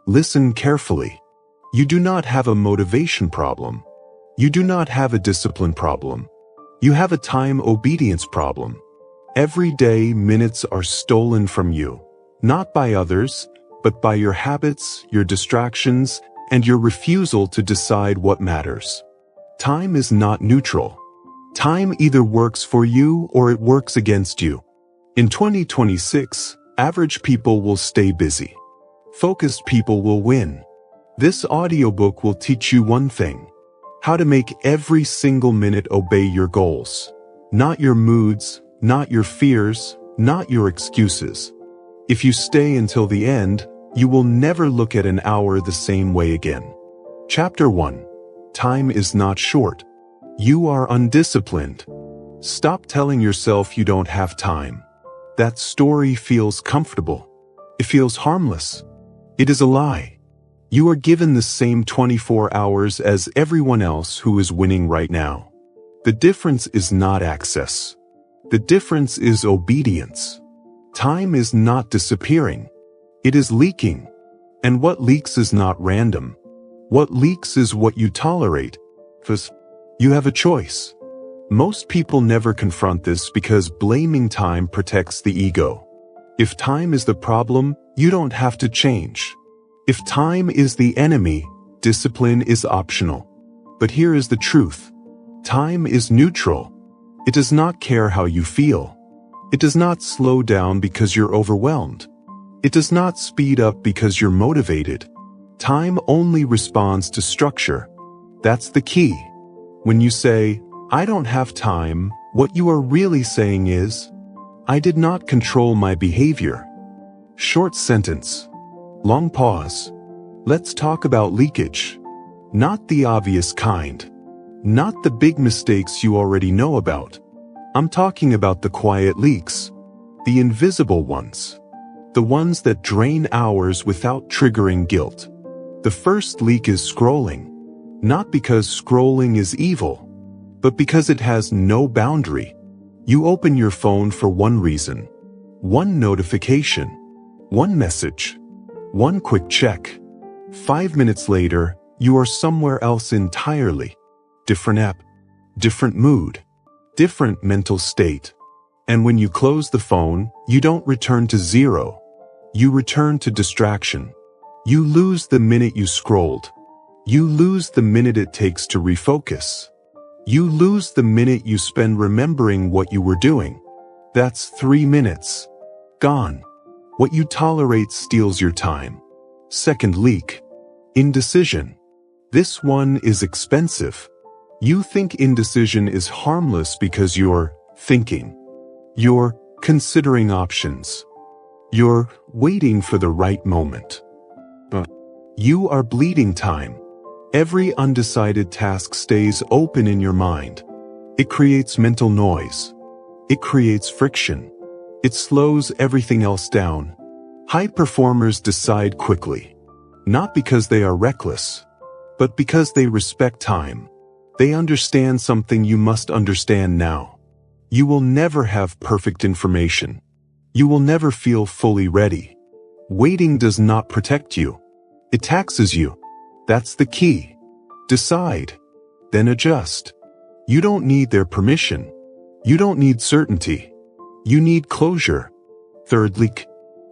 Listen carefully. You do not have a motivation problem. You do not have a discipline problem. You have a time obedience problem. Every day, minutes are stolen from you, not by others, but by your habits, your distractions, and your refusal to decide what matters. Time is not neutral. Time either works for you or it works against you. In 2026, average people will stay busy. Focused people will win. This audiobook will teach you one thing: how to make every single minute obey your goals. Not your moods, not your fears, not your excuses. If you stay until the end, you will never look at an hour the same way again. Chapter 1. Time is not short. You are undisciplined. Stop telling yourself you don't have time. That story feels comfortable. It feels harmless. It is a lie. You are given the same 24 hours as everyone else who is winning right now. The difference is not access. The difference is obedience. Time is not disappearing. It is leaking. And what leaks is not random. What leaks is what you tolerate. Because you have a choice. Most people never confront this because blaming time protects the ego. If time is the problem, you don't have to change. If time is the enemy, discipline is optional. But here is the truth. Time is neutral. It does not care how you feel. It does not slow down because you're overwhelmed. It does not speed up because you're motivated. Time only responds to structure. That's the key. When you say, "I don't have time," what you are really saying is, "I did not control my behavior." Short sentence. Long pause. Let's talk about leakage. Not the obvious kind. Not the big mistakes you already know about. I'm talking about the quiet leaks. The invisible ones. The ones that drain hours without triggering guilt. The first leak is scrolling. Not because scrolling is evil, but because it has no boundary. You open your phone for one reason. One notification. One message. One quick check. 5 minutes later, you are somewhere else entirely. Different app. Different mood. Different mental state. And when you close the phone, you don't return to zero. You return to distraction. You lose the minute you scrolled. You lose the minute it takes to refocus. You lose the minute you spend remembering what you were doing. That's 3 minutes. Gone. What you tolerate steals your time. Second leak. Indecision. This one is expensive. You think indecision is harmless because you're thinking. You're considering options. You're waiting for the right moment. But you are bleeding time. Every undecided task stays open in your mind. It creates mental noise. It creates friction. It slows everything else down. High performers decide quickly. Not because they are reckless, but because they respect time. They understand something you must understand now. You will never have perfect information. You will never feel fully ready. Waiting does not protect you. It taxes you. That's the key. Decide. Then adjust. You don't need their permission. You don't need certainty. You need closure. Third leak.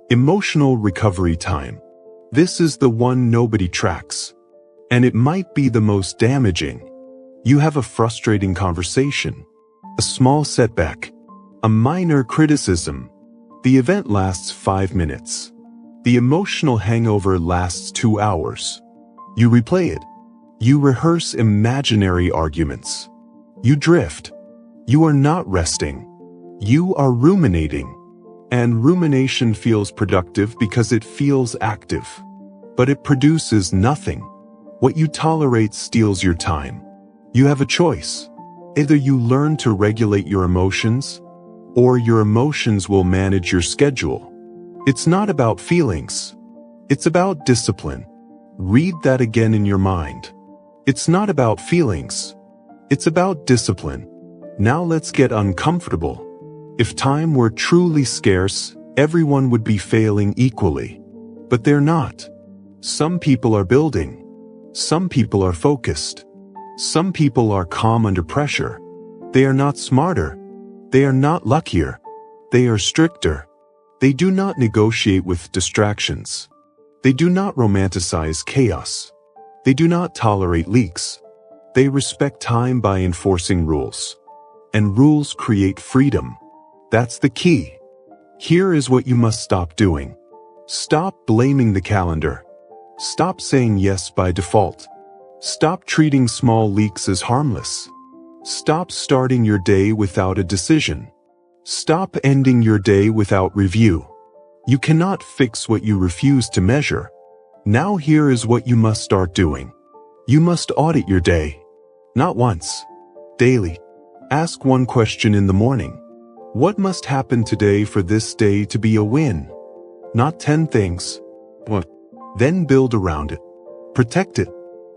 Emotional recovery time. This is the one nobody tracks. And it might be the most damaging. You have a frustrating conversation. A small setback. A minor criticism. The event lasts 5 minutes. The emotional hangover lasts 2 hours. You replay it. You rehearse imaginary arguments. You drift. You are not resting. You are ruminating. And rumination feels productive because it feels active. But it produces nothing. What you tolerate steals your time. You have a choice. Either you learn to regulate your emotions, or your emotions will manage your schedule. It's not about feelings. It's about discipline. Read that again in your mind. It's not about feelings. It's about discipline. Now let's get uncomfortable. If time were truly scarce, everyone would be failing equally. But they're not. Some people are building. Some people are focused. Some people are calm under pressure. They are not smarter. They are not luckier. They are stricter. They do not negotiate with distractions. They do not romanticize chaos. They do not tolerate leaks. They respect time by enforcing rules. And rules create freedom. That's the key. Here is what you must stop doing. Stop blaming the calendar. Stop saying yes by default. Stop treating small leaks as harmless. Stop starting your day without a decision. Stop ending your day without review. You cannot fix what you refuse to measure. Now here is what you must start doing. You must audit your day. Not once. Daily. Ask one question in the morning. What must happen today for this day to be a win? Not 10 things. What? Then build around it. Protect it.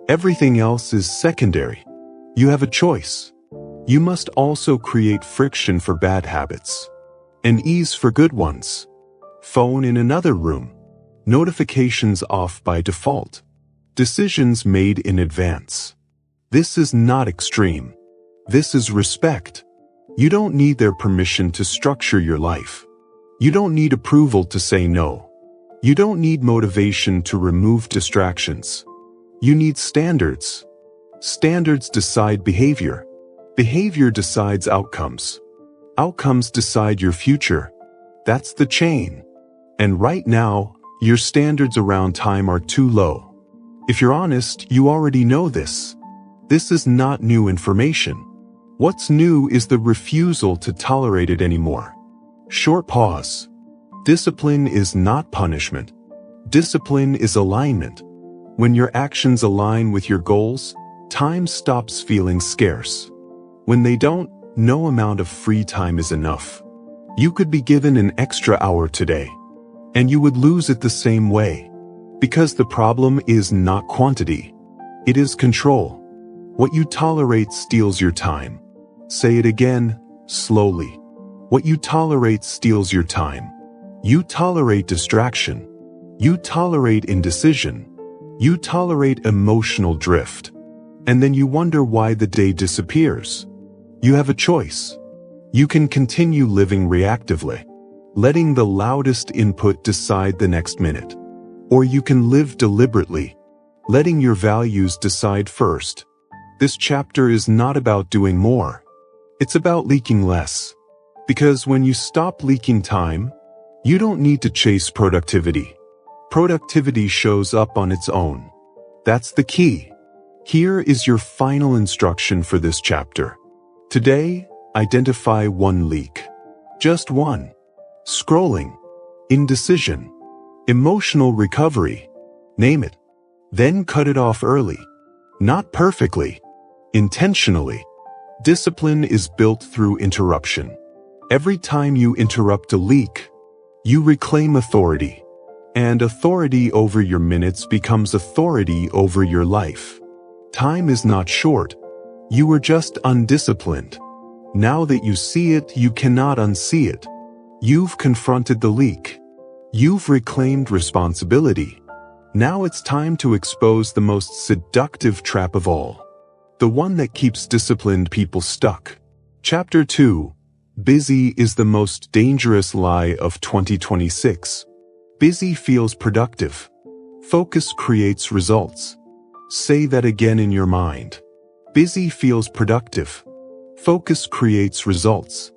Everything else is secondary. You have a choice. You must also create friction for bad habits and ease for good ones. Phone in another room. Notifications off by default. Decisions made in advance. This is not extreme. This is respect. You don't need their permission to structure your life. You don't need approval to say no. You don't need motivation to remove distractions. You need standards. Standards decide behavior. Behavior decides outcomes. Outcomes decide your future. That's the chain. And right now, your standards around time are too low. If you're honest, you already know this. This is not new information. What's new is the refusal to tolerate it anymore. Short pause. Discipline is not punishment. Discipline is alignment. When your actions align with your goals, time stops feeling scarce. When they don't, no amount of free time is enough. You could be given an extra hour today, and you would lose it the same way. Because the problem is not quantity. It is control. What you tolerate steals your time. Say it again, slowly. What you tolerate steals your time. You tolerate distraction. You tolerate indecision. You tolerate emotional drift. And then you wonder why the day disappears. You have a choice. You can continue living reactively, letting the loudest input decide the next minute. Or you can live deliberately, letting your values decide first. This chapter is not about doing more. It's about leaking less. Because when you stop leaking time, you don't need to chase productivity. Productivity shows up on its own. That's the key. Here is your final instruction for this chapter. Today, identify one leak. Just one. Scrolling. Indecision. Emotional recovery. Name it. Then cut it off early. Not perfectly. Intentionally. Discipline is built through interruption. Every time you interrupt a leak, you reclaim authority. And authority over your minutes becomes authority over your life. Time is not short. You were just undisciplined. Now that you see it, you cannot unsee it. You've confronted the leak. You've reclaimed responsibility. Now it's time to expose the most seductive trap of all. The one that keeps disciplined people stuck. Chapter 2. Busy is the most dangerous lie of 2026. Busy feels productive. Focus creates results. Say that again in your mind. Busy feels productive. Focus creates results.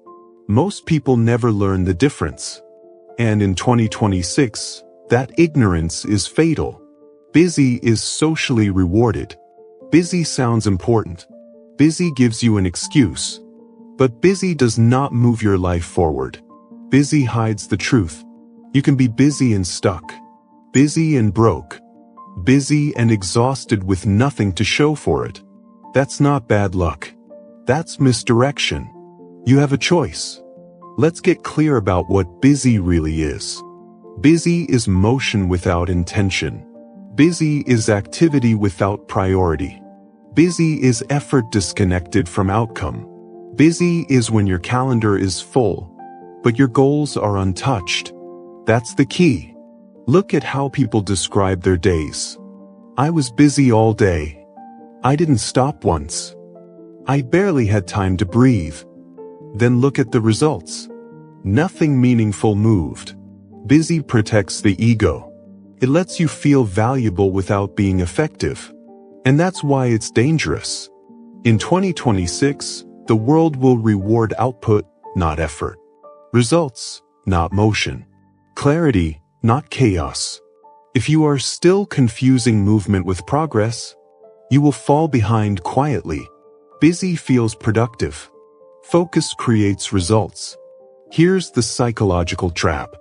Most people never learn the difference. And in 2026, that ignorance is fatal. Busy is socially rewarded. Busy sounds important. Busy gives you an excuse. But busy does not move your life forward. Busy hides the truth. You can be busy and stuck. Busy and broke. Busy and exhausted with nothing to show for it. That's not bad luck. That's misdirection. You have a choice. Let's get clear about what busy really is. Busy is motion without intention. Busy is activity without priority. Busy is effort disconnected from outcome. Busy is when your calendar is full, but your goals are untouched. That's the key. Look at how people describe their days. I was busy all day. I didn't stop once. I barely had time to breathe. Then look at the results. Nothing meaningful moved. Busy protects the ego. It lets you feel valuable without being effective. And that's why it's dangerous. In 2026, the world will reward output, not effort. Results, not motion. Clarity, not chaos. If you are still confusing movement with progress, you will fall behind quietly. Busy feels productive. Focus creates results. Here's the psychological trap.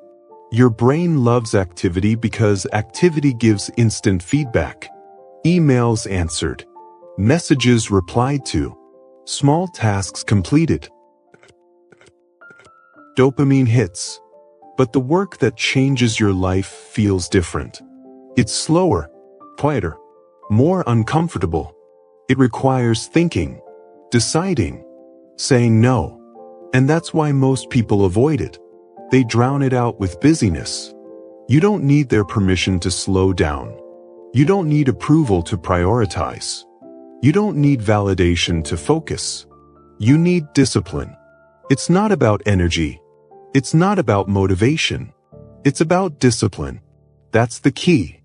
Your brain loves activity because activity gives instant feedback. Emails answered. Messages replied to. Small tasks completed. Dopamine hits. But the work that changes your life feels different. It's slower, quieter, more uncomfortable. It requires thinking, deciding, saying no. And that's why most people avoid it. They drown it out with busyness. You don't need their permission to slow down. You don't need approval to prioritize. You don't need validation to focus. You need discipline. It's not about energy. It's not about motivation. It's about discipline. That's the key.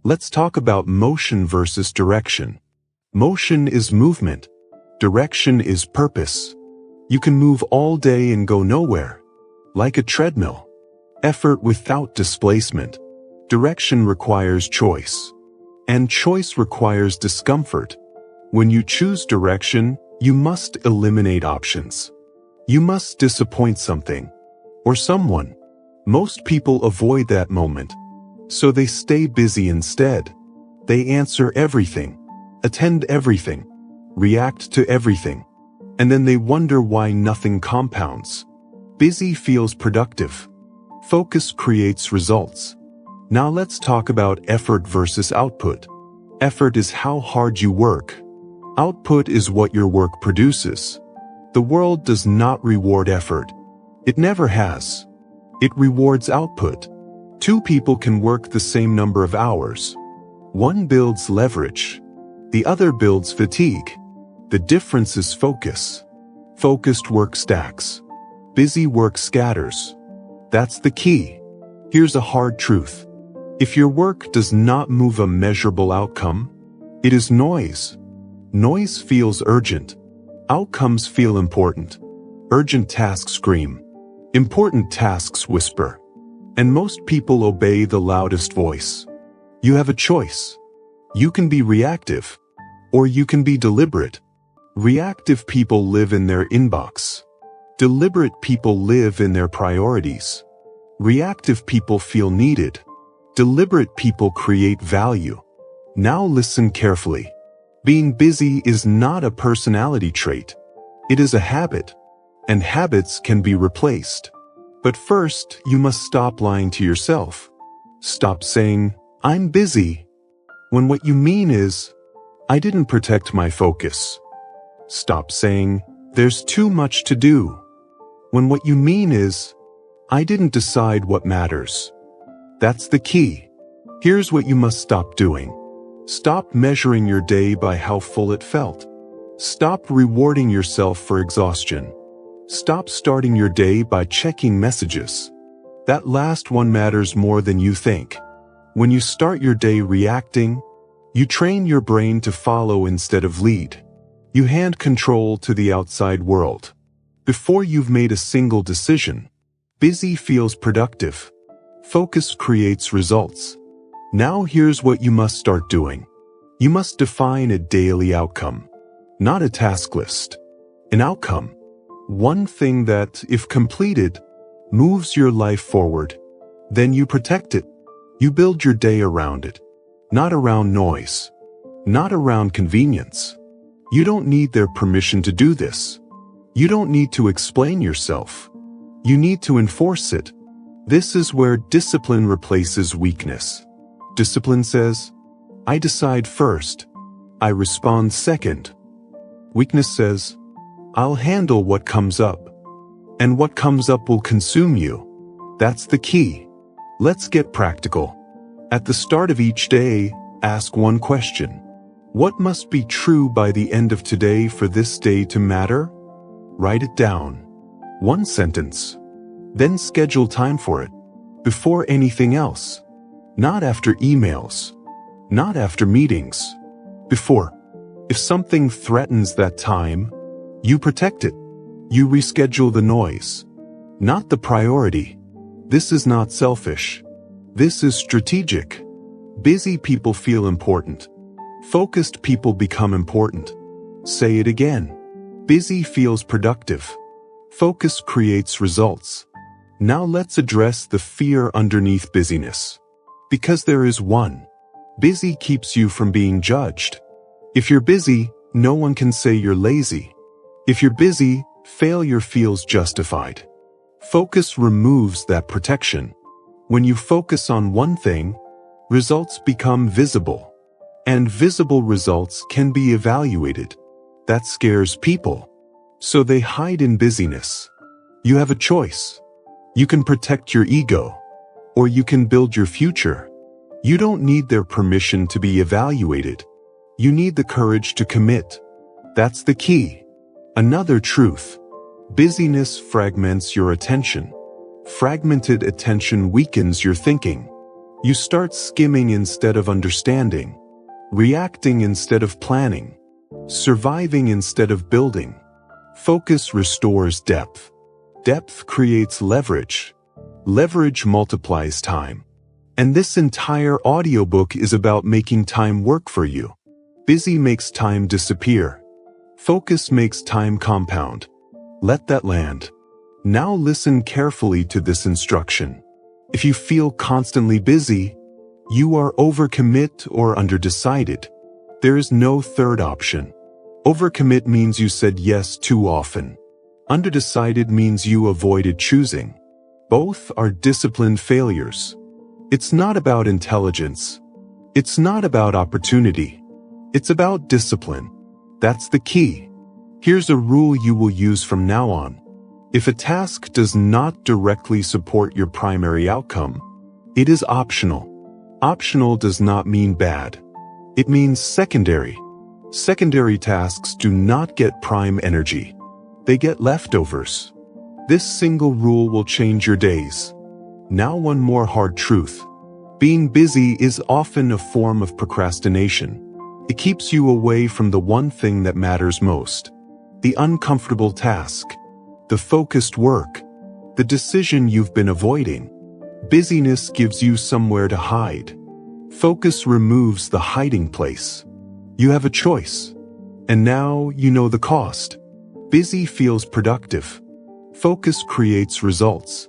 Let's talk about motion versus direction. Motion is movement. Direction is purpose. You can move all day and go nowhere. Like a treadmill. Effort without displacement. Direction requires choice. And choice requires discomfort. When you choose direction, you must eliminate options. You must disappoint something. Or someone. Most people avoid that moment. So they stay busy instead. They answer everything. Attend everything. React to everything. And then they wonder why nothing compounds. Busy feels productive. Focus creates results. Now let's talk about effort versus output. Effort is how hard you work. Output is what your work produces. The world does not reward effort. It never has. It rewards output. Two people can work the same number of hours. One builds leverage. The other builds fatigue. The difference is focus. Focused work stacks. Busy work scatters. That's the key. Here's a hard truth. If your work does not move a measurable outcome, it is noise. Noise feels urgent. Outcomes feel important. Urgent tasks scream. Important tasks whisper. And most people obey the loudest voice. You have a choice. You can be reactive, or you can be deliberate. Reactive people live in their inbox. Deliberate people live in their priorities. Reactive people feel needed. Deliberate people create value. Now listen carefully. Being busy is not a personality trait. It is a habit. And habits can be replaced. But first, you must stop lying to yourself. Stop saying, "I'm busy," when what you mean is, "I didn't protect my focus." Stop saying, "There's too much to do," when what you mean is, "I didn't decide what matters." That's the key. Here's what you must stop doing. Stop measuring your day by how full it felt. Stop rewarding yourself for exhaustion. Stop starting your day by checking messages. That last one matters more than you think. When you start your day reacting, you train your brain to follow instead of lead. You hand control to the outside world. Before you've made a single decision, busy feels productive. Focus creates results. Now here's what you must start doing. You must define a daily outcome. Not a task list. An outcome. One thing that, if completed, moves your life forward. Then you protect it. You build your day around it. Not around noise. Not around convenience. You don't need their permission to do this. You don't need to explain yourself. You need to enforce it. This is where discipline replaces weakness. Discipline says, "I decide first. I respond second." Weakness says, "I'll handle what comes up. And what comes up will consume you." That's the key. Let's get practical. At the start of each day, ask one question. What must be true by the end of today for this day to matter? Write it down. One sentence. Then schedule time for it. Before anything else. Not after emails. Not after meetings. Before. If something threatens that time, you protect it. You reschedule the noise. Not the priority. This is not selfish. This is strategic. Busy people feel important. Focused people become important. Say it again. Busy feels productive. Focus creates results. Now let's address the fear underneath busyness. Because there is one. Busy keeps you from being judged. If you're busy, no one can say you're lazy. If you're busy, failure feels justified. Focus removes that protection. When you focus on one thing, results become visible. And visible results can be evaluated. That scares people. So they hide in busyness. You have a choice. You can protect your ego. Or you can build your future. You don't need their permission to be evaluated. You need the courage to commit. That's the key. Another truth. Busyness fragments your attention. Fragmented attention weakens your thinking. You start skimming instead of understanding. Reacting instead of planning. Surviving instead of building. Focus restores depth. Depth creates leverage. Leverage multiplies time. And this entire audiobook is about making time work for you. Busy makes time disappear. Focus makes time compound. Let that land. Now listen carefully to this instruction. If you feel constantly busy, you are overcommit or underdecided. There is no third option. Overcommit means you said yes too often. Underdecided means you avoided choosing. Both are discipline failures. It's not about intelligence. It's not about opportunity. It's about discipline. That's the key. Here's a rule you will use from now on. If a task does not directly support your primary outcome, it is optional. Optional does not mean bad. It means secondary. Secondary tasks do not get prime energy. They get leftovers. This single rule will change your days. Now one more hard truth. Being busy is often a form of procrastination. It keeps you away from the one thing that matters most. The uncomfortable task. The focused work. The decision you've been avoiding. Busyness gives you somewhere to hide. Focus removes the hiding place. You have a choice. And now you know the cost. Busy feels productive. Focus creates results.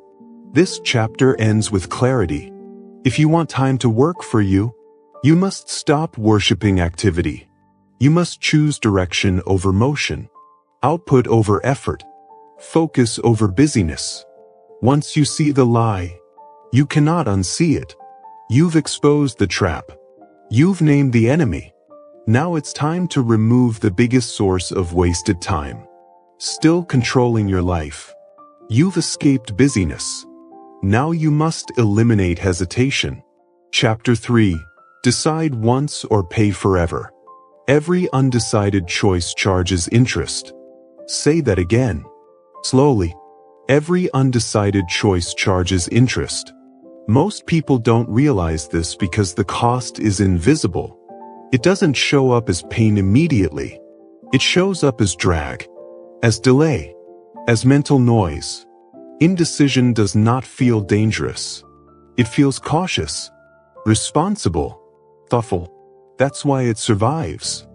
This chapter ends with clarity. If you want time to work for you, you must stop worshiping activity. You must choose direction over motion. Output over effort. Focus over busyness. Once you see the lie, you cannot unsee it. You've exposed the trap. You've named the enemy. Now it's time to remove the biggest source of wasted time. Still controlling your life. You've escaped busyness. Now you must eliminate hesitation. Chapter 3. Decide once or pay forever. Every undecided choice charges interest. Say that again. Slowly. Every undecided choice charges interest. Most people don't realize this because the cost is invisible. It doesn't show up as pain immediately. It shows up as drag, as delay, as mental noise. Indecision does not feel dangerous. It feels cautious, responsible, thoughtful. That's why it survives.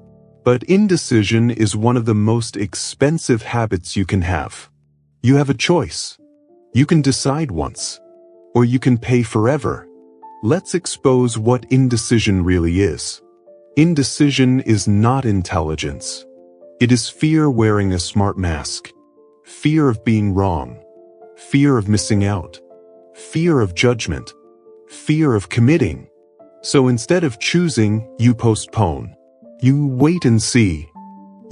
But indecision is one of the most expensive habits you can have. You have a choice. You can decide once, or you can pay forever. Let's expose what indecision really is. Indecision is not intelligence. It is fear wearing a smart mask. Fear of being wrong. Fear of missing out. Fear of judgment. Fear of committing. So instead of choosing, you postpone. You wait and see.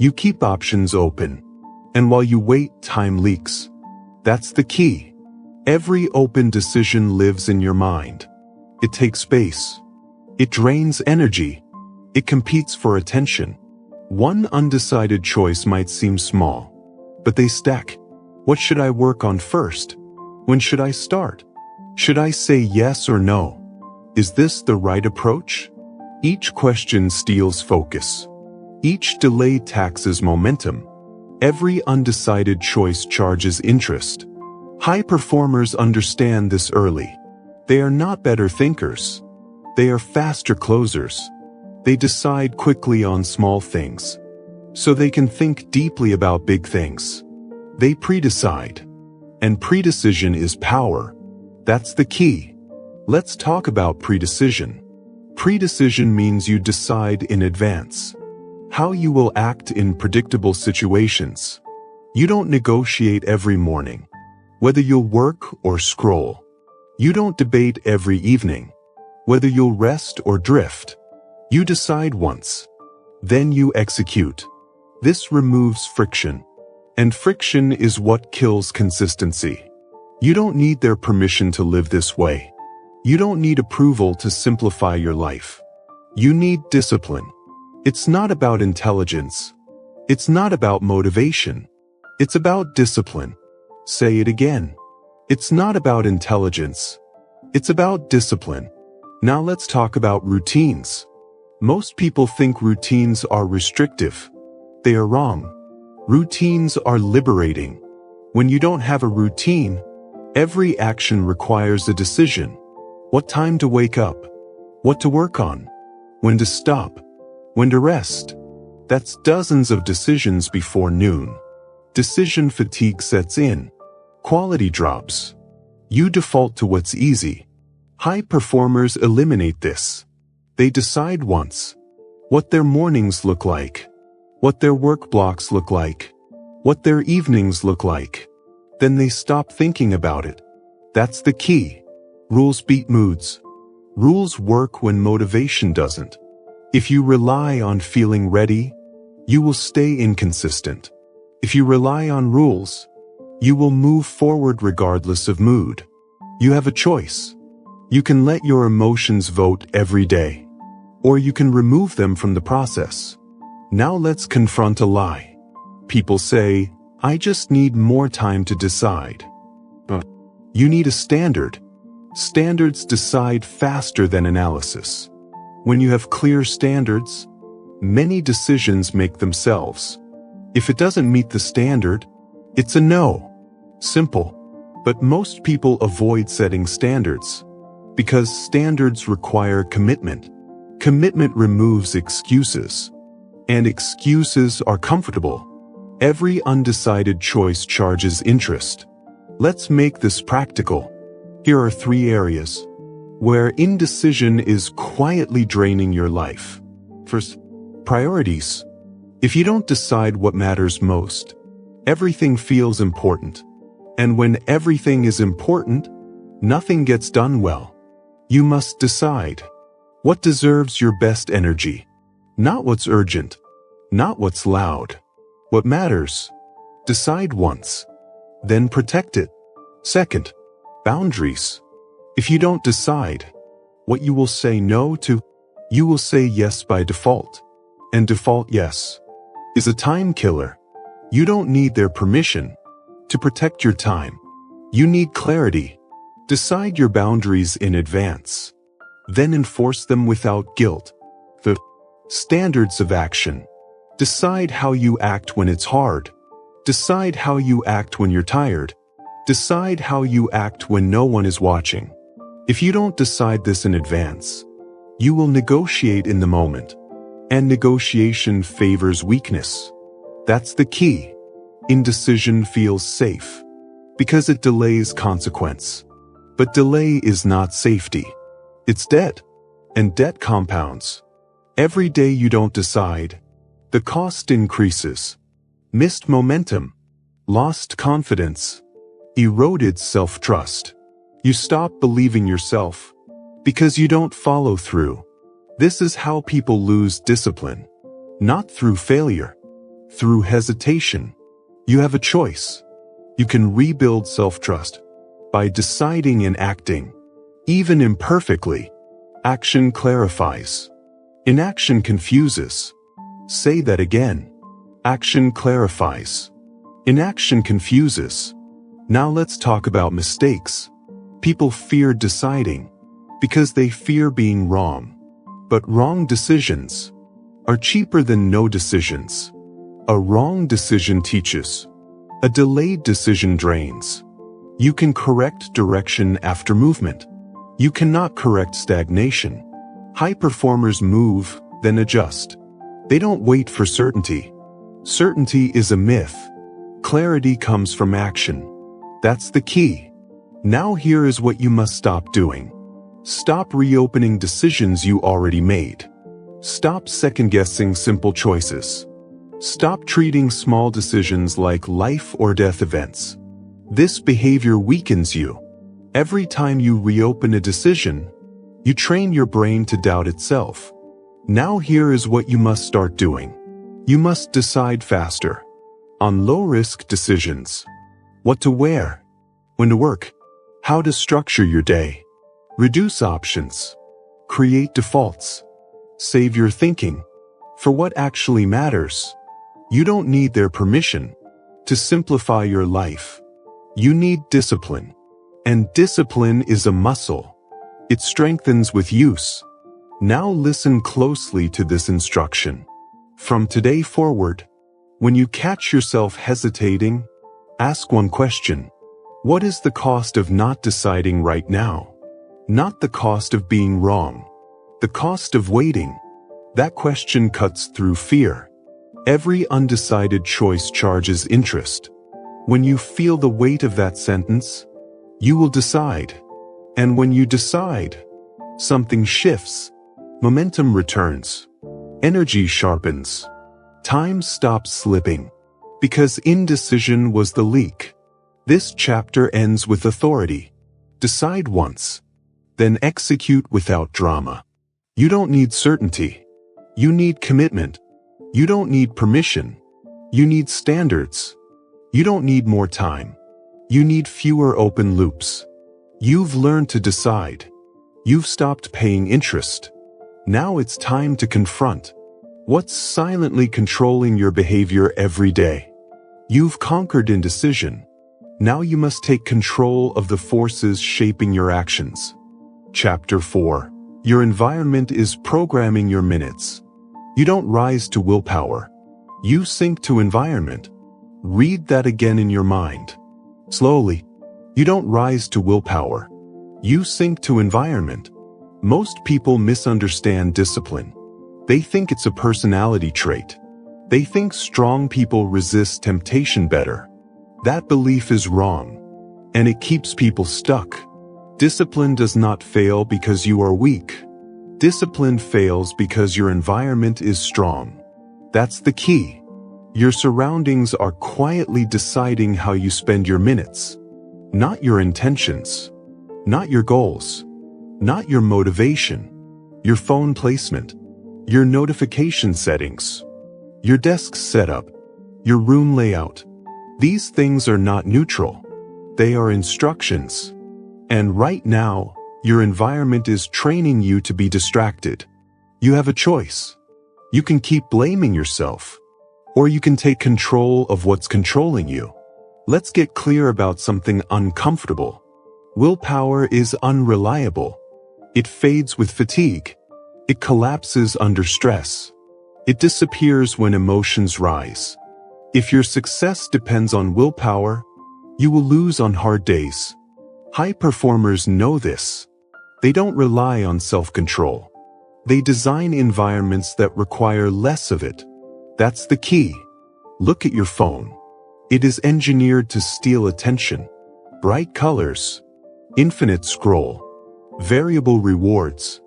You keep options open. And while you wait, time leaks. That's the key. Every open decision lives in your mind. It takes space. It drains energy. It competes for attention. One undecided choice might seem small, but they stack. What should I work on first? When should I start? Should I say yes or no? Is this the right approach? Each question steals focus. Each delay taxes momentum. Every undecided choice charges interest. High performers understand this early. They are not better thinkers. They are faster closers. They decide quickly on small things, so they can think deeply about big things. They predecide. And predecision is power. That's the key. Let's talk about predecision. Predecision means you decide in advance how you will act in predictable situations. You don't negotiate every morning, whether you'll work or scroll. You don't debate every evening, whether you'll rest or drift. You decide once, then you execute. This removes friction, and friction is what kills consistency. You don't need their permission to live this way. You don't need approval to simplify your life. You need discipline. It's not about intelligence. It's not about motivation. It's about discipline. Say it again. It's not about intelligence. It's about discipline. Now let's talk about routines. Most people think routines are restrictive. They are wrong. Routines are liberating. When you don't have a routine, every action requires a decision. What time to wake up? What to work on? When to stop? When to rest? That's dozens of decisions before noon. Decision fatigue sets in. Quality drops. You default to what's easy. High performers eliminate this. They decide once what their mornings look like, what their work blocks look like, what their evenings look like. Then they stop thinking about it. That's the key. Rules beat moods. Rules work when motivation doesn't. If you rely on feeling ready, you will stay inconsistent. If you rely on rules, you will move forward regardless of mood. You have a choice. You can let your emotions vote every day, or you can remove them from the process. Now let's confront a lie. People say, I just need more time to decide. But you need a standard. Standards decide faster than analysis. When you have clear standards, many decisions make themselves. If it doesn't meet the standard, it's a no. Simple. But most people avoid setting standards because standards require commitment. Commitment removes excuses, and excuses are comfortable. Every undecided choice charges interest. Let's make this practical. Here are 3 areas where indecision is quietly draining your life. First, priorities. If you don't decide what matters most, everything feels important. And when everything is important, nothing gets done well. You must decide what deserves your best energy. Not what's urgent, not what's loud. What matters. Decide once, then protect it. Second, boundaries. If you don't decide what you will say no to, you will say yes by default. And default yes is a time killer. You don't need their permission to protect your time. You need clarity. Decide your boundaries in advance, then enforce them without guilt. The standards of action. Decide how you act when it's hard. Decide how you act when you're tired. Decide how you act when no one is watching. If you don't decide this in advance, you will negotiate in the moment. And negotiation favors weakness. That's the key. Indecision feels safe because it delays consequence. But delay is not safety. It's debt. And debt compounds. Every day you don't decide, the cost increases. Missed momentum. Lost confidence. Eroded self-trust. You stop believing yourself because you don't follow through. This is how people lose discipline. Not through failure, through hesitation. You have a choice. You can rebuild self-trust by deciding and acting, even imperfectly. Action clarifies. Inaction confuses. Say that again. Action clarifies. Inaction confuses. Now let's talk about mistakes. People fear deciding because they fear being wrong. But wrong decisions are cheaper than no decisions. A wrong decision teaches. A delayed decision drains. You can correct direction after movement. You cannot correct stagnation. High performers move, then adjust. They don't wait for certainty. Certainty is a myth. Clarity comes from action. That's the key. Now here is what you must stop doing. Stop reopening decisions you already made. Stop second-guessing simple choices. Stop treating small decisions like life or death events. This behavior weakens you. Every time you reopen a decision, you train your brain to doubt itself. Now here is what you must start doing. You must decide faster. On low-risk decisions. What to wear. When to work. How to structure your day. Reduce options. Create defaults. Save your thinking. For what actually matters. You don't need their permission to simplify your life. You need discipline. And discipline is a muscle. It strengthens with use. Now listen closely to this instruction. From today forward, when you catch yourself hesitating, ask one question. What is the cost of not deciding right now? Not the cost of being wrong. The cost of waiting. That question cuts through fear. Every undecided choice charges interest. When you feel the weight of that sentence, you will decide. And when you decide, something shifts. Momentum returns. Energy sharpens. Time stops slipping. Because indecision was the leak. This chapter ends with authority. Decide once. Then execute without drama. You don't need certainty. You need commitment. You don't need permission. You need standards. You don't need more time. You need fewer open loops. You've learned to decide. You've stopped paying interest. Now it's time to confront what's silently controlling your behavior every day. You've conquered indecision. Now you must take control of the forces shaping your actions. Chapter 4. Your environment is programming your minutes. You don't rise to willpower. You sink to environment. Read that again in your mind. Slowly. You don't rise to willpower. You sink to environment. Most people misunderstand discipline. They think it's a personality trait. They think strong people resist temptation better. That belief is wrong. And it keeps people stuck. Discipline does not fail because you are weak. Discipline fails because your environment is strong. That's the key. Your surroundings are quietly deciding how you spend your minutes. Not your intentions. Not your goals. Not your motivation. Your phone placement. Your notification settings. Your desk setup. Your room layout. These things are not neutral. They are instructions. And right now, your environment is training you to be distracted. You have a choice. You can keep blaming yourself. Or you can take control of what's controlling you. Let's get clear about something uncomfortable. Willpower is unreliable. It fades with fatigue. It collapses under stress. It disappears when emotions rise. If your success depends on willpower, you will lose on hard days. High performers know this. They don't rely on self-control. They design environments that require less of it. That's the key. Look at your phone. It is engineered to steal attention. Bright colors. Infinite scroll. Variable rewards.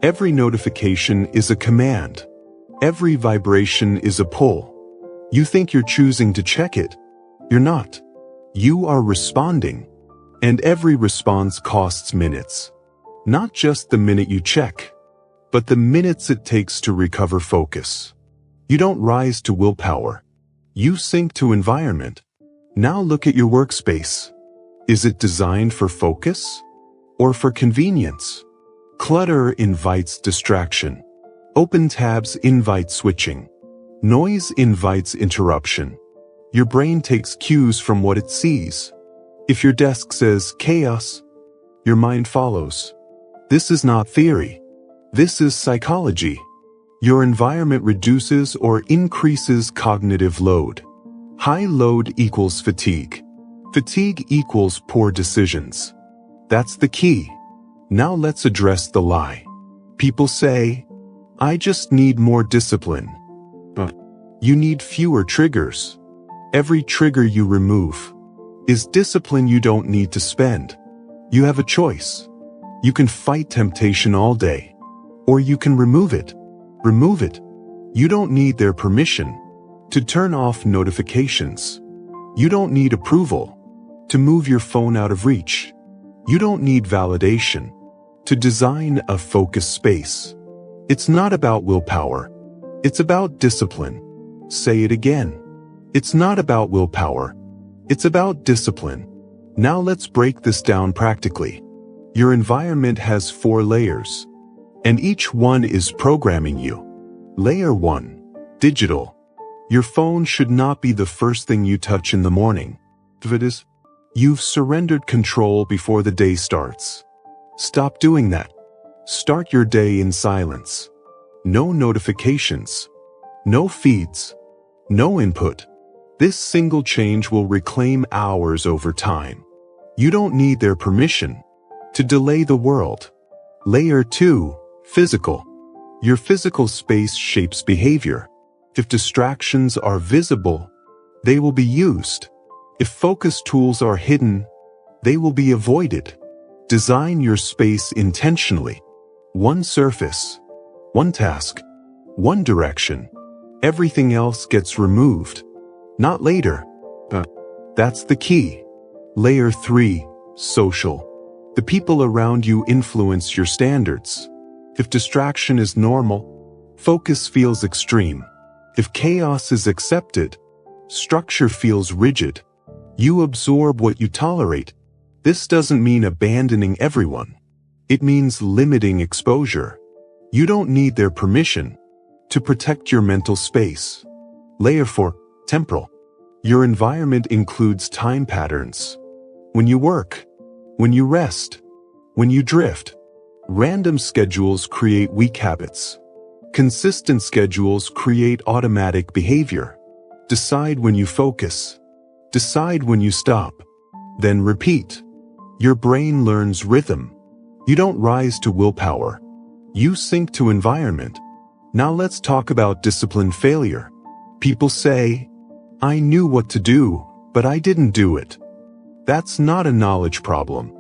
Every notification is a command. Every vibration is a pull. You think you're choosing to check it. You're not. You are responding. And every response costs minutes. Not just the minute you check, but the minutes it takes to recover focus. You don't rise to willpower. You sink to environment. Now look at your workspace. Is it designed for focus? Or for convenience? Clutter invites distraction. Open tabs invite switching. Noise invites interruption. Your brain takes cues from what it sees. If your desk says chaos, your mind follows. This is not theory. This is psychology. Your environment reduces or increases cognitive load. High load equals fatigue. Fatigue equals poor decisions. That's the key. Now let's address the lie. People say, I just need more discipline. But you need fewer triggers. Every trigger you remove is discipline you don't need to spend. You have a choice. You can fight temptation all day, or you can remove it. Remove it. You don't need their permission to turn off notifications. You don't need approval to move your phone out of reach. You don't need validation to design a focused space. It's not about willpower. It's about discipline. Say it again. It's not about willpower. It's about discipline. Now let's break this down practically. Your environment has 4 layers, and each one is programming you. Layer 1, digital. Your phone should not be the first thing you touch in the morning. If it is, you've surrendered control before the day starts. Stop doing that. Start your day in silence. No notifications. No feeds. No input. This single change will reclaim hours over time. You don't need their permission to delay the world. Layer 2, physical. Your physical space shapes behavior. If distractions are visible, they will be used. If focus tools are hidden, they will be avoided. Design your space intentionally. One surface, one task, one direction. Everything else gets removed. Not later. That's the key. Layer 3, social. The people around you influence your standards. If distraction is normal, focus feels extreme. If chaos is accepted, structure feels rigid. You absorb what you tolerate. This doesn't mean abandoning everyone. It means limiting exposure. You don't need their permission to protect your mental space. Layer 4, temporal. Your environment includes time patterns. When you work, when you rest, when you drift. Random schedules create weak habits. Consistent schedules create automatic behavior. Decide when you focus. Decide when you stop. Then repeat. Your brain learns rhythm. You don't rise to willpower. You sink to environment. Now let's talk about discipline failure. People say, I knew what to do, but I didn't do it. That's not a knowledge problem.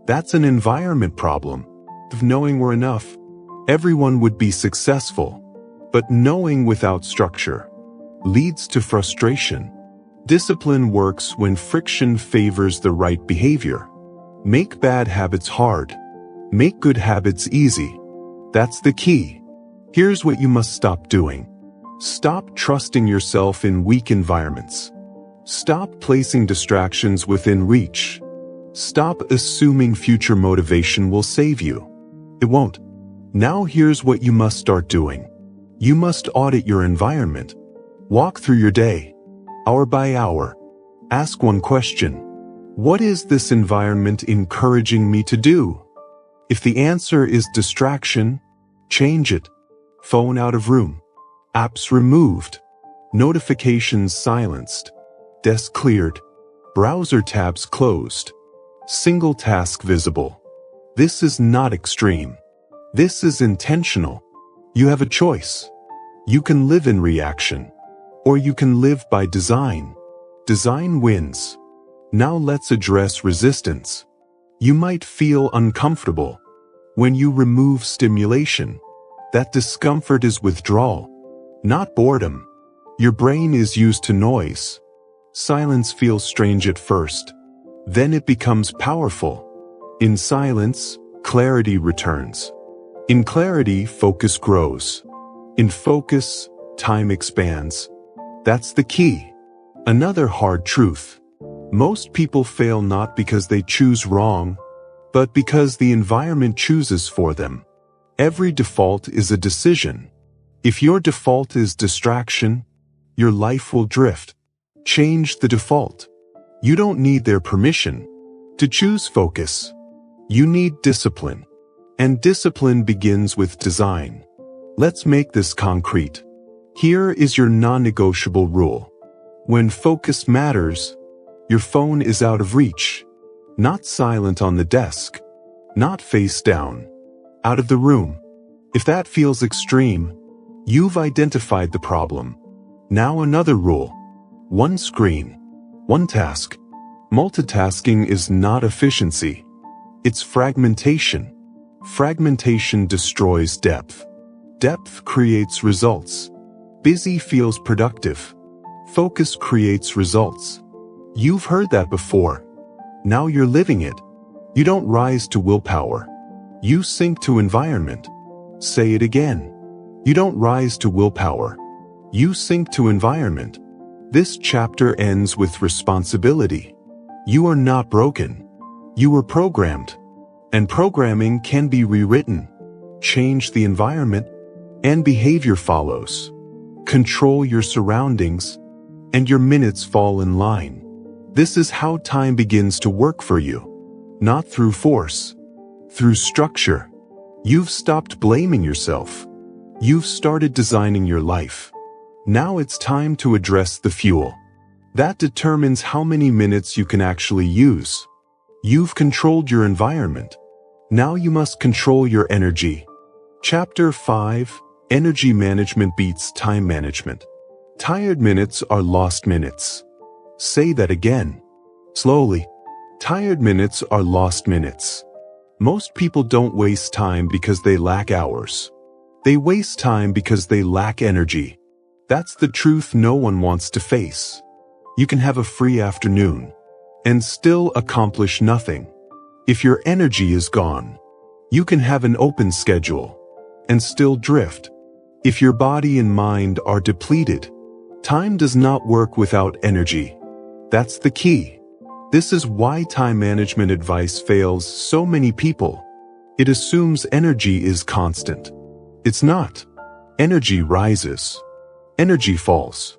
That's an environment problem. If knowing were enough, everyone would be successful. But knowing without structure leads to frustration. Discipline works when friction favors the right behavior. Make bad habits hard. Make good habits easy. That's the key. Here's what you must stop doing. Stop trusting yourself in weak environments. Stop placing distractions within reach. Stop assuming future motivation will save you. It won't. Now here's what you must start doing. You must audit your environment. Walk through your day, hour by hour. Ask one question. What is this environment encouraging me to do? If the answer is distraction, change it. Phone out of room. Apps removed. Notifications silenced. Desk cleared. Browser tabs closed. Single task visible. This is not extreme. This is intentional. You have a choice. You can live in reaction, or you can live by design. Design wins. Now let's address resistance. You might feel uncomfortable when you remove stimulation. That discomfort is withdrawal, not boredom. Your brain is used to noise. Silence feels strange at first. Then it becomes powerful. In silence, clarity returns. In clarity, focus grows. In focus, time expands. That's the key. Another hard truth. Most people fail not because they choose wrong, but because the environment chooses for them. Every default is a decision. If your default is distraction, your life will drift. Change the default. You don't need their permission to choose focus. You need discipline. And discipline begins with design. Let's make this concrete. Here is your non-negotiable rule. When focus matters, your phone is out of reach. Not silent on the desk. Not face down. Out of the room. If that feels extreme, you've identified the problem. Now another rule. One screen. One task. Multitasking is not efficiency. It's fragmentation. Fragmentation destroys depth. Depth creates results. Busy feels productive. Focus creates results. You've heard that before. Now you're living it. You don't rise to willpower. You sink to environment. Say it again. You don't rise to willpower. You sink to environment. This chapter ends with responsibility. You are not broken. You were programmed. And programming can be rewritten. Change the environment, and behavior follows. Control your surroundings, and your minutes fall in line. This is how time begins to work for you. Not through force, through structure. You've stopped blaming yourself. You've started designing your life. Now it's time to address the fuel. That determines how many minutes you can actually use. You've controlled your environment. Now you must control your energy. Chapter 5: Energy Management Beats Time Management. Tired minutes are lost minutes. Say that again. Slowly. Tired minutes are lost minutes. Most people don't waste time because they lack hours. They waste time because they lack energy. That's the truth no one wants to face. You can have a free afternoon and still accomplish nothing. If your energy is gone, you can have an open schedule and still drift. If your body and mind are depleted, time does not work without energy. That's the key. This is why time management advice fails so many people. It assumes energy is constant. It's not. Energy rises. Energy falls.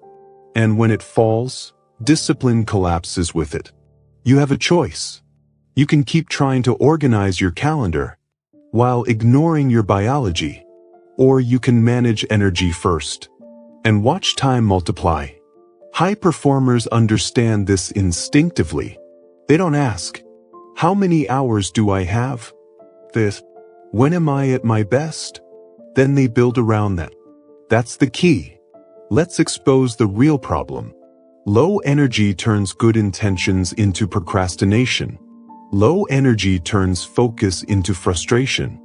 And when it falls, discipline collapses with it. You have a choice. You can keep trying to organize your calendar while ignoring your biology, or you can manage energy first and watch time multiply. High performers understand this instinctively. They don't ask, how many hours do I have? This, when am I at my best? Then they build around that. That's the key. Let's expose the real problem. Low energy turns good intentions into procrastination. Low energy turns focus into frustration.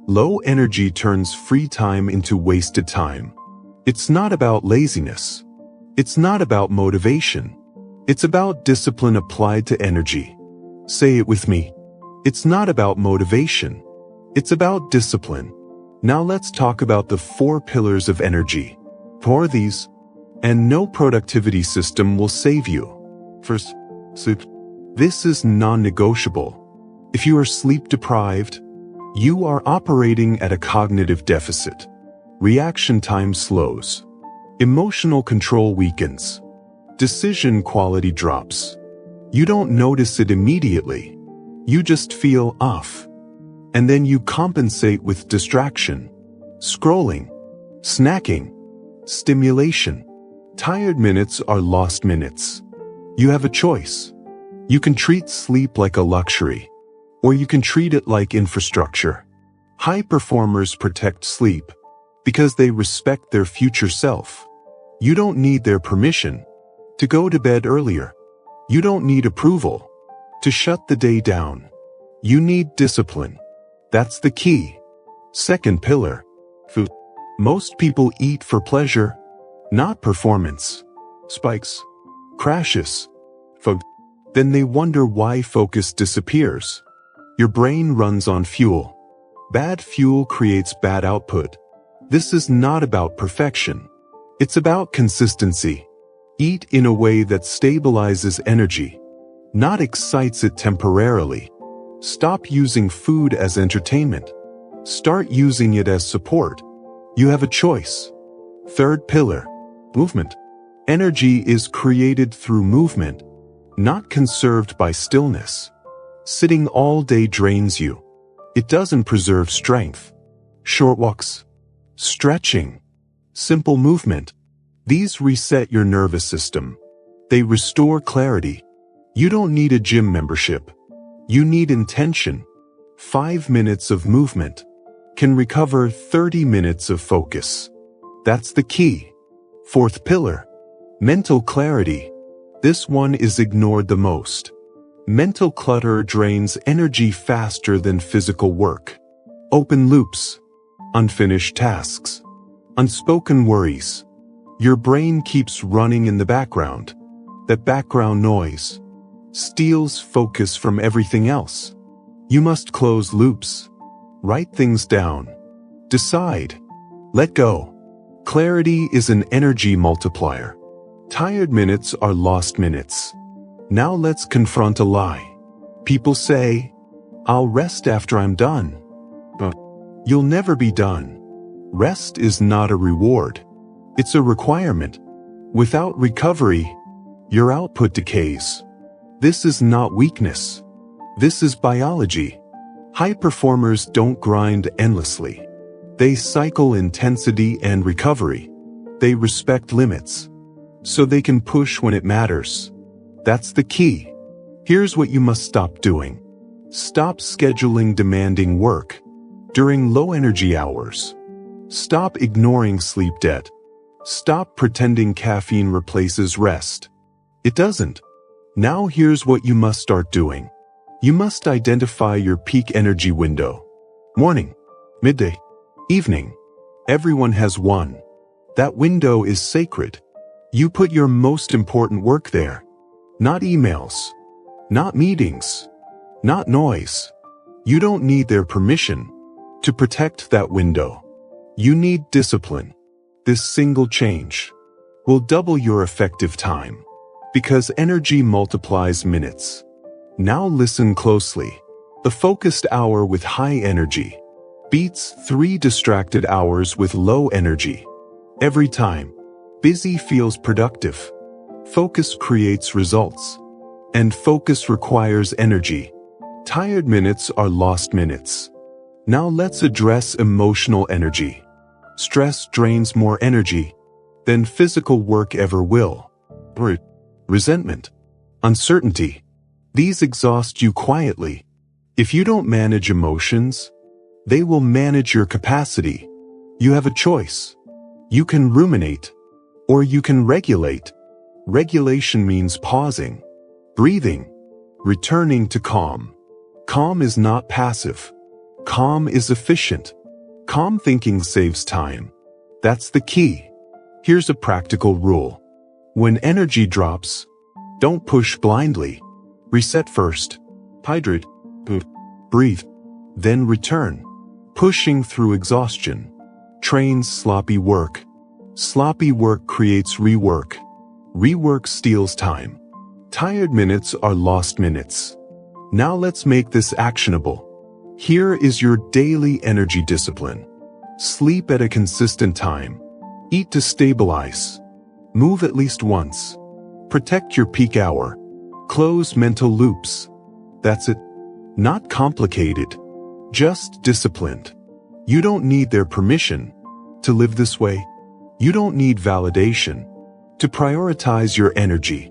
Low energy turns free time into wasted time. It's not about laziness. It's not about motivation. It's about discipline applied to energy. Say it with me. It's not about motivation. It's about discipline. Now let's talk about the 4 pillars of energy. For these, and no productivity system will save you. First, sleep. This is non-negotiable. If you are sleep deprived, you are operating at a cognitive deficit. Reaction time slows. Emotional control weakens. Decision quality drops. You don't notice it immediately. You just feel off. And then you compensate with distraction, scrolling, snacking, stimulation. Tired minutes are lost minutes. You have a choice. You can treat sleep like a luxury, or you can treat it like infrastructure. High performers protect sleep because they respect their future self. You don't need their permission to go to bed earlier. You don't need approval to shut the day down. You need discipline. That's the key. Second pillar, food. Most people eat for pleasure, not performance. Spikes, crashes, then they wonder why focus disappears. Your brain runs on fuel. Bad fuel creates bad output. This is not about perfection. It's about consistency. Eat in a way that stabilizes energy, not excites it temporarily. Stop using food as entertainment. Start using it as support. You have a choice. Third pillar, movement. Energy is created through movement, not conserved by stillness. Sitting all day drains you. It doesn't preserve strength. Short walks, stretching, simple movement. These reset your nervous system. They restore clarity. You don't need a gym membership. You need intention. 5 minutes of movement can recover 30 minutes of focus. That's the key. Fourth pillar, mental clarity. This one is ignored the most. Mental clutter drains energy faster than physical work. Open loops, unfinished tasks, unspoken worries. Your brain keeps running in the background. That background noise steals focus from everything else. You must close loops. Write things down. Decide. Let go. Clarity is an energy multiplier. Tired minutes are lost minutes. Now let's confront a lie. People say, "I'll rest after I'm done." But you'll never be done. Rest is not a reward. It's a requirement. Without recovery, your output decays. This is not weakness. This is biology. High performers don't grind endlessly. They cycle intensity and recovery. They respect limits, so they can push when it matters. That's the key. Here's what you must stop doing. Stop scheduling demanding work during low-energy hours. Stop ignoring sleep debt. Stop pretending caffeine replaces rest. It doesn't. Now here's what you must start doing. You must identify your peak energy window. Morning, midday, evening. Everyone has one. That window is sacred. You put your most important work there. Not emails. Not meetings. Not noise. You don't need their permission to protect that window. You need discipline. This single change will double your effective time, because energy multiplies minutes. Now listen closely. A focused hour with high energy beats 3 distracted hours with low energy. Every time, busy feels productive. Focus creates results. And focus requires energy. Tired minutes are lost minutes. Now let's address emotional energy. Stress drains more energy than physical work ever will. Resentment, uncertainty. These exhaust you quietly. If you don't manage emotions, they will manage your capacity. You have a choice. You can ruminate, or you can regulate. Regulation means pausing, breathing, returning to calm. Calm is not passive. Calm is efficient. Calm thinking saves time. That's the key. Here's a practical rule. When energy drops, don't push blindly. Reset first. Hydrate. Breathe. Then return. Pushing through exhaustion trains sloppy work. Sloppy work creates rework. Rework steals time. Tired minutes are lost minutes. Now let's make this actionable. Here is your daily energy discipline. Sleep at a consistent time. Eat to stabilize. Move at least once. Protect your peak hour. Close mental loops. That's it. Not complicated. Just disciplined. You don't need their permission to live this way. You don't need validation to prioritize your energy.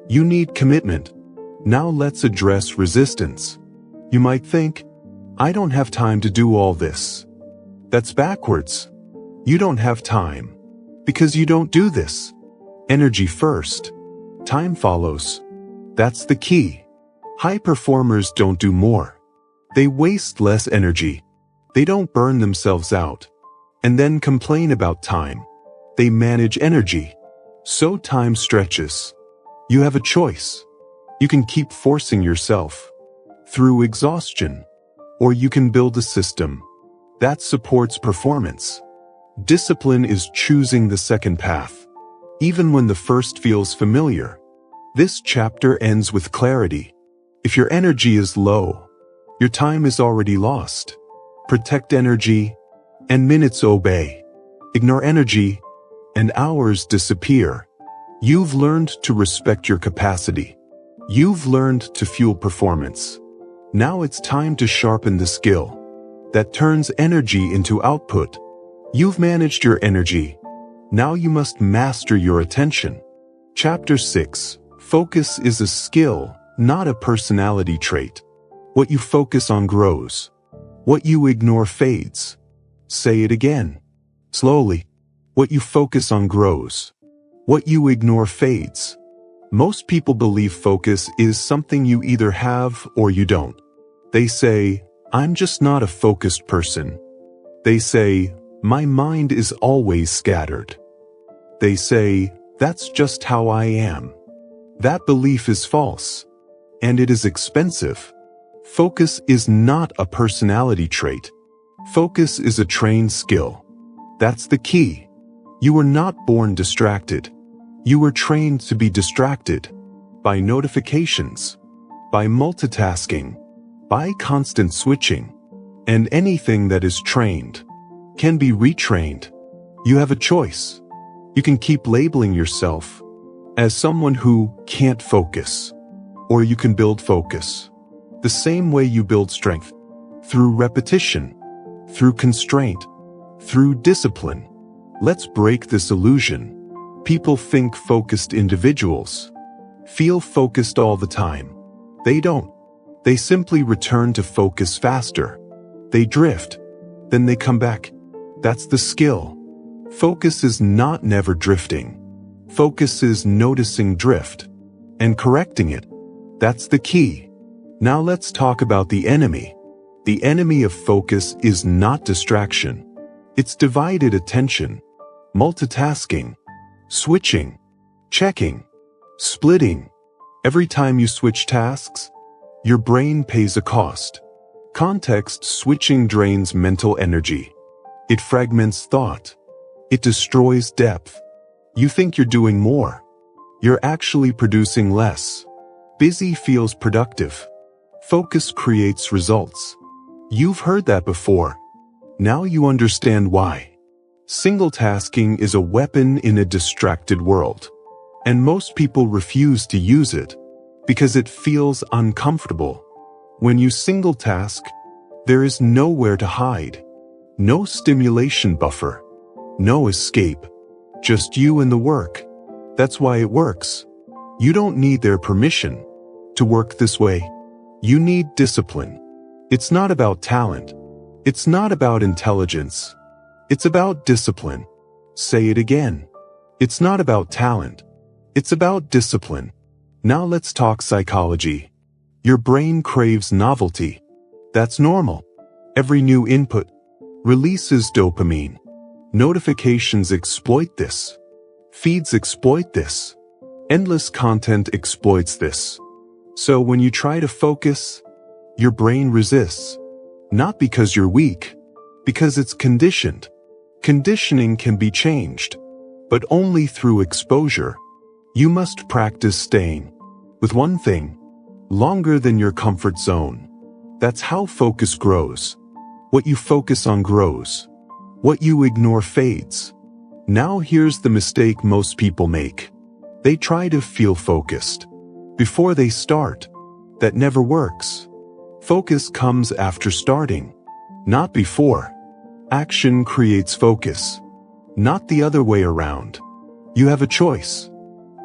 You need commitment. Now let's address resistance. You might think, I don't have time to do all this. That's backwards. You don't have time because you don't do this. Energy first. Time follows. That's the key. High performers don't do more. They waste less energy. They don't burn themselves out and then complain about time. They manage energy, so time stretches. You have a choice. You can keep forcing yourself through exhaustion, or you can build a system that supports performance. Discipline is choosing the second path, even when the first feels familiar. This chapter ends with clarity. If your energy is low, your time is already lost. Protect energy, and minutes obey. Ignore energy, and hours disappear. You've learned to respect your capacity. You've learned to fuel performance. Now it's time to sharpen the skill that turns energy into output. You've managed your energy. Now you must master your attention. Chapter 6. Focus is a skill, not a personality trait. What you focus on grows. What you ignore fades. Say it again. Slowly. What you focus on grows. What you ignore fades. Most people believe focus is something you either have or you don't. They say, I'm just not a focused person. They say, my mind is always scattered. They say, that's just how I am. That belief is false. And it is expensive. Focus is not a personality trait. Focus is a trained skill. That's the key. You were not born distracted. You were trained to be distracted by notifications, by multitasking, by constant switching. And anything that is trained can be retrained. You have a choice. You can keep labeling yourself as someone who can't focus, or you can build focus the same way you build strength, through repetition, through constraint, through discipline. Let's break this illusion. People think focused individuals feel focused all the time. They don't. They simply return to focus faster. They drift, then they come back. That's the skill. Focus is not never drifting. Focus is noticing drift and correcting it. That's the key. Now let's talk about the enemy. The enemy of focus is not distraction. It's divided attention, multitasking, switching, checking, splitting. Every time you switch tasks, your brain pays a cost. Context switching drains mental energy. It fragments thought. It destroys depth. You think you're doing more. You're actually producing less. Busy feels productive. Focus creates results. You've heard that before. Now you understand why. Single tasking is a weapon in a distracted world. And most people refuse to use it because it feels uncomfortable. When you single task, there is nowhere to hide. No stimulation buffer. No escape. Just you and the work. That's why it works. You don't need their permission to work this way. You need discipline. It's not about talent. It's not about intelligence. It's about discipline. Say it again. It's not about talent. It's about discipline. Now let's talk psychology. Your brain craves novelty. That's normal. Every new input releases dopamine. Notifications exploit this. Feeds exploit this. Endless content exploits this. So when you try to focus, your brain resists. Not because you're weak, because it's conditioned. Conditioning can be changed, but only through exposure. You must practice staying with one thing longer than your comfort zone. That's how focus grows. What you focus on grows. What you ignore fades. Now here's the mistake most people make. They try to feel focused before they start. That never works. Focus comes after starting, not before. Action creates focus, not the other way around. You have a choice.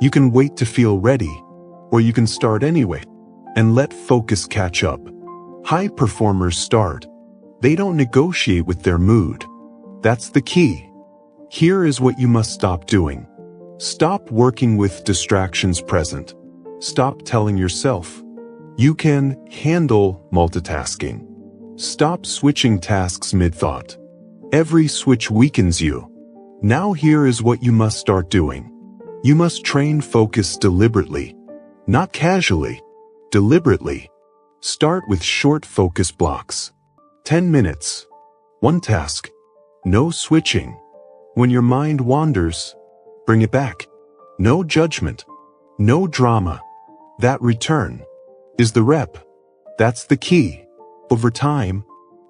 You can wait to feel ready, or you can start anyway and let focus catch up. High performers start. They don't negotiate with their mood. That's the key. Here is what you must stop doing. Stop working with distractions present. Stop telling yourself you can handle multitasking. Stop switching tasks mid-thought. Every switch weakens you. Now here is what you must start doing. You must train focus deliberately. Not casually. Deliberately. Start with short focus blocks. 10 minutes. One task. No switching. When your mind wanders, bring it back. No judgment. No drama. That return is the rep. That's the key. Over time,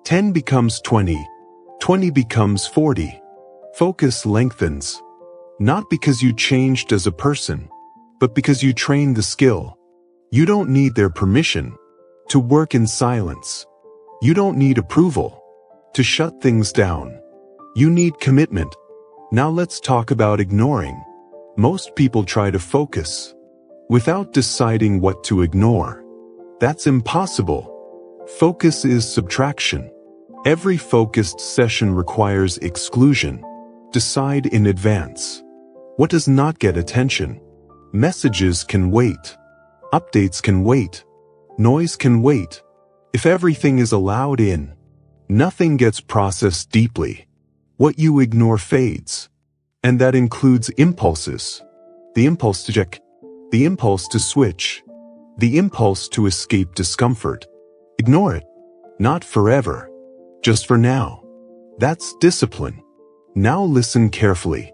10 becomes 20. 20 becomes 40. Focus lengthens. Not because you changed as a person, but because you trained the skill. You don't need their permission to work in silence. You don't need approval to shut things down. You need commitment. Now let's talk about ignoring. Most people try to focus without deciding what to ignore. That's impossible. Focus is subtraction. Every focused session requires exclusion. Decide in advance. What does not get attention? Messages can wait. Updates can wait. Noise can wait. If everything is allowed in, nothing gets processed deeply. What you ignore fades. And that includes impulses. The impulse to check. The impulse to switch. The impulse to escape discomfort. Ignore it. Not forever. Just for now. That's discipline. Now listen carefully.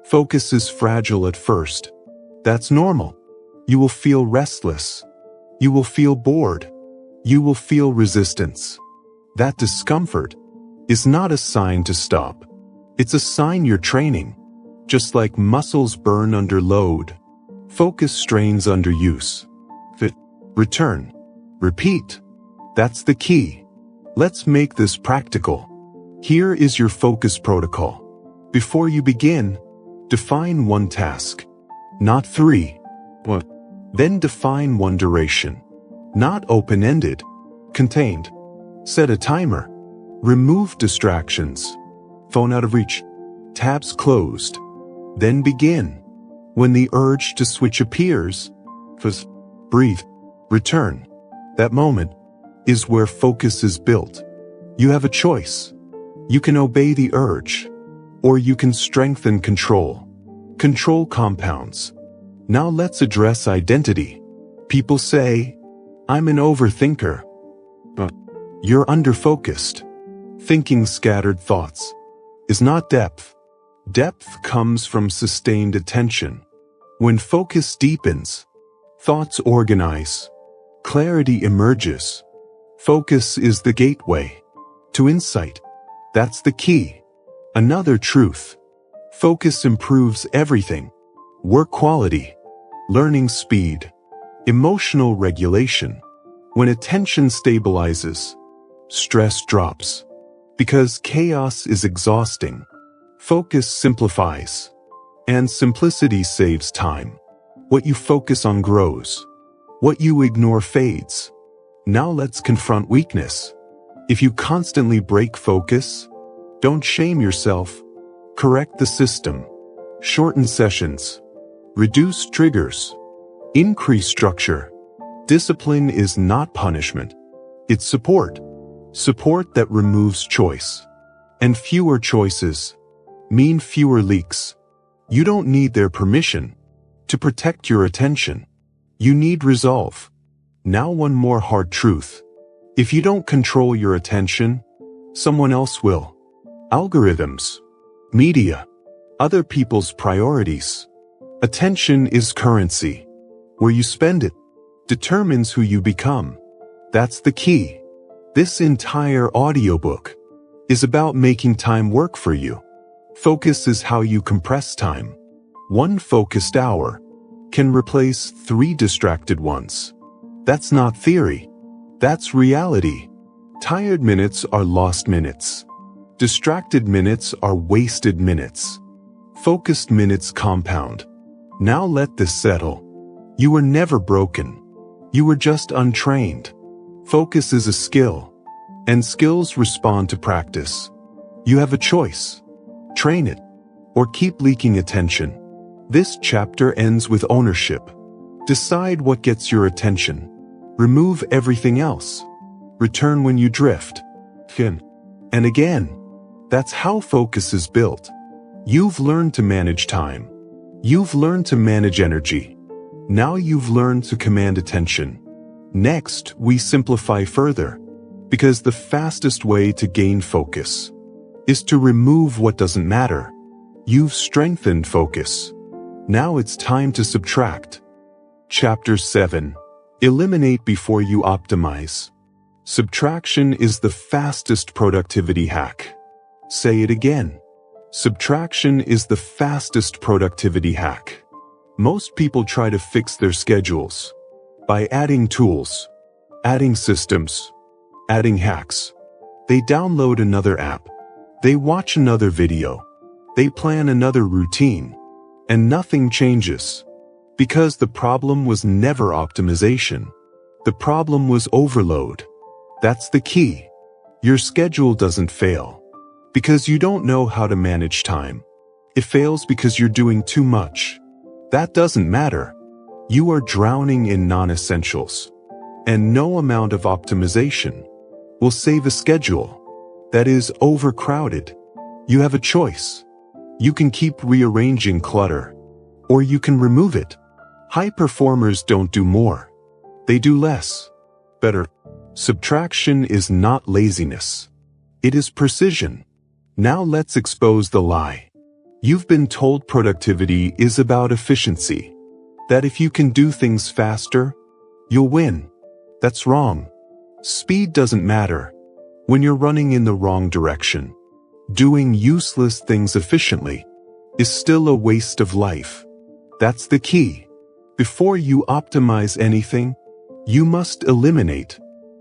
Focus is fragile at first. That's normal. You will feel restless. You will feel bored. You will feel resistance. That discomfort is not a sign to stop. It's a sign you're training. Just like muscles burn under load, focus strains under use. Fit, return, repeat. That's the key. Let's make this practical. Here is your focus protocol. Before you begin, define one task, not 3. What? Then define one duration, not open-ended, contained. Set a timer. Remove distractions. Phone out of reach. Tabs closed. Then begin. When the urge to switch appears, breathe, return. That moment is where focus is built. You have a choice. You can obey the urge, or you can strengthen control. Control compounds. Now let's address identity. People say, I'm an overthinker. But you're underfocused. Thinking scattered thoughts is not depth. Depth comes from sustained attention. When focus deepens, thoughts organize. Clarity emerges. Focus is the gateway to insight. That's the key. Another truth. Focus improves everything. Work quality, learning speed, emotional regulation. When attention stabilizes, stress drops. Because chaos is exhausting, focus simplifies. And simplicity saves time. What you focus on grows. What you ignore fades. Now let's confront weakness. If you constantly break focus, don't shame yourself. Correct the system. Shorten sessions. Reduce triggers. Increase structure. Discipline is not punishment. It's support. Support that removes choice. And fewer choices mean fewer leaks. You don't need their permission to protect your attention. You need resolve. Now one more hard truth. If you don't control your attention, someone else will. Algorithms, media, other people's priorities. Attention is currency. Where you spend it determines who you become. That's the key. This entire audiobook is about making time work for you. Focus is how you compress time. One focused hour can replace 3 distracted ones. That's not theory. That's reality. Tired minutes are lost minutes. Distracted minutes are wasted minutes. Focused minutes compound. Now let this settle. You were never broken. You were just untrained. Focus is a skill, and skills respond to practice. You have a choice. Train it, or keep leaking attention. This chapter ends with ownership. Decide what gets your attention. Remove everything else. Return when you drift. And again. That's how focus is built. You've learned to manage time. You've learned to manage energy. Now you've learned to command attention. Next, we simplify further. Because the fastest way to gain focus is to remove what doesn't matter. You've strengthened focus. Now it's time to subtract. Chapter 7. Eliminate before you optimize. Subtraction is the fastest productivity hack. Say it again. Subtraction is the fastest productivity hack. Most people try to fix their schedules by adding tools, adding systems, adding hacks. They download another app. They watch another video. They plan another routine. And nothing changes. Because the problem was never optimization. The problem was overload. That's the key. Your schedule doesn't fail because you don't know how to manage time. It fails because you're doing too much. That doesn't matter. You are drowning in non-essentials. And no amount of optimization will save a schedule that is overcrowded. You have a choice. You can keep rearranging clutter, or you can remove it. High performers don't do more. They do less. Better. Subtraction is not laziness. It is precision. Now let's expose the lie. You've been told productivity is about efficiency. That if you can do things faster, you'll win. That's wrong. Speed doesn't matter when you're running in the wrong direction. Doing useless things efficiently is still a waste of life. That's the key. Before you optimize anything, you must eliminate.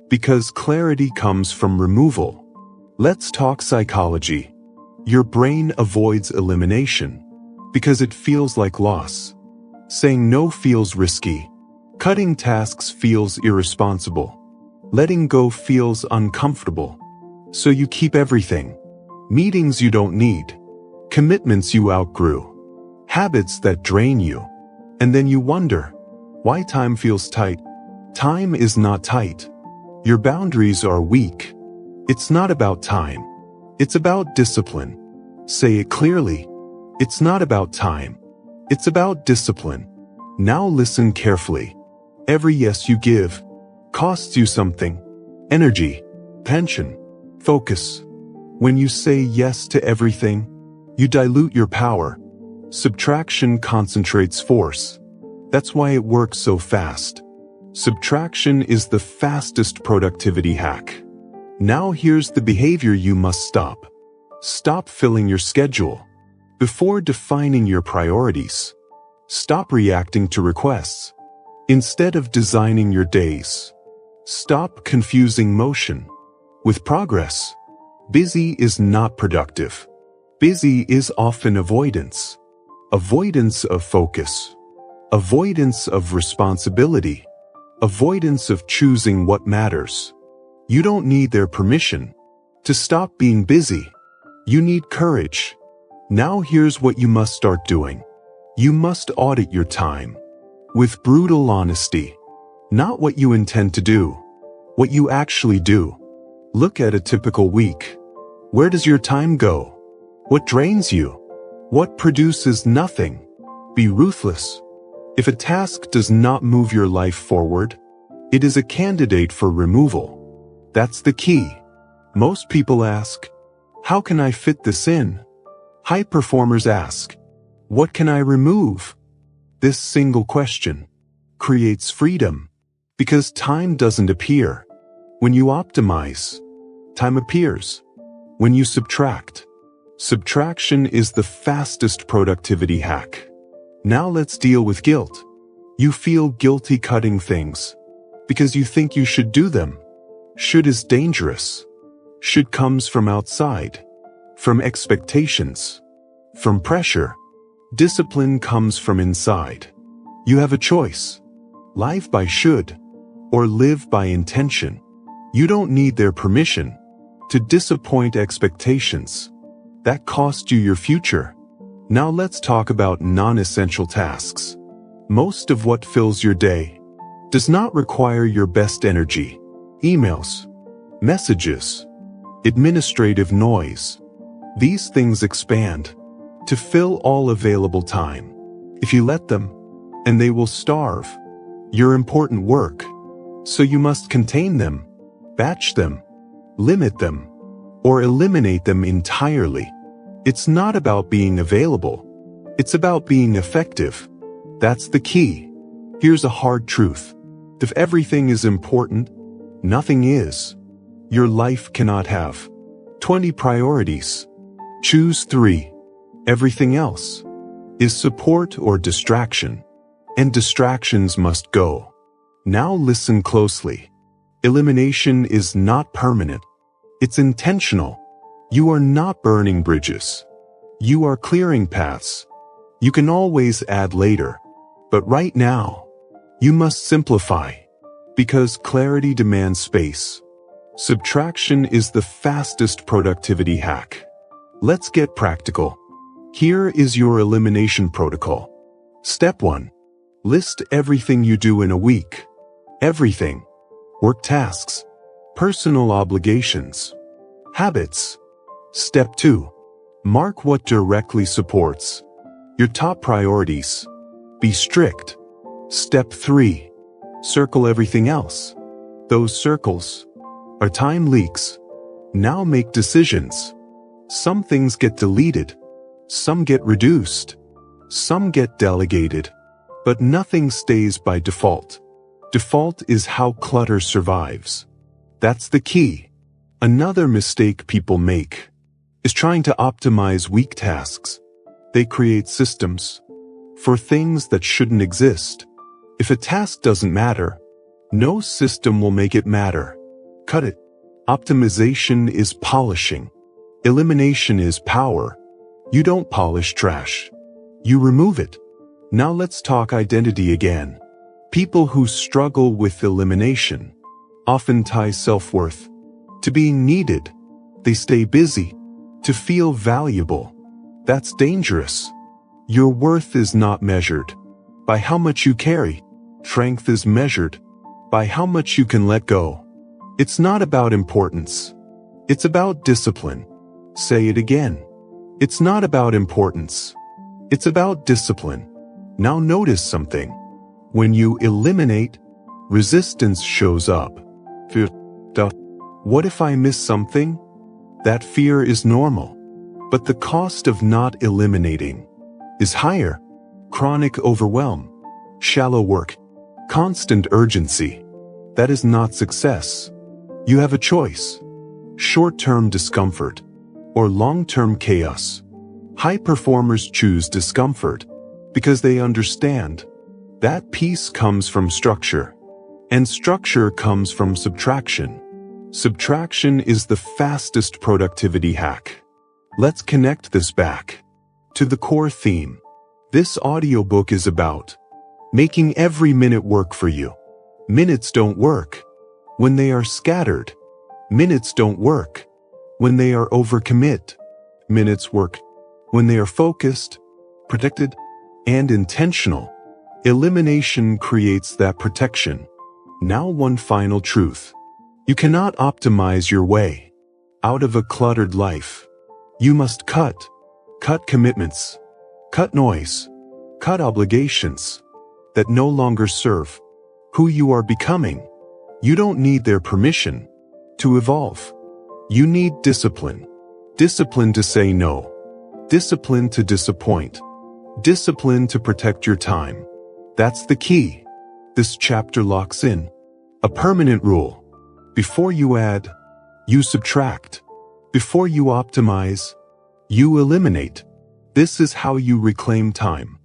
Because clarity comes from removal. Let's talk psychology. Your brain avoids elimination because it feels like loss. Saying no feels risky. Cutting tasks feels irresponsible. Letting go feels uncomfortable. So you keep everything. Meetings you don't need. Commitments you outgrew. Habits that drain you. And then you wonder why time feels tight. Time is not tight. Your boundaries are weak. It's not about time. It's about discipline. Say it clearly. It's not about time. It's about discipline. Now listen carefully. Every yes you give costs you something. Energy, pension, focus. When you say yes to everything, you dilute your power. Subtraction concentrates force. That's why it works so fast. Subtraction is the fastest productivity hack. Now here's the behavior you must stop. Stop filling your schedule before defining your priorities. Stop reacting to requests instead of designing your days. Stop confusing motion with progress. Busy is not productive. Busy is often avoidance. Avoidance of focus. Avoidance of responsibility. Avoidance of choosing what matters. You don't need their permission to stop being busy. You need courage. Now here's what you must start doing. You must audit your time with brutal honesty. Not what you intend to do, what you actually do. Look at a typical week. Where does your time go? What drains you? What produces nothing? Be ruthless. If a task does not move your life forward, it is a candidate for removal. That's the key. Most people ask, how can I fit this in? High performers ask, what can I remove? This single question creates freedom because time doesn't appear. When you optimize, time appears. When you subtract, subtraction is the fastest productivity hack. Now let's deal with guilt. You feel guilty cutting things because you think you should do them. Should is dangerous. Should comes from outside, from expectations, from pressure. Discipline comes from inside. You have a choice. Live by should or live by intention. You don't need their permission to disappoint expectations. That cost you your future. Now let's talk about non-essential tasks. Most of what fills your day does not require your best energy. Emails, messages, administrative noise. These things expand to fill all available time. If you let them, and they will starve your important work. So you must contain them, batch them, limit them, or eliminate them entirely. It's not about being available. It's about being effective. That's the key. Here's a hard truth. If everything is important, Nothing is. Your life cannot have 20 priorities. Choose 3. Everything else is support or distraction, and distractions must go. Now listen closely. Elimination is not permanent. It's intentional. You are not burning bridges. You are clearing paths. You can always add later, but right now, you must simplify, because clarity demands space. Subtraction is the fastest productivity hack. Let's get practical. Here is your elimination protocol. Step 1. List everything you do in a week. Everything. Work tasks, personal obligations, habits. Step 2. Mark what directly supports your top priorities. Be strict. Step 3. Circle everything else. Those circles are time leaks. Now make decisions. Some things get deleted. Some get reduced. Some get delegated. But nothing stays by default. Default is how clutter survives. That's the key. Another mistake people make is trying to optimize weak tasks. They create systems for things that shouldn't exist. If a task doesn't matter, no system will make it matter. Cut it. Optimization is polishing. Elimination is power. You don't polish trash. You remove it. Now let's talk identity again. People who struggle with elimination often tie self-worth to being needed. They stay busy to feel valuable. That's dangerous. Your worth is not measured by how much you carry. Strength is measured by how much you can let go. It's not about importance. It's about discipline. Say it again. It's not about importance. It's about discipline. Now notice something. When you eliminate, resistance shows up. Fear. What if I miss something? That fear is normal. But the cost of not eliminating is higher. Chronic overwhelm, shallow work, constant urgency. That is not success. You have a choice. Short-term discomfort or long-term chaos. High performers choose discomfort because they understand that peace comes from structure, and structure comes from subtraction. Subtraction is the fastest productivity hack. Let's connect this back to the core theme. This audiobook is about making every minute work for you. Minutes don't work when they are scattered. Minutes don't work when they are overcommit. Minutes work when they are focused, protected, and intentional. Elimination creates that protection. Now one final truth. You cannot optimize your way out of a cluttered life. You must cut commitments, cut noise, cut obligations that no longer serve who you are becoming. You don't need their permission to evolve. You need discipline. Discipline to say no. Discipline to disappoint. Discipline to protect your time. That's the key. This chapter locks in a permanent rule. Before you add, you subtract. Before you optimize, you eliminate. This is how you reclaim time.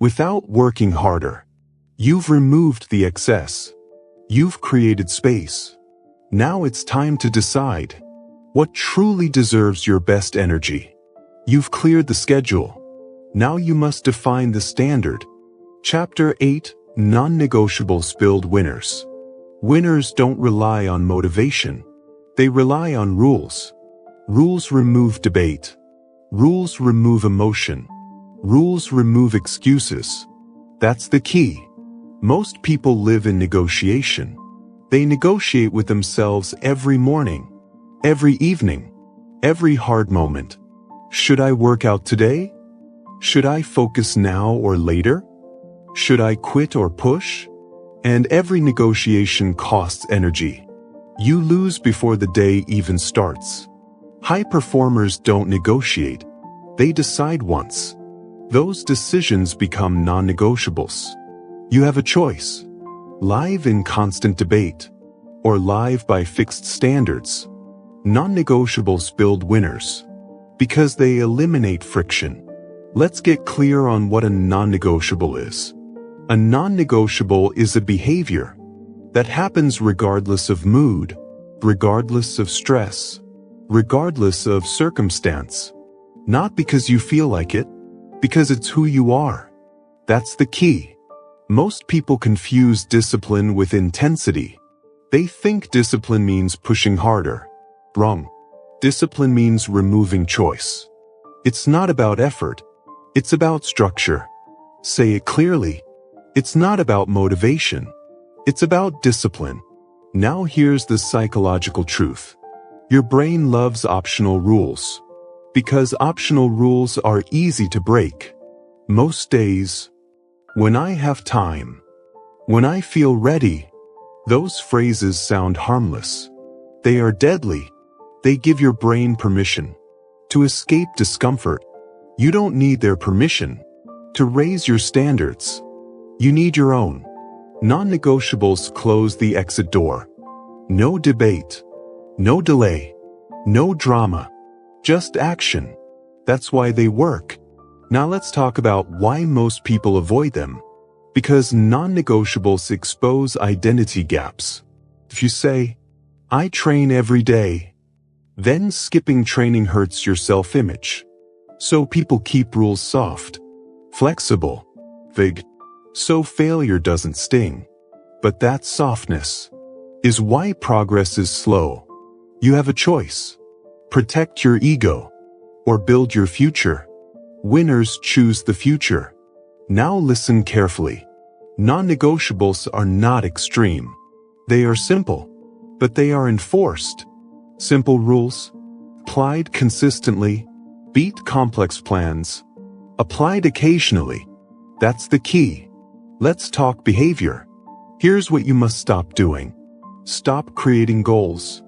Without working harder, you've removed the excess. You've created space. Now it's time to decide what truly deserves your best energy. You've cleared the schedule. Now you must define the standard. Chapter 8, Non-Negotiables Build Winners. Winners don't rely on motivation. They rely on rules. Rules remove debate. Rules remove emotion. Rules remove excuses. That's the key. Most people live in negotiation. They negotiate with themselves every morning, every evening, every hard moment. Should I work out today? Should I focus now or later? Should I quit or push? And every negotiation costs energy. You lose before the day even starts. High performers don't negotiate. They decide once. Those decisions become non-negotiables. You have a choice. Live in constant debate or live by fixed standards. Non-negotiables build winners because they eliminate friction. Let's get clear on what a non-negotiable is. A non-negotiable is a behavior that happens regardless of mood, regardless of stress, regardless of circumstance. Not because you feel like it, because it's who you are. That's the key. Most people confuse discipline with intensity. They think discipline means pushing harder. Wrong. Discipline means removing choice. It's not about effort. It's about structure. Say it clearly. It's not about motivation. It's about discipline. Now here's the psychological truth. Your brain loves optional rules because optional rules are easy to break. Most days, when I have time, when I feel ready, those phrases sound harmless. They are deadly. They give your brain permission to escape discomfort. You don't need their permission to raise your standards. You need your own. Non-negotiables close the exit door. No debate, no delay, no drama, just action. That's why they work. Now let's talk about why most people avoid them. Because non-negotiables expose identity gaps. If you say, I train every day, then skipping training hurts your self-image. So people keep rules soft, flexible, vague, so failure doesn't sting. But that softness is why progress is slow. You have a choice. Protect your ego or build your future. Winners choose the future. Now listen carefully. Non-negotiables are not extreme. They are simple, but they are enforced. Simple rules, applied consistently, beat complex plans, applied occasionally. That's the key. Let's talk behavior. Here's what you must stop doing. Stop creating goals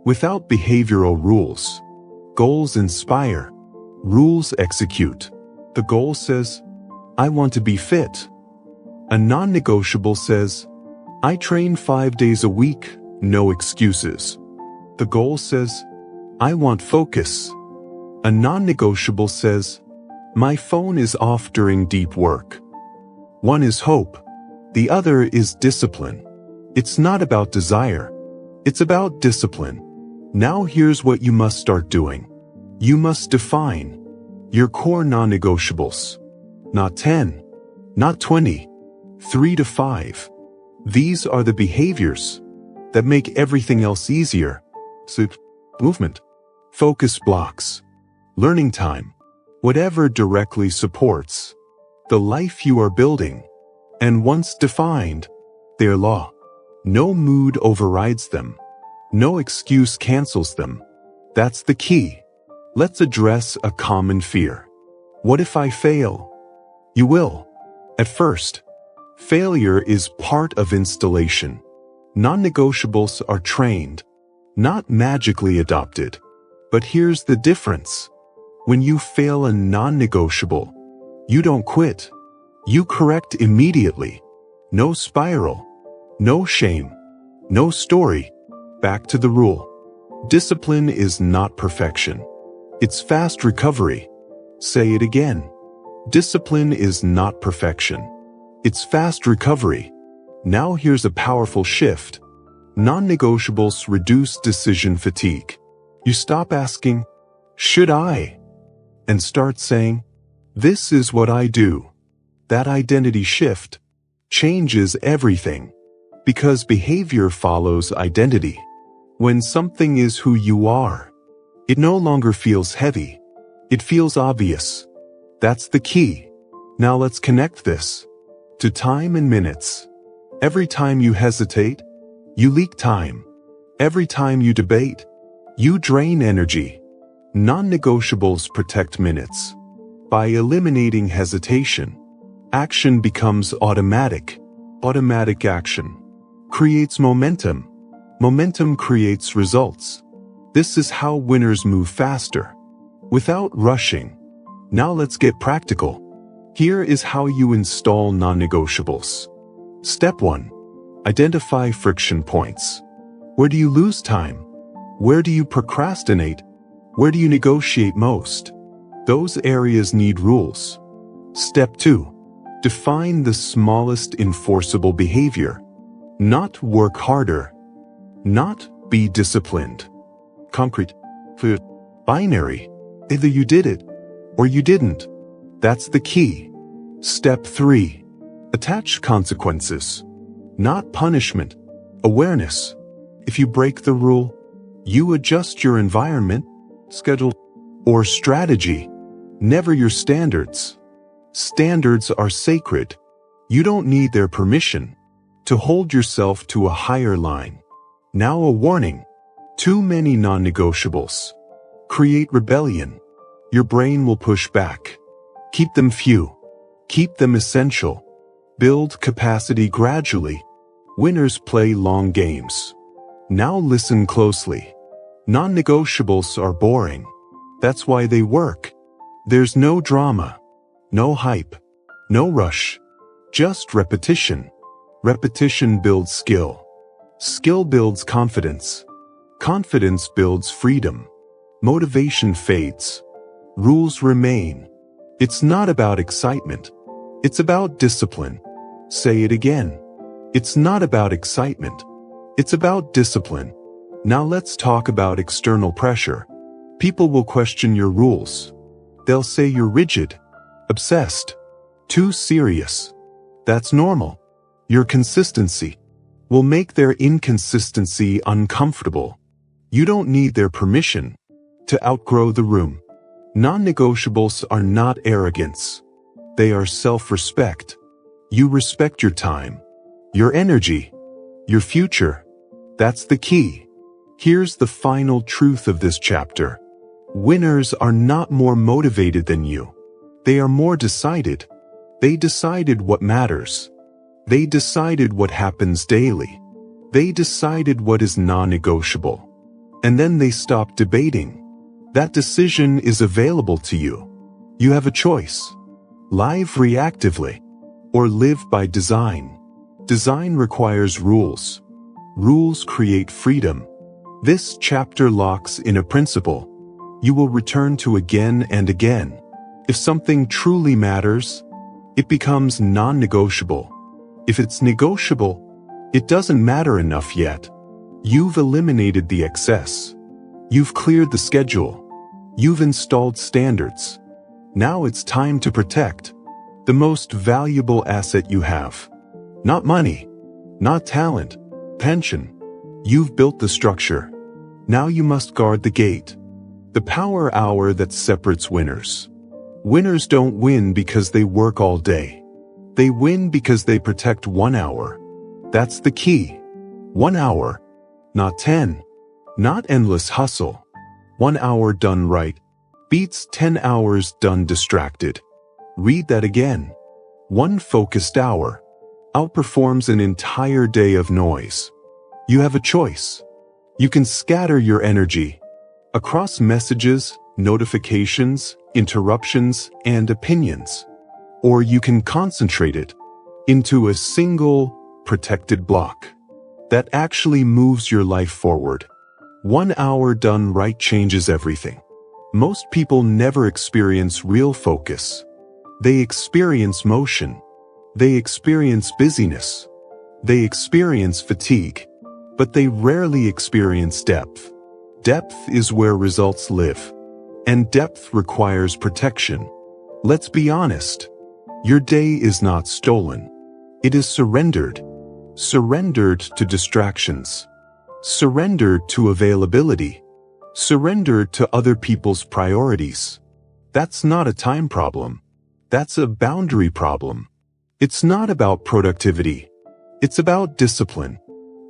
without behavioral rules. Goals inspire. Rules execute. The goal says, I want to be fit. A non-negotiable says, I train 5 days a week, no excuses. The goal says, I want focus. A non-negotiable says, my phone is off during deep work. One is hope. The other is discipline. It's not about desire. It's about discipline. Now here's what you must start doing. You must define your core non-negotiables. Not 10, not 20, 3 to 5. These are the behaviors that make everything else easier. Sleep, movement, focus blocks, learning time, whatever directly supports the life you are building. And once defined, they're law. No mood overrides them. No excuse cancels them. That's the key. Let's address a common fear. What if I fail? You will. At first. Failure is part of installation. Non-negotiables are trained, not magically adopted. But here's the difference. When you fail a non-negotiable, you don't quit. You correct immediately. No spiral. No shame. No story. Back to the rule. Discipline is not perfection. It's fast recovery. Say it again. Discipline is not perfection. It's fast recovery. Now here's a powerful shift. Non-negotiables reduce decision fatigue. You stop asking, should I? And start saying, this is what I do. That identity shift changes everything. Because behavior follows identity. When something is who you are, it no longer feels heavy. It feels obvious. That's the key. Now let's connect this to time and minutes. Every time you hesitate, you leak time. Every time you debate, you drain energy. Non-negotiables protect minutes. By eliminating hesitation, action becomes automatic. Automatic action creates momentum. Momentum creates results. This is how winners move faster, without rushing. Now let's get practical. Here is how you install non-negotiables. Step 1. Identify friction points. Where do you lose time? Where do you procrastinate? Where do you negotiate most? Those areas need rules. Step 2. Define the smallest enforceable behavior. Not work harder. Not be disciplined. Concrete. Binary. Either you did it, or you didn't. That's the key. Step 3. Attach consequences. Not punishment. Awareness. If you break the rule, you adjust your environment, schedule, or strategy. Never your standards. Standards are sacred. You don't need their permission to hold yourself to a higher line. Now a warning. Too many non-negotiables create rebellion. Your brain will push back. Keep them few. Keep them essential. Build capacity gradually. Winners play long games. Now listen closely. Non-negotiables are boring. That's why they work. There's no drama, no hype, no rush. Just repetition. Repetition builds skill. Skill builds confidence. Confidence builds freedom. Motivation fades. Rules remain. It's not about excitement. It's about discipline. Say it again. It's not about excitement. It's about discipline. Now let's talk about external pressure. People will question your rules. They'll say you're rigid, obsessed, too serious. That's normal. Your consistency will make their inconsistency uncomfortable. You don't need their permission to outgrow the room. Non-negotiables are not arrogance. They are self-respect. You respect your time, your energy, your future. That's the key. Here's the final truth of this chapter. Winners are not more motivated than you. They are more decided. They decided what matters. They decided what happens daily. They decided what is non-negotiable. And then they stopped debating. That decision is available to you. You have a choice. Live reactively, or live by design. Design requires rules. Rules create freedom. This chapter locks in a principle you will return to again and again. If something truly matters, it becomes non-negotiable. If it's negotiable, it doesn't matter enough yet. You've eliminated the excess. You've cleared the schedule. You've installed standards. Now it's time to protect the most valuable asset you have. Not money, not talent, pension. You've built the structure. Now you must guard the gate. The power hour that separates winners. Winners don't win because they work all day. They win because they protect 1 hour. That's the key. 1 hour, not 10. Not endless hustle. 1 hour done right beats 10 hours done distracted. Read that again. 1 focused hour outperforms an entire day of noise. You have a choice. You can scatter your energy across messages, notifications, interruptions, and opinions. Or you can concentrate it into a single, protected block that actually moves your life forward. 1 hour done right changes everything. Most people never experience real focus. They experience motion. They experience busyness. They experience fatigue. But they rarely experience depth. Depth is where results live. And depth requires protection. Let's be honest. Your day is not stolen. It is surrendered. Surrendered to distractions. Surrendered to availability. Surrendered to other people's priorities. That's not a time problem. That's a boundary problem. It's not about productivity. It's about discipline.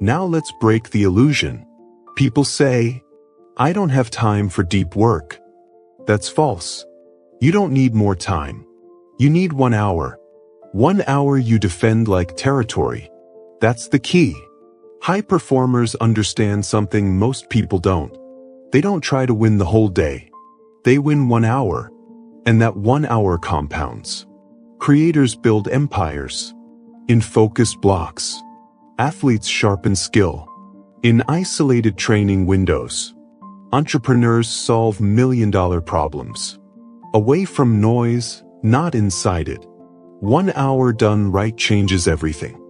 Now let's break the illusion. People say, I don't have time for deep work. That's false. You don't need more time. You need 1 hour. 1 hour you defend like territory. That's the key. High performers understand something most people don't. They don't try to win the whole day. They win 1 hour. And that 1 hour compounds. Creators build empires in focused blocks. Athletes sharpen skill. In isolated training windows, entrepreneurs solve million-dollar problems. Away from noise, not inside it. 1 hour done right changes everything.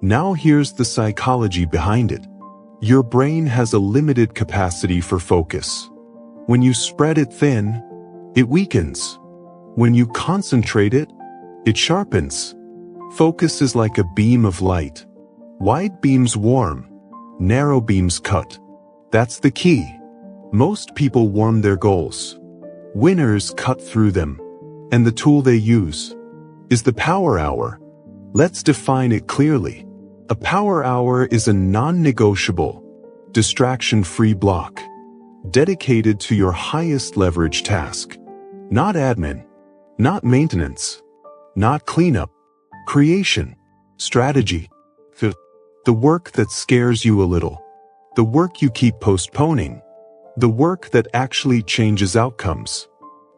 Now here's the psychology behind it. Your brain has a limited capacity for focus. When you spread it thin, it weakens. When you concentrate it, it sharpens. Focus is like a beam of light. Wide beams warm, narrow beams cut. That's the key. Most people warm their goals. Winners cut through them. And the tool they use is the power hour. Let's define it clearly. A power hour is a non-negotiable, distraction-free block, dedicated to your highest leverage task. Not admin, not maintenance, not cleanup, creation, strategy. The work that scares you a little, the work you keep postponing, the work that actually changes outcomes.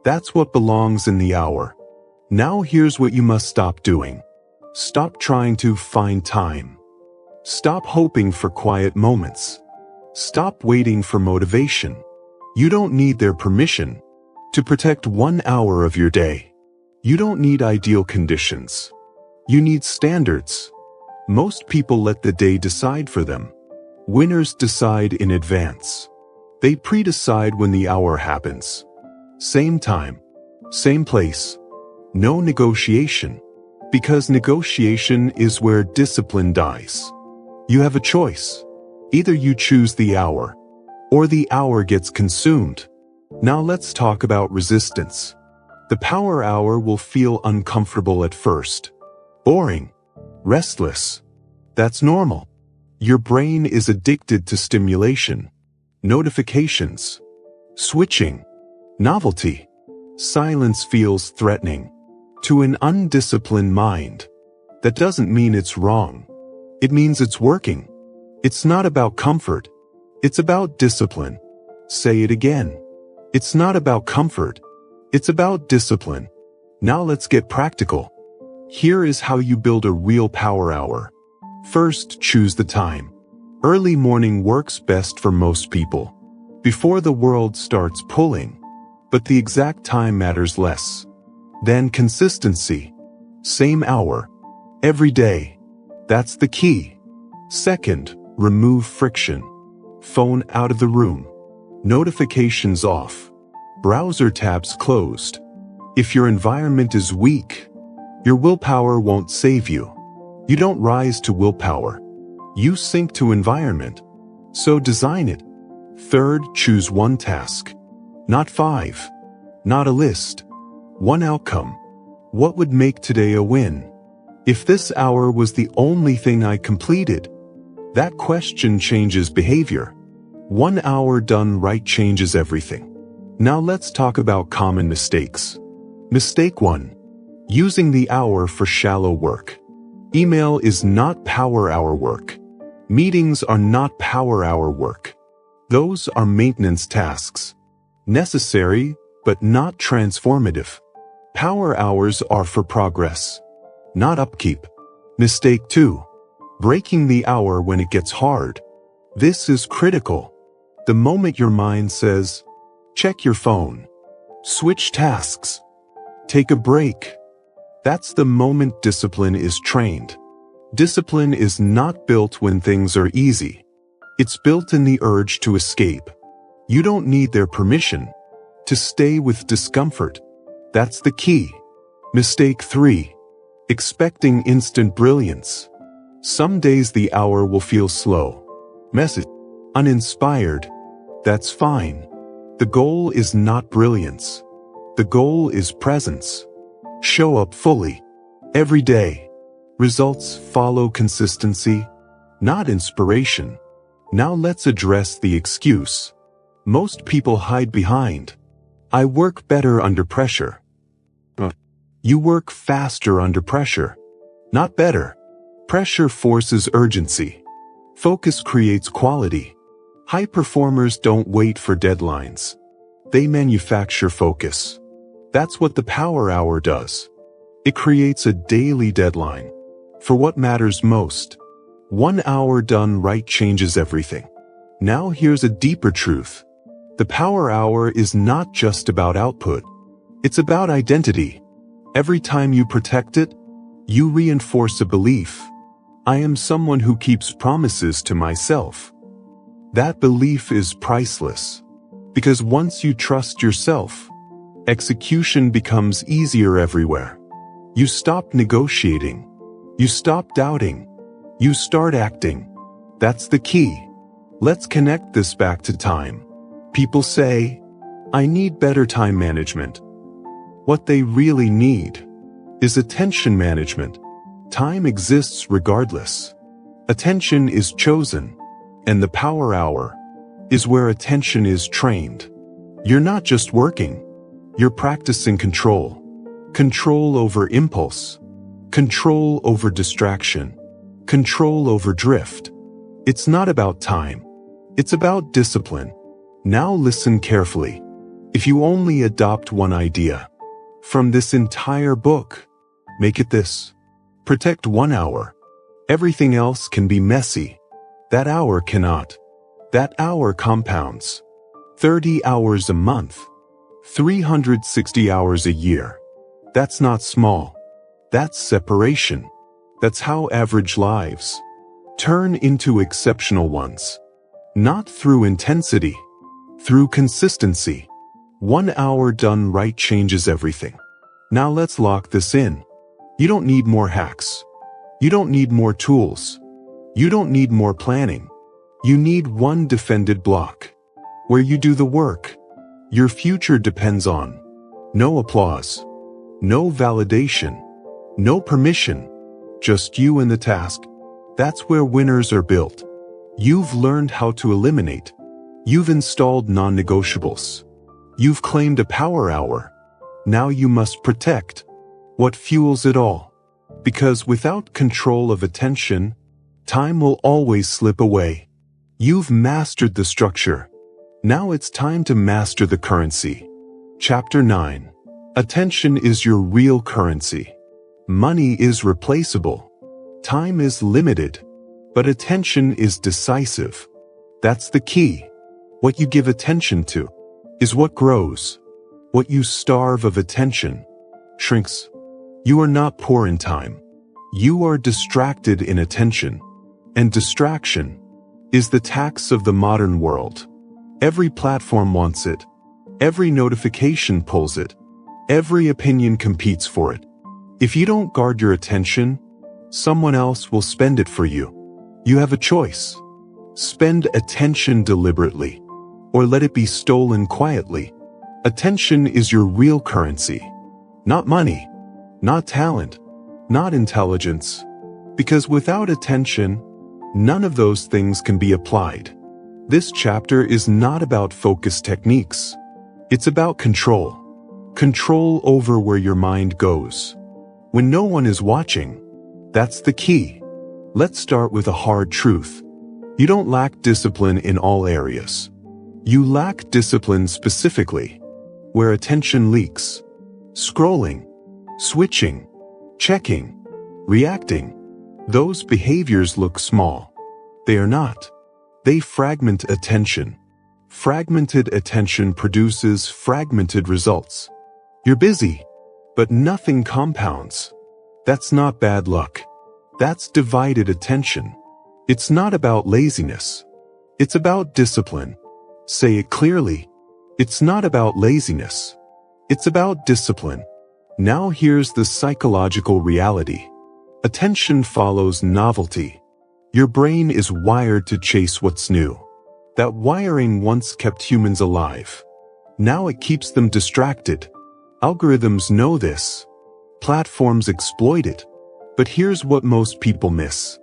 That's what belongs in the hour. Now here's what you must stop doing. Stop trying to find time. Stop hoping for quiet moments. Stop waiting for motivation. You don't need their permission to protect 1 hour of your day. You don't need ideal conditions. You need standards. Most people let the day decide for them. Winners decide in advance. They pre-decide when the hour happens. Same time, same place. No negotiation. Because negotiation is where discipline dies. You have a choice. Either you choose the hour, or the hour gets consumed. Now let's talk about resistance. The power hour will feel uncomfortable at first. Boring. Restless. That's normal. Your brain is addicted to stimulation. Notifications. Switching. Novelty. Silence feels threatening. To an undisciplined mind, that doesn't mean it's wrong. It means it's working. It's not about comfort. It's about discipline. Say it again. It's not about comfort. It's about discipline. Now let's get practical. Here is how you build a real power hour. First, choose the time. Early morning works best for most people. Before the world starts pulling. But the exact time matters less. Then consistency. Same hour. Every day. That's the key. Second, remove friction. Phone out of the room. Notifications off. Browser tabs closed. If your environment is weak, your willpower won't save you. You don't rise to willpower. You sink to environment. So design it. Third, choose one task. Not 5. Not a list. One outcome. What would make today a win? If this hour was the only thing I completed, that question changes behavior. 1 hour done right changes everything. Now let's talk about common mistakes. Mistake 1. Using the hour for shallow work. Email is not power hour work. Meetings are not power hour work. Those are maintenance tasks. Necessary, but not transformative. Power hours are for progress, not upkeep. Mistake 2. Breaking the hour when it gets hard. This is critical. The moment your mind says, check your phone, switch tasks, take a break. That's the moment discipline is trained. Discipline is not built when things are easy. It's built in the urge to escape. You don't need their permission to stay with discomfort. That's the key. Mistake 3. Expecting instant brilliance. Some days the hour will feel slow, messy, uninspired. That's fine. The goal is not brilliance. The goal is presence. Show up fully. Every day. Results follow consistency, not inspiration. Now let's address the excuse. Most people hide behind, I work better under pressure. You work faster under pressure, not better. Pressure forces urgency. Focus creates quality. High performers don't wait for deadlines. They manufacture focus. That's what the power hour does. It creates a daily deadline for what matters most. 1 hour done right changes everything. Now here's a deeper truth. The power hour is not just about output. It's about identity. Every time you protect it, you reinforce a belief. I am someone who keeps promises to myself. That belief is priceless. Because once you trust yourself, execution becomes easier everywhere. You stop negotiating. You stop doubting. You start acting. That's the key. Let's connect this back to time. People say, I need better time management. What they really need is attention management. Time exists regardless. Attention is chosen, and the power hour is where attention is trained. You're not just working, you're practicing control. Control over impulse. Control over distraction. Control over drift. It's not about time. It's about discipline. Now listen carefully. If you only adopt one idea from this entire book, make it this. Protect 1 hour. Everything else can be messy. That hour cannot. That hour compounds. 30 hours a month. 360 hours a year. That's not small. That's separation. That's how average lives turn into exceptional ones. Not through intensity, through consistency. 1 hour done right changes everything. Now let's lock this in. You don't need more hacks. You don't need more tools. You don't need more planning. You need one defended block, where you do the work your future depends on. No applause. No validation. No permission. Just you and the task. That's where winners are built. You've learned how to eliminate. You've installed non-negotiables. You've claimed a power hour. Now you must protect what fuels it all. Because without control of attention, time will always slip away. You've mastered the structure. Now it's time to master the currency. Chapter 9. Attention is your real currency. Money is replaceable. Time is limited. But attention is decisive. That's the key. What you give attention to is what grows. What you starve of attention shrinks. You are not poor in time. You are distracted in attention. And distraction is the tax of the modern world. Every platform wants it. Every notification pulls it. Every opinion competes for it. If you don't guard your attention, someone else will spend it for you. You have a choice. Spend attention deliberately, or let it be stolen quietly. Attention is your real currency. Not money, not talent, not intelligence. Because without attention, none of those things can be applied. This chapter is not about focus techniques. It's about control. Control over where your mind goes. When no one is watching, that's the key. Let's start with a hard truth. You don't lack discipline in all areas. You lack discipline specifically where attention leaks. Scrolling, switching, checking, reacting. Those behaviors look small. They are not. They fragment attention. Fragmented attention produces fragmented results. You're busy, but nothing compounds. That's not bad luck. That's divided attention. It's not about laziness. It's about discipline. Say it clearly. It's not about laziness. It's about discipline. Now here's the psychological reality. Attention follows novelty. Your brain is wired to chase what's new. That wiring once kept humans alive. Now it keeps them distracted. Algorithms know this. Platforms exploit it. But here's what most people miss.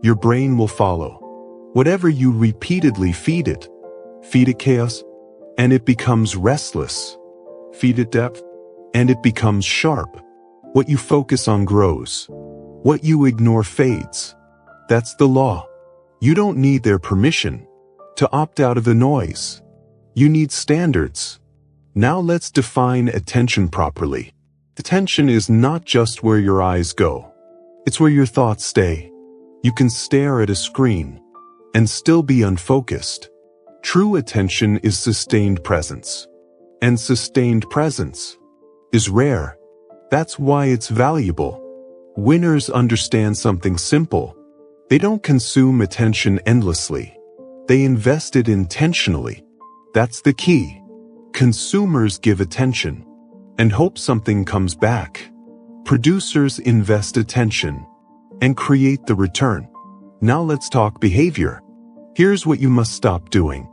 Your brain will follow whatever you repeatedly feed it. Feed it chaos, and it becomes restless. Feed it depth, and it becomes sharp. What you focus on grows. What you ignore fades. That's the law. You don't need their permission to opt out of the noise. You need standards. Now let's define attention properly. Attention is not just where your eyes go. It's where your thoughts stay. You can stare at a screen and still be unfocused. True attention is sustained presence. And sustained presence is rare. That's why it's valuable. Winners understand something simple. They don't consume attention endlessly. They invest it intentionally. That's the key. Consumers give attention and hope something comes back. Producers invest attention and create the return. Now let's talk behavior. Here's what you must stop doing.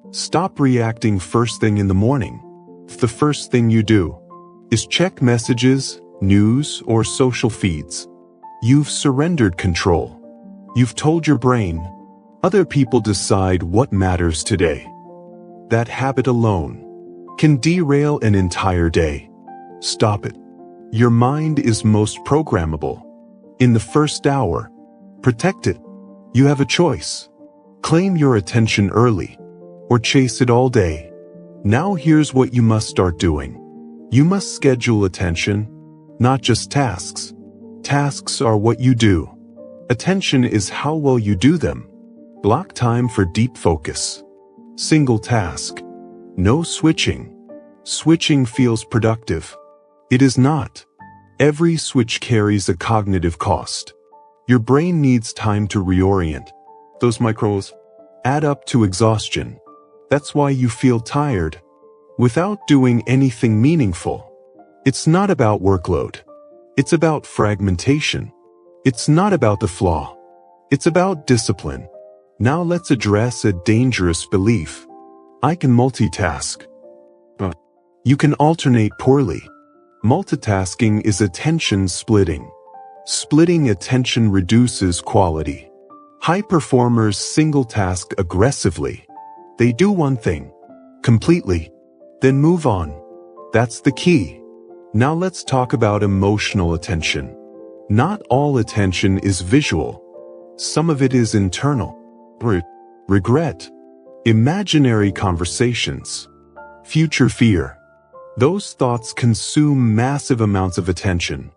Stop reacting first thing in the morning. If the first thing you do is check messages, news, or social feeds, you've surrendered control. You've told your brain, other people decide what matters today. That habit alone can derail an entire day. Stop it. Your mind is most programmable. In the first hour, protect it. You have a choice. Claim your attention early, or chase it all day. Now here's what you must start doing. You must schedule attention, not just tasks. Tasks are what you do. Attention is how well you do them. Block time for deep focus. Single task. No switching. Switching feels productive. It is not. Every switch carries a cognitive cost. Your brain needs time to reorient. Those micros add up to exhaustion. That's why you feel tired without doing anything meaningful. It's not about workload. It's about fragmentation. It's not about the flaw. It's about discipline. Now let's address a dangerous belief. I can multitask. But you can alternate poorly. Multitasking is attention splitting. Splitting attention reduces quality. High performers single task aggressively. They do one thing completely, then move on. That's the key. Now let's talk about emotional attention. Not all attention is visual. Some of it is internal. Regret. Imaginary conversations. Future fear. Those thoughts consume massive amounts of attention,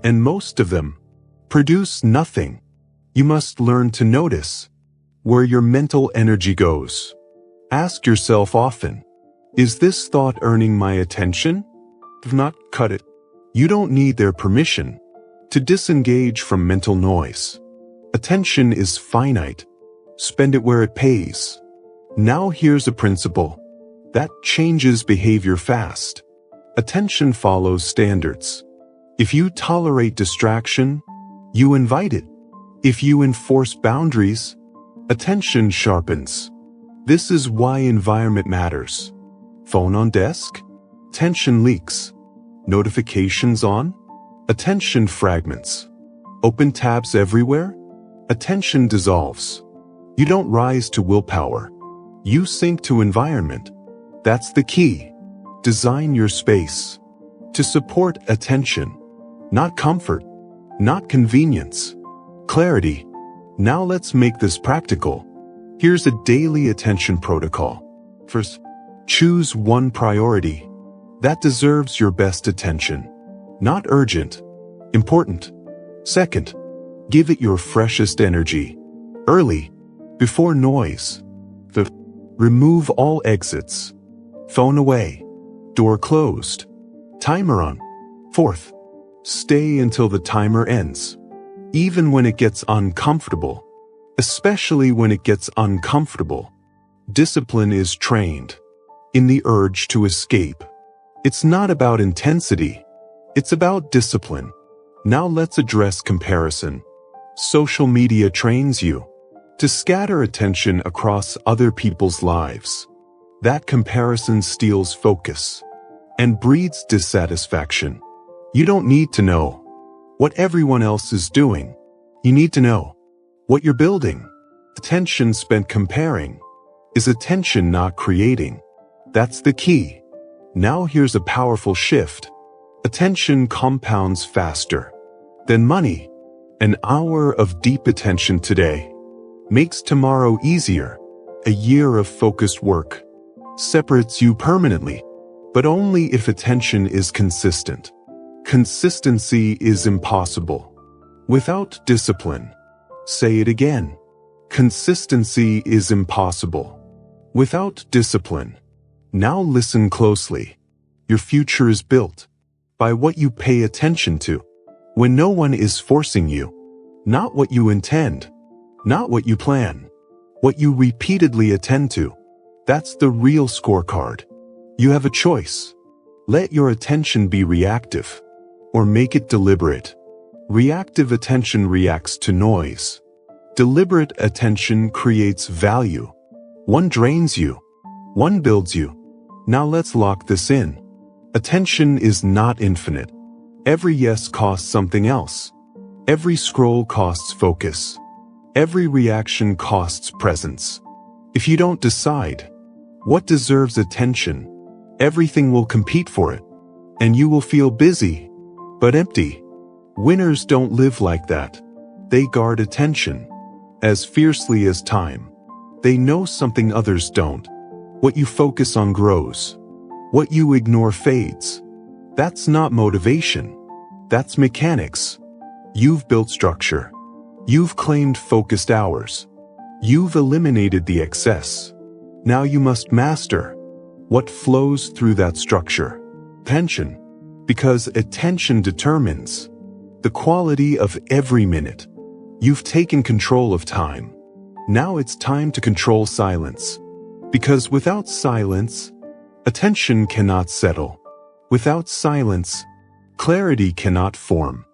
and most of them produce nothing. You must learn to notice where your mental energy goes. Ask yourself often, is this thought earning my attention? If not, cut it. You don't need their permission to disengage from mental noise. Attention is finite. Spend it where it pays. Now here's a principle that changes behavior fast. Attention follows standards. If you tolerate distraction, you invite it. If you enforce boundaries, attention sharpens. This is why environment matters. Phone on desk? Attention leaks. Notifications on? Attention fragments. Open tabs everywhere? Attention dissolves. You don't rise to willpower. You sink to environment. That's the key. Design your space to support attention, not comfort, not convenience. Clarity. Now let's make this practical. Here's a daily attention protocol. First, choose one priority that deserves your best attention. Not urgent, important. Second, give it your freshest energy. Early, before noise. Fifth, remove all exits. Phone away. Door closed. Timer on. Fourth, stay until the timer ends. Even when it gets uncomfortable. Especially when it gets uncomfortable. Discipline is trained in the urge to escape. It's not about intensity. It's about discipline. Now let's address comparison. Social media trains you to scatter attention across other people's lives. That comparison steals focus and breeds dissatisfaction. You don't need to know what everyone else is doing. You need to know what you're building. Attention spent comparing is attention not creating. That's the key. Now here's a powerful shift. Attention compounds faster than money. An hour of deep attention today makes tomorrow easier. A year of focused work separates you permanently, but only if attention is consistent. Consistency is impossible without discipline. Say it again. Consistency is impossible without discipline. Now listen closely. Your future is built by what you pay attention to, when no one is forcing you. Not what you intend, not what you plan, what you repeatedly attend to. That's the real scorecard. You have a choice. Let your attention be reactive, or make it deliberate. Reactive attention reacts to noise. Deliberate attention creates value. One drains you, one builds you. Now let's lock this in. Attention is not infinite. Every yes costs something else. Every scroll costs focus. Every reaction costs presence. If you don't decide what deserves attention, everything will compete for it, and you will feel busy, but empty. Winners don't live like that. They guard attention as fiercely as time. They know something others don't. What you focus on grows. What you ignore fades. That's not motivation. That's mechanics. You've built structure. You've claimed focused hours. You've eliminated the excess. Now you must master what flows through that structure. Attention. Because attention determines the quality of every minute. You've taken control of time. Now it's time to control silence. Because without silence, attention cannot settle. Without silence, clarity cannot form.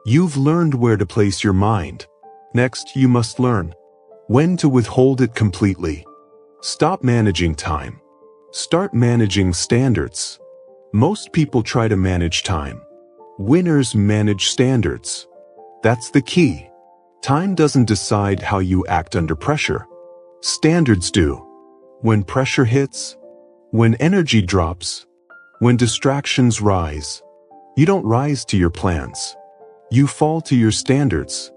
You've learned where to place your mind. Next, you must learn when to withhold it completely. Stop managing time. Start managing standards. Most people try to manage time. Winners manage standards. That's the key. Time doesn't decide how you act under pressure. Standards do. When pressure hits, when energy drops, when distractions rise, you don't rise to your plans. You fall to your standards.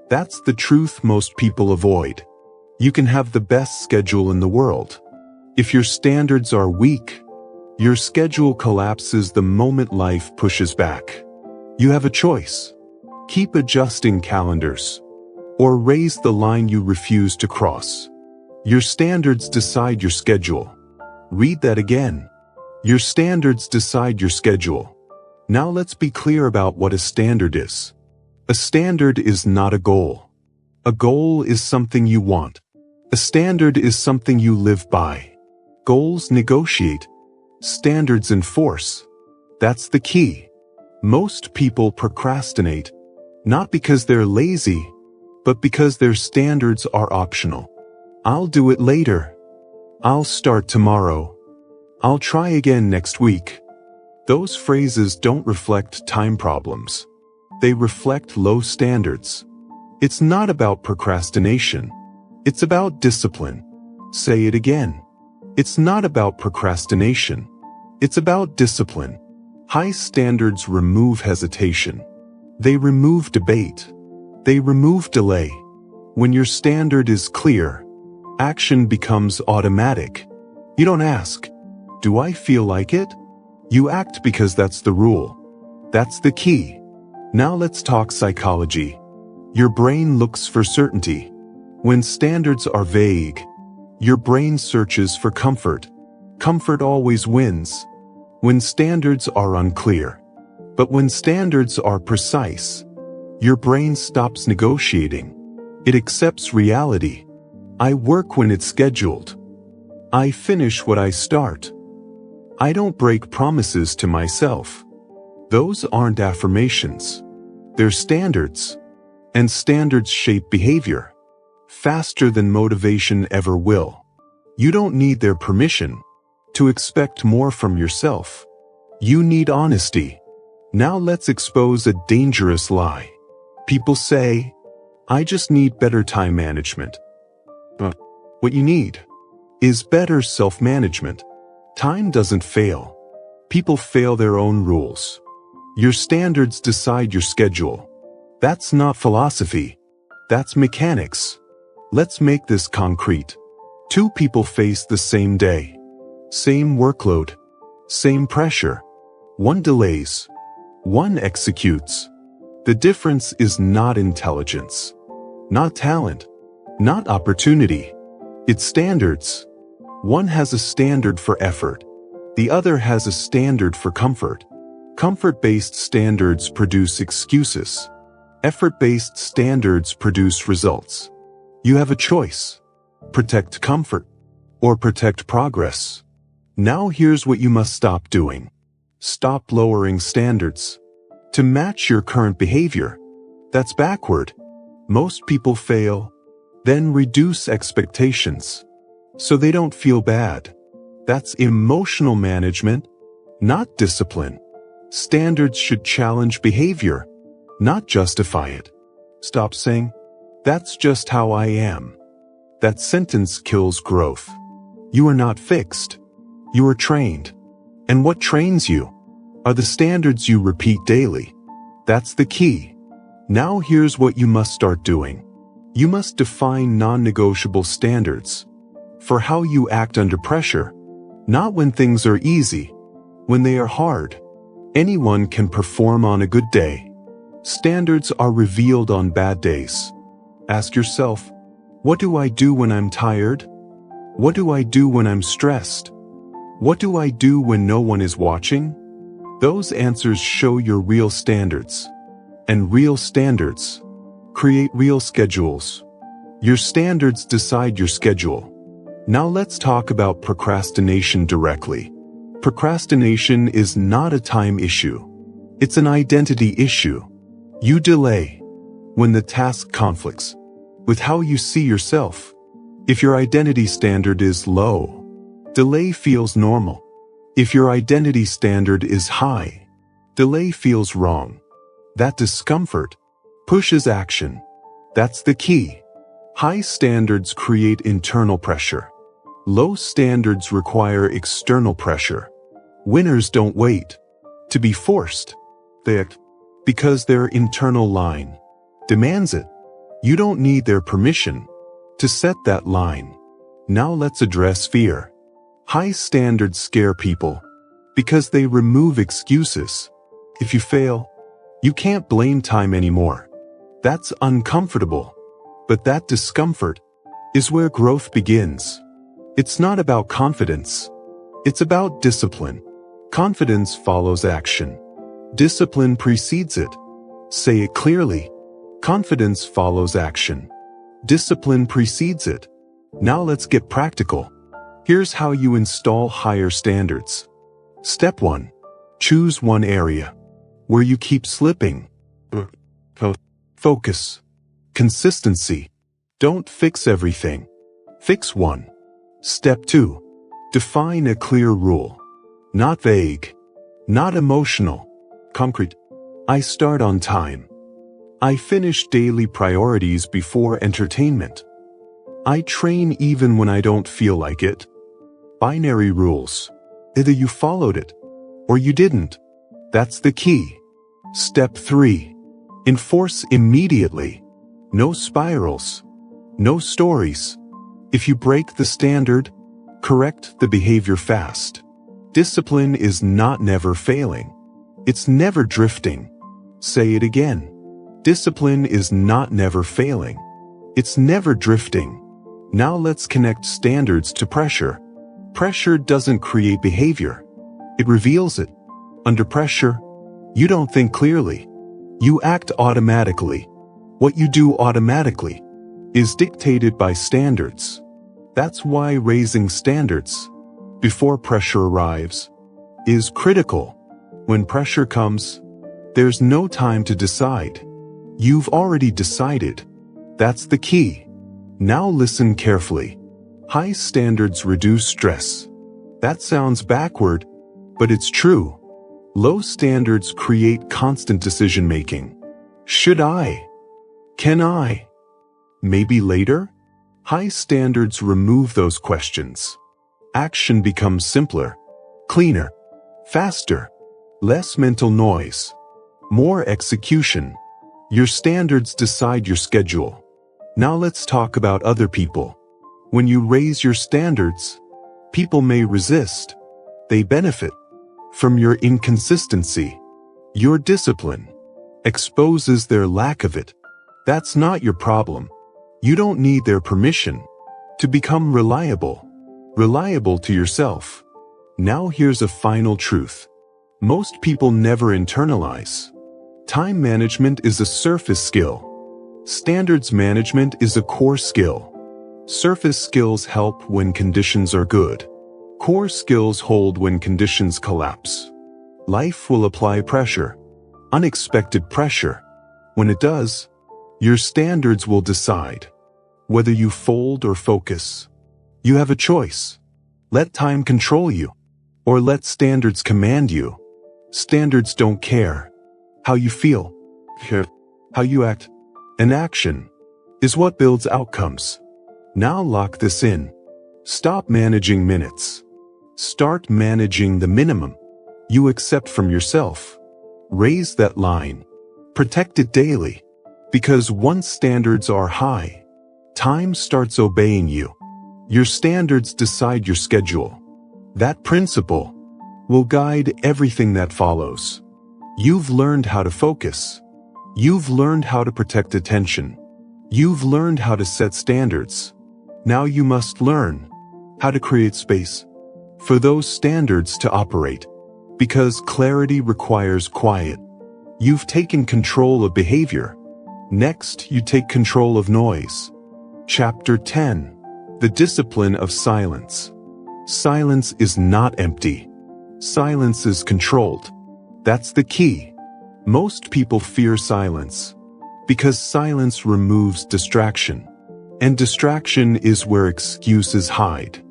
That's the truth most people avoid. You can have the best schedule in the world. If your standards are weak, your schedule collapses the moment life pushes back. You have a choice. Keep adjusting calendars, or raise the line you refuse to cross. Your standards decide your schedule. Read that again. Your standards decide your schedule. Now let's be clear about what a standard is. A standard is not a goal. A goal is something you want. A standard is something you live by. Goals negotiate. Standards enforce. That's the key. Most people procrastinate, not because they're lazy, but because their standards are optional. I'll do it later. I'll start tomorrow. I'll try again next week. Those phrases don't reflect time problems. They reflect low standards. It's not about procrastination. It's about discipline. Say it again. It's not about procrastination. It's about discipline. High standards remove hesitation. They remove debate. They remove delay. When your standard is clear, action becomes automatic. You don't ask, "Do I feel like it?" You act because that's the rule. That's the key. Now let's talk psychology. Your brain looks for certainty. When standards are vague, your brain searches for comfort. Comfort always wins when standards are unclear. But when standards are precise, your brain stops negotiating. It accepts reality. I work when it's scheduled. I finish what I start. I don't break promises to myself. Those aren't affirmations. They're standards. And standards shape behavior faster than motivation ever will. You don't need their permission to expect more from yourself. You need honesty. Now let's expose a dangerous lie. People say, "I just need better time management." But what you need is better self-management. Time doesn't fail. People fail their own rules. Your standards decide your schedule. That's not philosophy. That's mechanics. Let's make this concrete. Two people face the same day. Same workload. Same pressure. One delays. One executes. The difference is not intelligence. Not talent. Not opportunity. It's standards. One has a standard for effort. The other has a standard for comfort. Comfort-based standards produce excuses. Effort-based standards produce results. You have a choice. Protect comfort or protect progress. Now here's what you must stop doing. Stop lowering standards to match your current behavior. That's backward. Most people fail, then reduce expectations so they don't feel bad. That's emotional management, not discipline. Standards should challenge behavior, not justify it. Stop saying, "That's just how I am." That sentence kills growth. You are not fixed. You are trained. And what trains you are the standards you repeat daily. That's the key. Now here's what you must start doing. You must define non-negotiable standards for how you act under pressure. Not when things are easy, when they are hard. Anyone can perform on a good day. Standards are revealed on bad days. Ask yourself, what do I do when I'm tired? What do I do when I'm stressed? What do I do when no one is watching? Those answers show your real standards. And real standards create real schedules. Your standards decide your schedule. Now let's talk about procrastination directly. Procrastination is not a time issue. It's an identity issue. You delay when the task conflicts with how you see yourself. If your identity standard is low, delay feels normal. If your identity standard is high, delay feels wrong. That discomfort pushes action. That's the key. High standards create internal pressure. Low standards require external pressure. Winners don't wait to be forced. They act because their internal line demands it. You don't need their permission to set that line. Now let's address fear. High standards scare people because they remove excuses. If you fail, you can't blame time anymore. That's uncomfortable. But that discomfort is where growth begins. It's not about confidence. It's about discipline. Confidence follows action. Discipline precedes it. Say it clearly. Confidence follows action. Discipline precedes it. Now let's get practical. Here's how you install higher standards. Step 1. Choose one area where you keep slipping. Focus. Consistency. Don't fix everything. Fix one. Step 2. Define a clear rule. Not vague. Not emotional. Concrete. I start on time. I finish daily priorities before entertainment. I train even when I don't feel like it. Binary rules. Either you followed it, or you didn't. That's the key. Step 3. Enforce immediately. No spirals. No stories. If you break the standard, correct the behavior fast. Discipline is not never failing. It's never drifting. Say it again. Discipline is not never failing. It's never drifting. Now let's connect standards to pressure. Pressure doesn't create behavior. It reveals it. Under pressure, you don't think clearly. You act automatically. What you do automatically is dictated by standards. That's why raising standards before pressure arrives is critical. When pressure comes, there's no time to decide. You've already decided. That's the key. Now listen carefully. High standards reduce stress. That sounds backward, but it's true. Low standards create constant decision-making. Should I? Can I? Maybe later? High standards remove those questions. Action becomes simpler, cleaner, faster, less mental noise, more execution. Your standards decide your schedule. Now let's talk about other people. When you raise your standards, people may resist. They benefit from your inconsistency. Your discipline exposes their lack of it. That's not your problem. You don't need their permission to become reliable. reliable to yourself. Now here's a final truth. Most people never internalize. Time management is a surface skill. Standards management is a core skill. Surface skills help when conditions are good. Core skills hold when conditions collapse. Life will apply pressure, unexpected pressure. When it does, your standards will decide whether you fold or focus. You have a choice. Let time control you, or let standards command you. Standards don't care how you feel, how you act. An action is what builds outcomes. Now lock this in. Stop managing minutes. Start managing the minimum you accept from yourself. Raise that line. Protect it daily. Because once standards are high, time starts obeying you. Your standards decide your schedule. That principle will guide everything that follows. You've learned how to focus. You've learned how to protect attention. You've learned how to set standards. Now you must learn how to create space for those standards to operate. Because clarity requires quiet. You've taken control of behavior. Next, you take control of noise. Chapter 10. The discipline of silence. Silence is not empty. Silence is controlled. That's the key. Most people fear silence because silence removes distraction. And distraction is where excuses hide.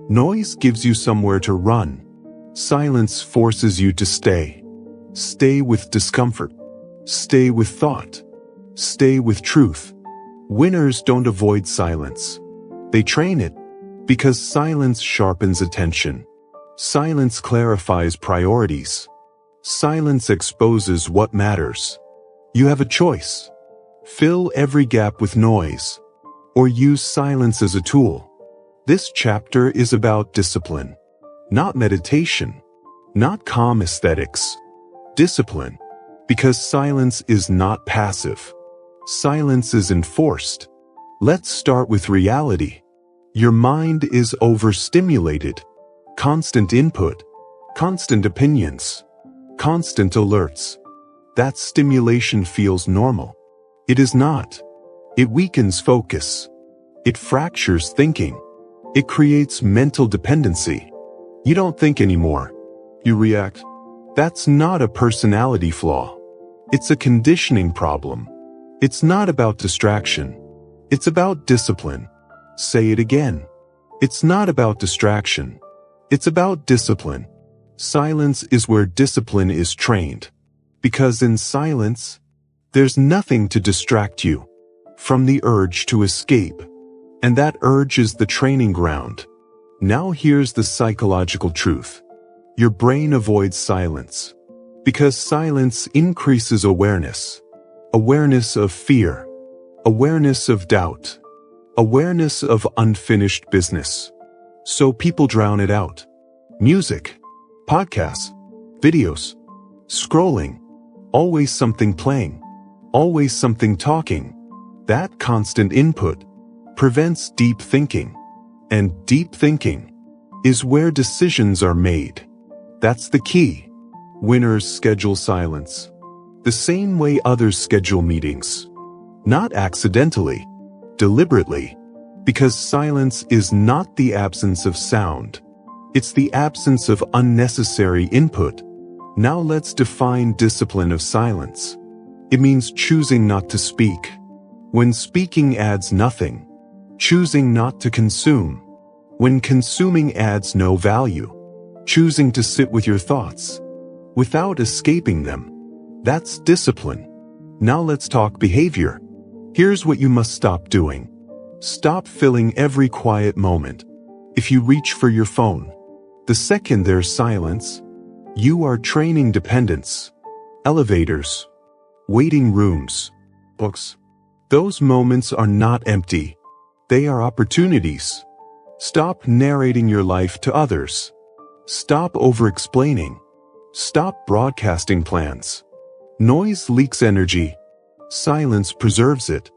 Noise gives you somewhere to run. Silence forces you to stay. Stay with discomfort. Stay with thought. Stay with truth. Winners don't avoid silence. They train it. Because silence sharpens attention. Silence clarifies priorities. Silence exposes what matters. You have a choice. Fill every gap with noise, or use silence as a tool. This chapter is about discipline, not meditation, not calm aesthetics. Discipline, because silence is not passive. Silence is enforced. Let's start with reality. Your mind is overstimulated. Constant input, constant opinions, constant alerts. That stimulation feels normal. It is not. It weakens focus. It fractures thinking. It creates mental dependency. You don't think anymore. You react. That's not a personality flaw. It's a conditioning problem. It's not about distraction. It's about discipline. Say it again. It's not about distraction. It's about discipline. Silence is where discipline is trained. Because in silence, there's nothing to distract you from the urge to escape. And that urge is the training ground. Now here's the psychological truth. Your brain avoids silence. Because silence increases awareness. Awareness of fear. Awareness of doubt. Awareness of unfinished business. So people drown it out. Music, podcasts, videos, scrolling, always something playing, always something talking. That constant input prevents deep thinking. And deep thinking is where decisions are made. That's the key. Winners schedule silence the same way others schedule meetings. Not accidentally, deliberately. Because silence is not the absence of sound. It's the absence of unnecessary input. Now let's define discipline of silence. It means choosing not to speak when speaking adds nothing. Choosing not to consume when consuming adds no value. Choosing to sit with your thoughts without escaping them. That's discipline. Now let's talk behavior. Here's what you must stop doing. Stop filling every quiet moment. If you reach for your phone, the second there's silence, you are training dependence. Elevators, waiting rooms, books. Those moments are not empty. They are opportunities. Stop narrating your life to others. Stop over-explaining. Stop broadcasting plans. Noise leaks energy. Silence preserves it.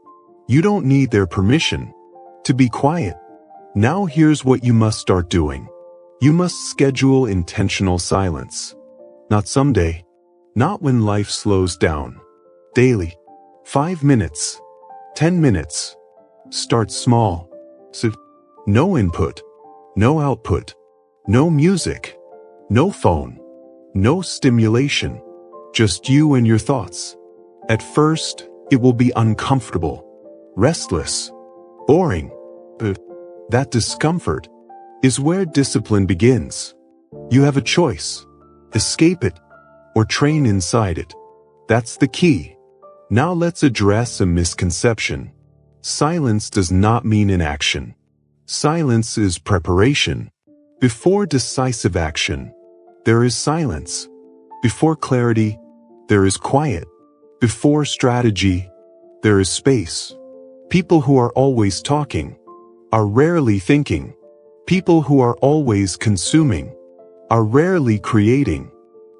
You don't need their permission to be quiet. Now here's what you must start doing. You must schedule intentional silence. Not someday. Not when life slows down. Daily. 5 minutes. 10 minutes. Start small. So, no input. No output. No music. No phone. No stimulation. Just you and your thoughts. At first, it will be uncomfortable, restless, boring. But that discomfort is where discipline begins. You have a choice. Escape it or train inside it. That's the key. Now let's address a misconception. Silence does not mean inaction. Silence is preparation. Before decisive action, there is silence. Before clarity, there is quiet. Before strategy, there is space. People who are always talking are rarely thinking. People who are always consuming are rarely creating.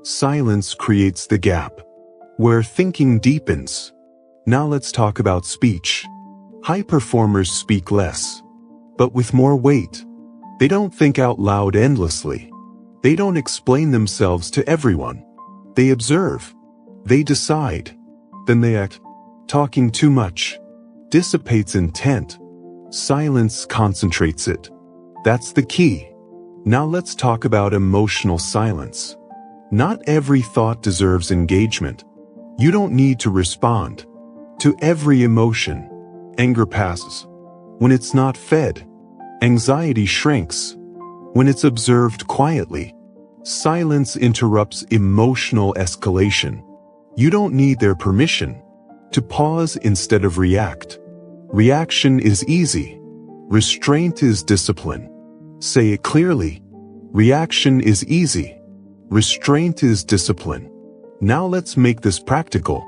Silence creates the gap where thinking deepens. Now let's talk about speech. High performers speak less, but with more weight. They don't think out loud endlessly. They don't explain themselves to everyone. They observe. They decide. Then they act. Talking too much dissipates intent. Silence concentrates it. That's the key. Now let's talk about emotional silence. Not every thought deserves engagement. You don't need to respond to every emotion. Anger passes when it's not fed. Anxiety shrinks when it's observed quietly. Silence interrupts emotional escalation. You don't need their permission to pause instead of react. Reaction is easy. Restraint is discipline. Say it clearly. Reaction is easy. Restraint is discipline. Now let's make this practical.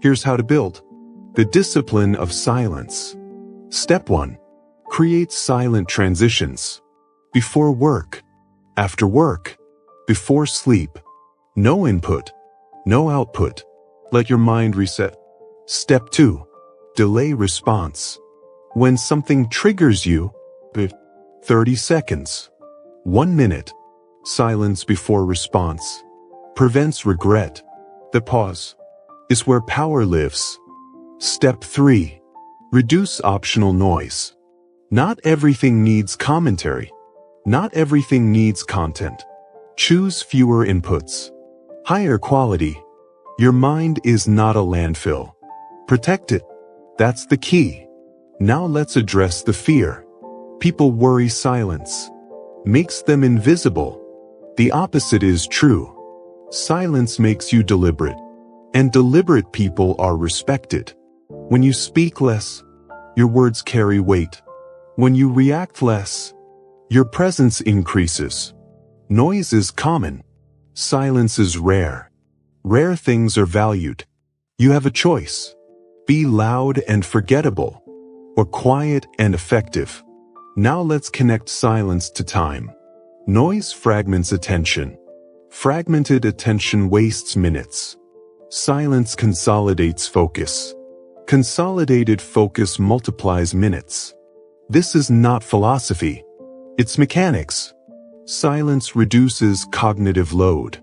Here's how to build the discipline of silence. Step 1. Create silent transitions. Before work. After work. Before sleep. No input. No output. Let your mind reset. Step 2. Delay response. When something triggers you, 30 seconds. 1 minute. Silence before response prevents regret. The pause is where power lives. Step 3. Reduce optional noise. Not everything needs commentary. Not everything needs content. Choose fewer inputs. Higher quality. Your mind is not a landfill. Protect it. That's the key. Now let's address the fear. People worry silence makes them invisible. The opposite is true. Silence makes you deliberate, and deliberate people are respected. When you speak less, your words carry weight. When you react less, your presence increases. Noise is common. Silence is rare. Rare things are valued. You have a choice. Be loud and forgettable, or quiet and effective. Now let's connect silence to time. Noise fragments attention. Fragmented attention wastes minutes. Silence consolidates focus. Consolidated focus multiplies minutes. This is not philosophy. It's mechanics. Silence reduces cognitive load.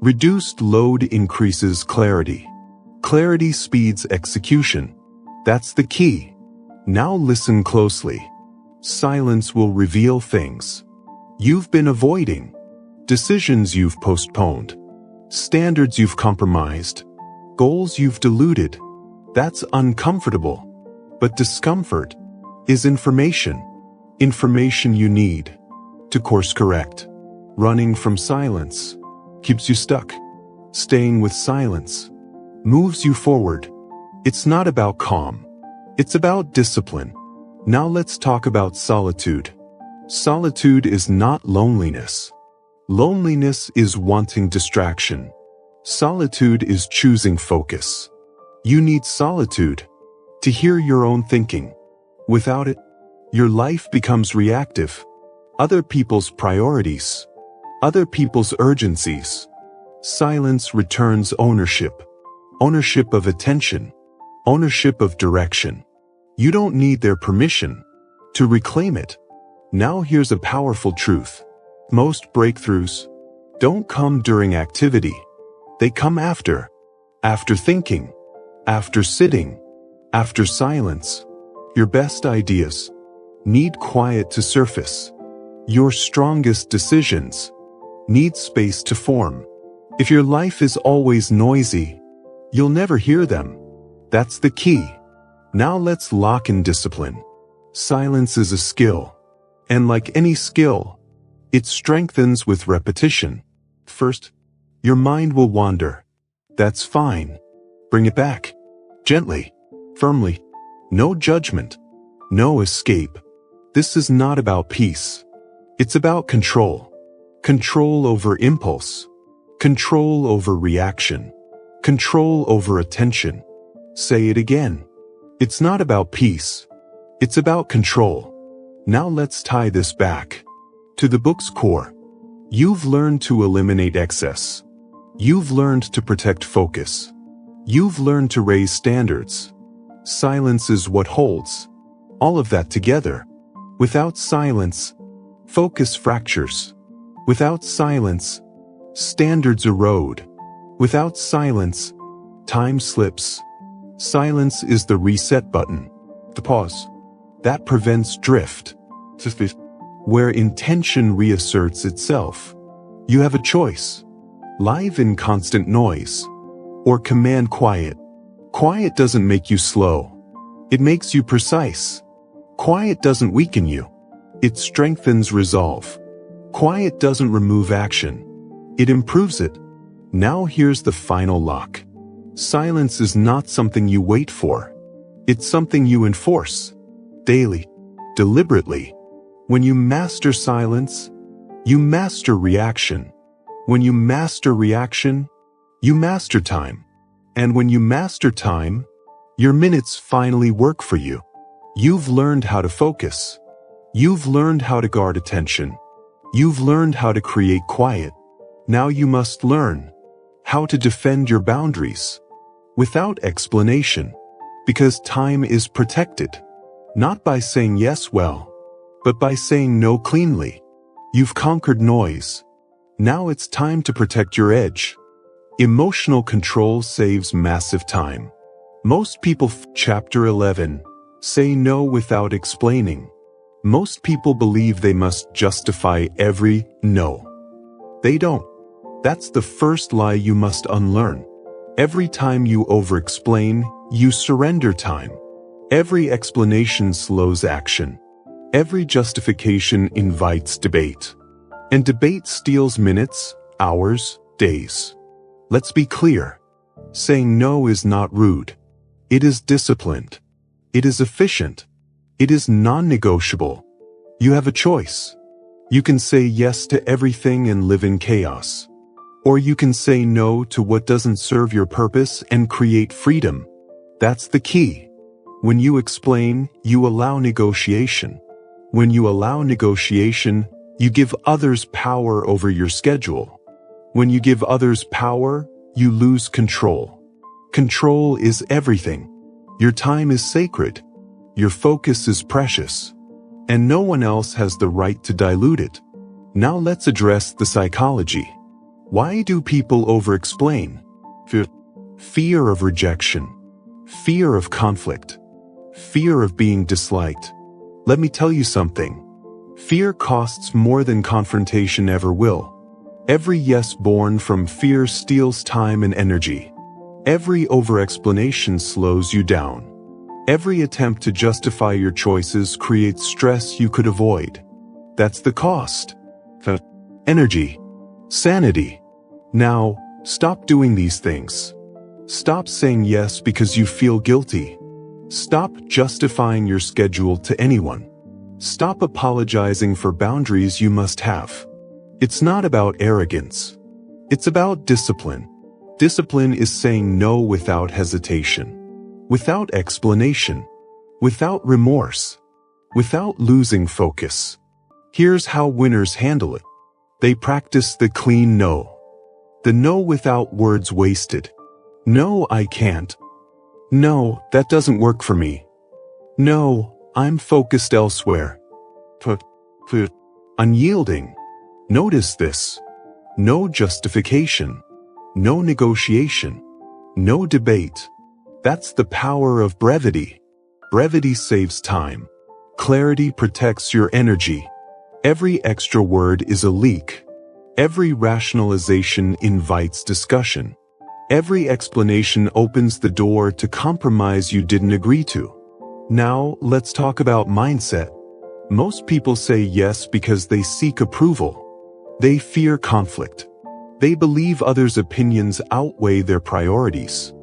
Reduced load increases clarity. Clarity speeds execution. That's the key. Now listen closely. Silence will reveal things you've been avoiding, decisions you've postponed, standards you've compromised, goals you've diluted. That's uncomfortable. But discomfort is information. Information you need to course correct. Running from silence keeps you stuck. Staying with silence moves you forward. It's not about calm. It's about discipline. Now let's talk about solitude. Solitude is not loneliness. Loneliness is wanting distraction. Solitude is choosing focus. You need solitude to hear your own thinking. Without it, your life becomes reactive. Other people's priorities, other people's urgencies. Silence returns ownership. Ownership of attention. Ownership of direction. You don't need their permission to reclaim it. Now here's a powerful truth. Most breakthroughs don't come during activity. They come after. After thinking. After sitting. After silence. Your best ideas need quiet to surface. Your strongest decisions need space to form. If your life is always noisy, you'll never hear them. That's the key. Now let's lock in discipline. Silence is a skill. And like any skill, it strengthens with repetition. First, your mind will wander. That's fine. Bring it back. Gently. Firmly. No judgment. No escape. This is not about peace. It's about control. Control over impulse. Control over reaction. Control over attention. Say it again. It's not about peace. It's about control. Now let's tie this back to the book's core. You've learned to eliminate excess. You've learned to protect focus. You've learned to raise standards. Silence is what holds all of that together. Without silence, focus fractures. Without silence, standards erode. Without silence, time slips. Silence is the reset button, the pause that prevents drift, where intention reasserts itself. You have a choice. Live in constant noise, or command quiet. Quiet doesn't make you slow. It makes you precise. Quiet doesn't weaken you. It strengthens resolve. Quiet doesn't remove action. It improves it. Now here's the final lock. Silence is not something you wait for. It's something you enforce. Daily. Deliberately. When you master silence, you master reaction. When you master reaction, you master time. And when you master time, your minutes finally work for you. You've learned how to focus. You've learned how to guard attention. You've learned how to create quiet. Now you must learn how to defend your boundaries without explanation, because time is protected, not by saying yes well, but by saying no cleanly. You've conquered noise. Now it's time to protect your edge. Emotional control saves massive time. Most people Chapter 11. Say no without explaining. Most people believe they must justify every no. They don't. That's the first lie you must unlearn. Every time you over-explain, you surrender time. Every explanation slows action. Every justification invites debate. And debate steals minutes, hours, days. Let's be clear. Saying no is not rude. It is disciplined. It is efficient. It is non-negotiable. You have a choice. You can say yes to everything and live in chaos. Or you can say no to what doesn't serve your purpose and create freedom. That's the key. When you explain, you allow negotiation. When you allow negotiation, you give others power over your schedule. When you give others power, you lose control. Control is everything. Your time is sacred. Your focus is precious. And no one else has the right to dilute it. Now let's address the psychology. Why do people over-explain? Fear of rejection. Fear of conflict. Fear of being disliked. Let me tell you something. Fear costs more than confrontation ever will. Every yes born from fear steals time and energy. Every over-explanation slows you down. Every attempt to justify your choices creates stress you could avoid. That's the cost. Energy. Sanity. Now, stop doing these things. Stop saying yes because you feel guilty. Stop justifying your schedule to anyone. Stop apologizing for boundaries you must have. It's not about arrogance. It's about discipline. Discipline is saying no without hesitation, without explanation, without remorse, without losing focus. Here's how winners handle it. They practice the clean no. The no without words wasted. No, I can't. No, that doesn't work for me. No, I'm focused elsewhere. Unyielding. Notice this. No justification. No negotiation. No debate. That's the power of brevity. Brevity saves time. Clarity protects your energy. Every extra word is a leak. Every rationalization invites discussion. Every explanation opens the door to compromise you didn't agree to. Now, let's talk about mindset. Most people say yes because they seek approval. They fear conflict. They believe others' opinions outweigh their priorities.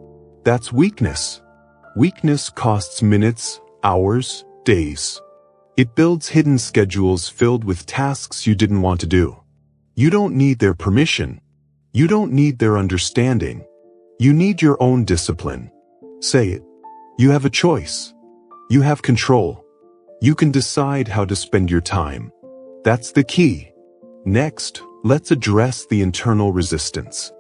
That's weakness. Weakness costs minutes, hours, days. It builds hidden schedules filled with tasks you didn't want to do. You don't need their permission. You don't need their understanding. You need your own discipline. Say it. You have a choice. You have control. You can decide how to spend your time. That's the key. Next, let's address the internal resistance.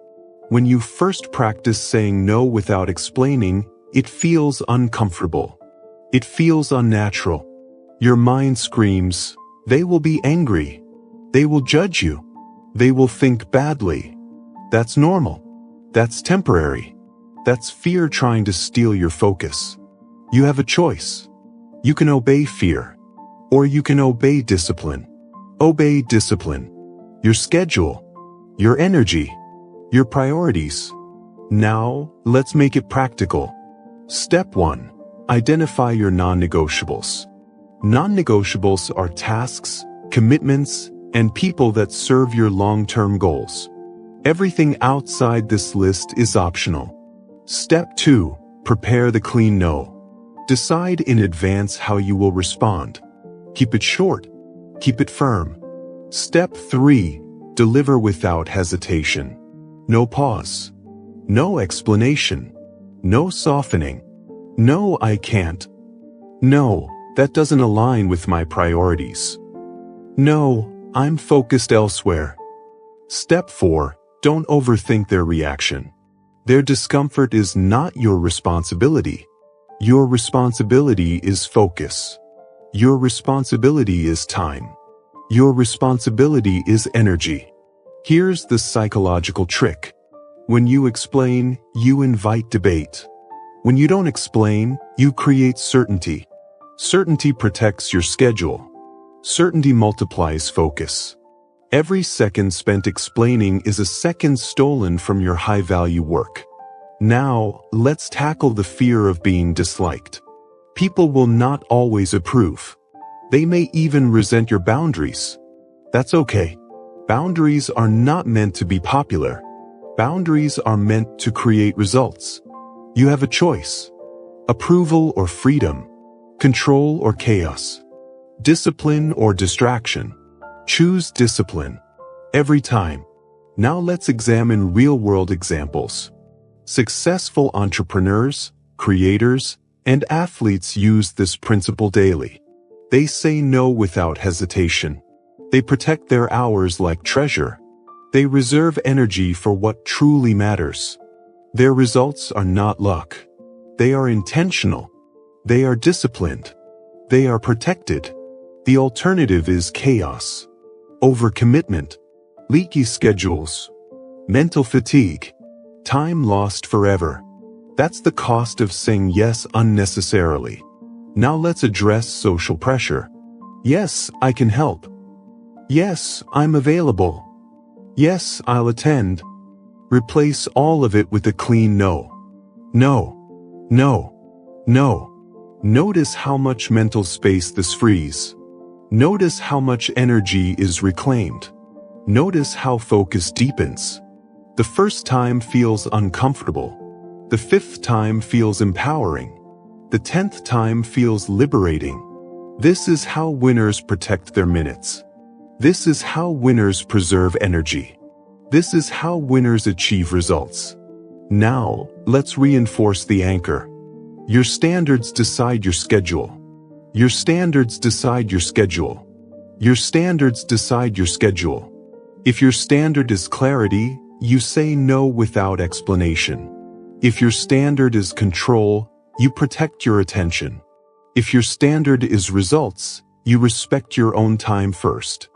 When you first practice saying no without explaining, it feels uncomfortable. It feels unnatural. Your mind screams, they will be angry. They will judge you. They will think badly. That's normal. That's temporary. That's fear trying to steal your focus. You have a choice. You can obey fear, or you can obey discipline. Obey discipline. Your schedule, your energy, your priorities. Now, let's make it practical. Step 1. Identify your non-negotiables. Non-negotiables are tasks, commitments, and people that serve your long-term goals. Everything outside this list is optional. Step 2. Prepare the clean no. Decide in advance how you will respond. Keep it short. Keep it firm. Step 3. Deliver without hesitation. No pause. No explanation. No softening. No, I can't. No, that doesn't align with my priorities. No, I'm focused elsewhere. Step 4. Don't overthink their reaction. Their discomfort is not your responsibility. Your responsibility is focus. Your responsibility is time. Your responsibility is energy. Here's the psychological trick. When you explain, you invite debate. When you don't explain, you create certainty. Certainty protects your schedule. Certainty multiplies focus. Every second spent explaining is a second stolen from your high-value work. Now, let's tackle the fear of being disliked. People will not always approve. They may even resent your boundaries. That's okay. Boundaries are not meant to be popular. Boundaries are meant to create results. You have a choice. Approval or freedom. Control or chaos. Discipline or distraction. Choose discipline. Every time. Now let's examine real-world examples. Successful entrepreneurs, creators, and athletes use this principle daily. They say no without hesitation. They protect their hours like treasure. They reserve energy for what truly matters. Their results are not luck. They are intentional. They are disciplined. They are protected. The alternative is chaos. Overcommitment, leaky schedules, mental fatigue, time lost forever. That's the cost of saying yes unnecessarily. Now let's address social pressure. Yes, I can help. Yes, I'm available. Yes, I'll attend. Replace all of it with a clean no. No. No. No. Notice how much mental space this frees. Notice how much energy is reclaimed. Notice how focus deepens. The first time feels uncomfortable. The 5th time feels empowering. The 10th time feels liberating. This is how winners protect their minutes. This is how winners preserve energy. This is how winners achieve results. Now, let's reinforce the anchor. Your standards decide your schedule. Your standards decide your schedule. Your standards decide your schedule. If your standard is clarity, you say no without explanation. If your standard is control, you protect your attention. If your standard is results, You respect your own time first.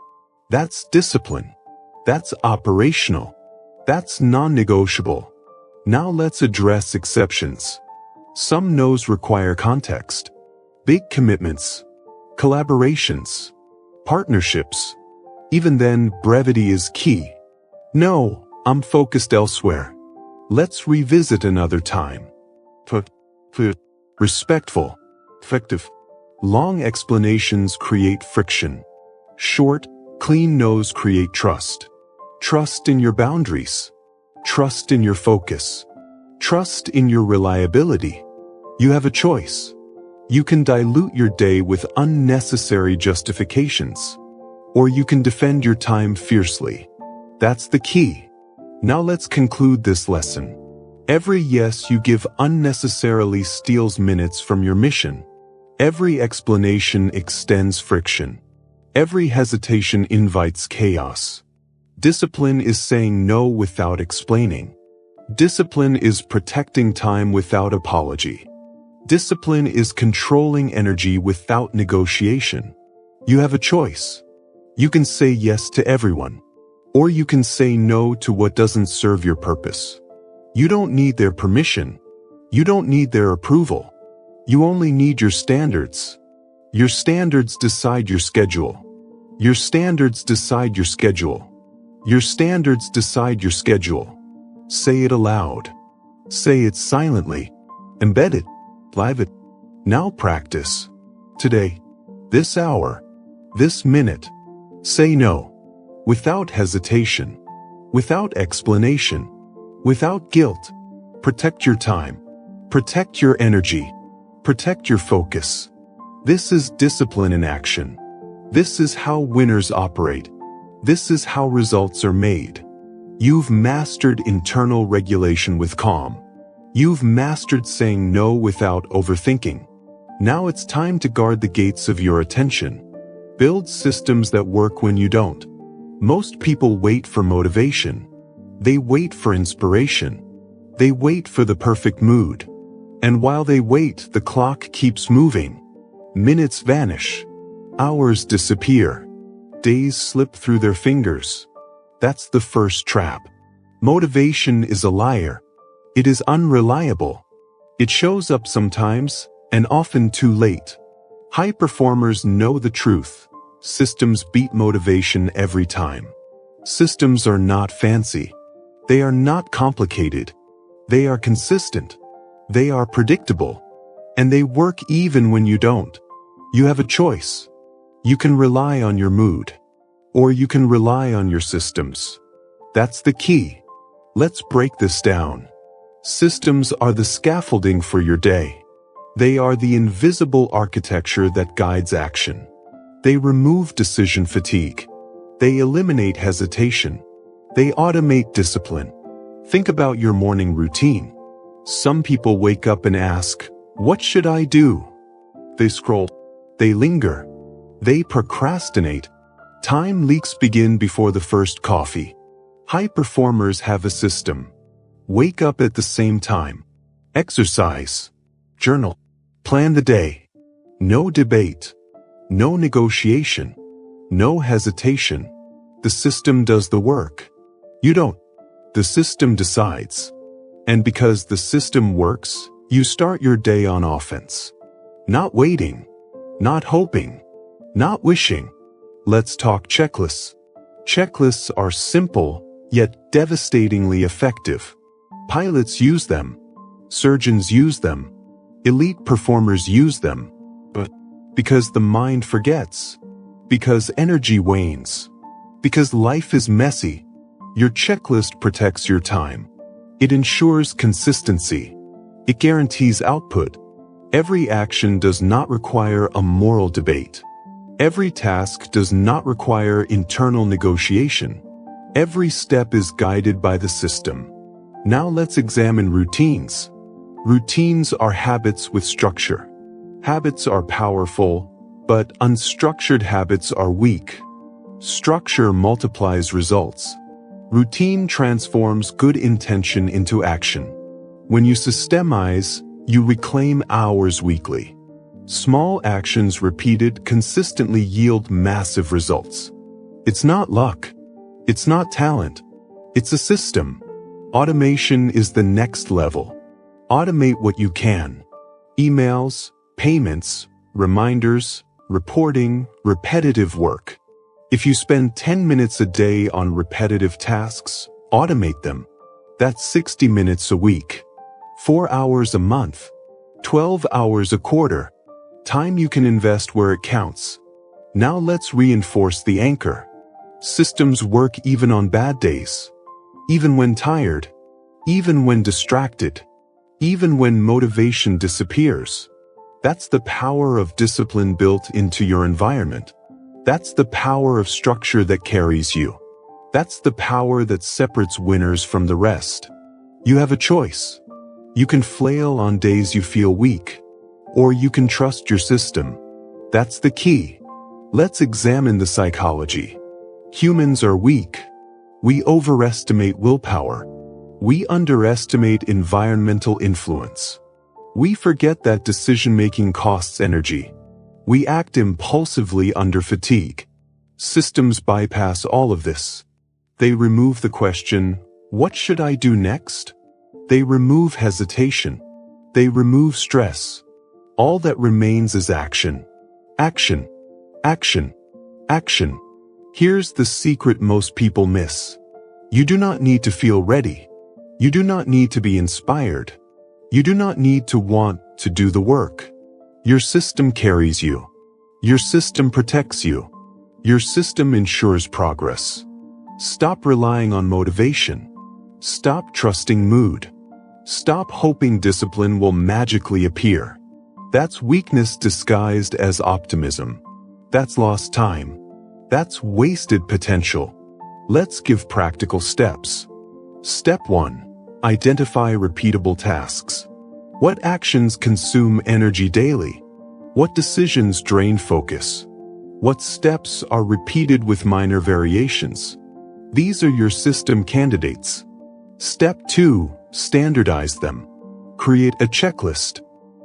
That's discipline. That's operational. That's non-negotiable. Now let's address exceptions. Some no's require context. Big commitments, collaborations, partnerships. Even then, brevity is key. No, I'm focused elsewhere. Let's revisit another time. Respectful, effective. Long explanations create friction. Short, clean no's create trust. Trust in your boundaries. Trust in your focus. Trust in your reliability. You have a choice. You can dilute your day with unnecessary justifications. Or you can defend your time fiercely. That's the key. Now let's conclude this lesson. Every yes you give unnecessarily steals minutes from your mission. Every explanation extends friction. Every hesitation invites chaos. Discipline is saying no without explaining. Discipline is protecting time without apology. Discipline is controlling energy without negotiation. You have a choice. You can say yes to everyone. Or you can say no to what doesn't serve your purpose. You don't need their permission. You don't need their approval. You only need your standards. Your standards decide your schedule. Your standards decide your schedule. Your standards decide your schedule. Say it aloud. Say it silently. Embed it. Live it. Now practice. Today. This hour. This minute. Say no. Without hesitation. Without explanation. Without guilt. Protect your time. Protect your energy. Protect your focus. This is discipline in action. This is how winners operate. This is how results are made. You've mastered internal regulation with calm. You've mastered saying no without overthinking. Now it's time to guard the gates of your attention. Build systems that work when you don't. Most people wait for motivation. They wait for inspiration. They wait for the perfect mood. And while they wait, the clock keeps moving. Minutes vanish. Hours disappear. Days slip through their fingers. That's the first trap. Motivation is a liar. It is unreliable. It shows up sometimes, and often too late. High performers know the truth. Systems beat motivation every time. Systems are not fancy. They are not complicated. They are consistent. They are predictable. And they work even when you don't. You have a choice. You can rely on your mood. Or you can rely on your systems. That's the key. Let's break this down. Systems are the scaffolding for your day. They are the invisible architecture that guides action. They remove decision fatigue. They eliminate hesitation. They automate discipline. Think about your morning routine. Some people wake up and ask, "What should I do?" They scroll. They linger. They procrastinate. Time leaks begin before the first coffee. High performers have a system. Wake up at the same time. Exercise. Journal. Plan the day. No debate. No negotiation. No hesitation. The system does the work. You don't. The system decides. And because the system works, you start your day on offense. Not waiting. Not hoping. Not wishing. Let's talk checklists. Checklists are simple, yet devastatingly effective. Pilots use them. Surgeons use them. Elite performers use them. But because the mind forgets. Because energy wanes. Because life is messy. Your checklist protects your time. It ensures consistency. It guarantees output. Every action does not require a moral debate. Every task does not require internal negotiation. Every step is guided by the system. Now let's examine routines. Routines are habits with structure. Habits are powerful, but unstructured habits are weak. Structure multiplies results. Routine transforms good intention into action. When you systemize, you reclaim hours weekly. Small actions repeated consistently yield massive results. It's not luck. It's not talent. It's a system. Automation is the next level. Automate what you can. Emails, payments, reminders, reporting, repetitive work. If you spend 10 minutes a day on repetitive tasks, automate them. That's 60 minutes a week. 4 hours a month. 12 hours a quarter. Time you can invest where it counts. Now let's reinforce the anchor. Systems work even on bad days. Even when tired. Even when distracted. Even when motivation disappears. That's the power of discipline built into your environment. That's the power of structure that carries you. That's the power that separates winners from the rest. You have a choice. You can flail on days you feel weak, or you can trust your system. That's the key. Let's examine the psychology. Humans are weak. We overestimate willpower. We underestimate environmental influence. We forget that decision-making costs energy. We act impulsively under fatigue. Systems bypass all of this. They remove the question, what should I do next? They remove hesitation. They remove stress. All that remains is action. Action. Action. Action. Here's the secret most people miss. You do not need to feel ready. You do not need to be inspired. You do not need to want to do the work. Your system carries you. Your system protects you. Your system ensures progress. Stop relying on motivation. Stop trusting mood. Stop hoping discipline will magically appear. That's weakness disguised as optimism. That's lost time. That's wasted potential. Let's give practical steps. Step 1. Identify repeatable tasks. What actions consume energy daily? What decisions drain focus? What steps are repeated with minor variations? These are your system candidates. Step 2. Standardize them. Create a checklist.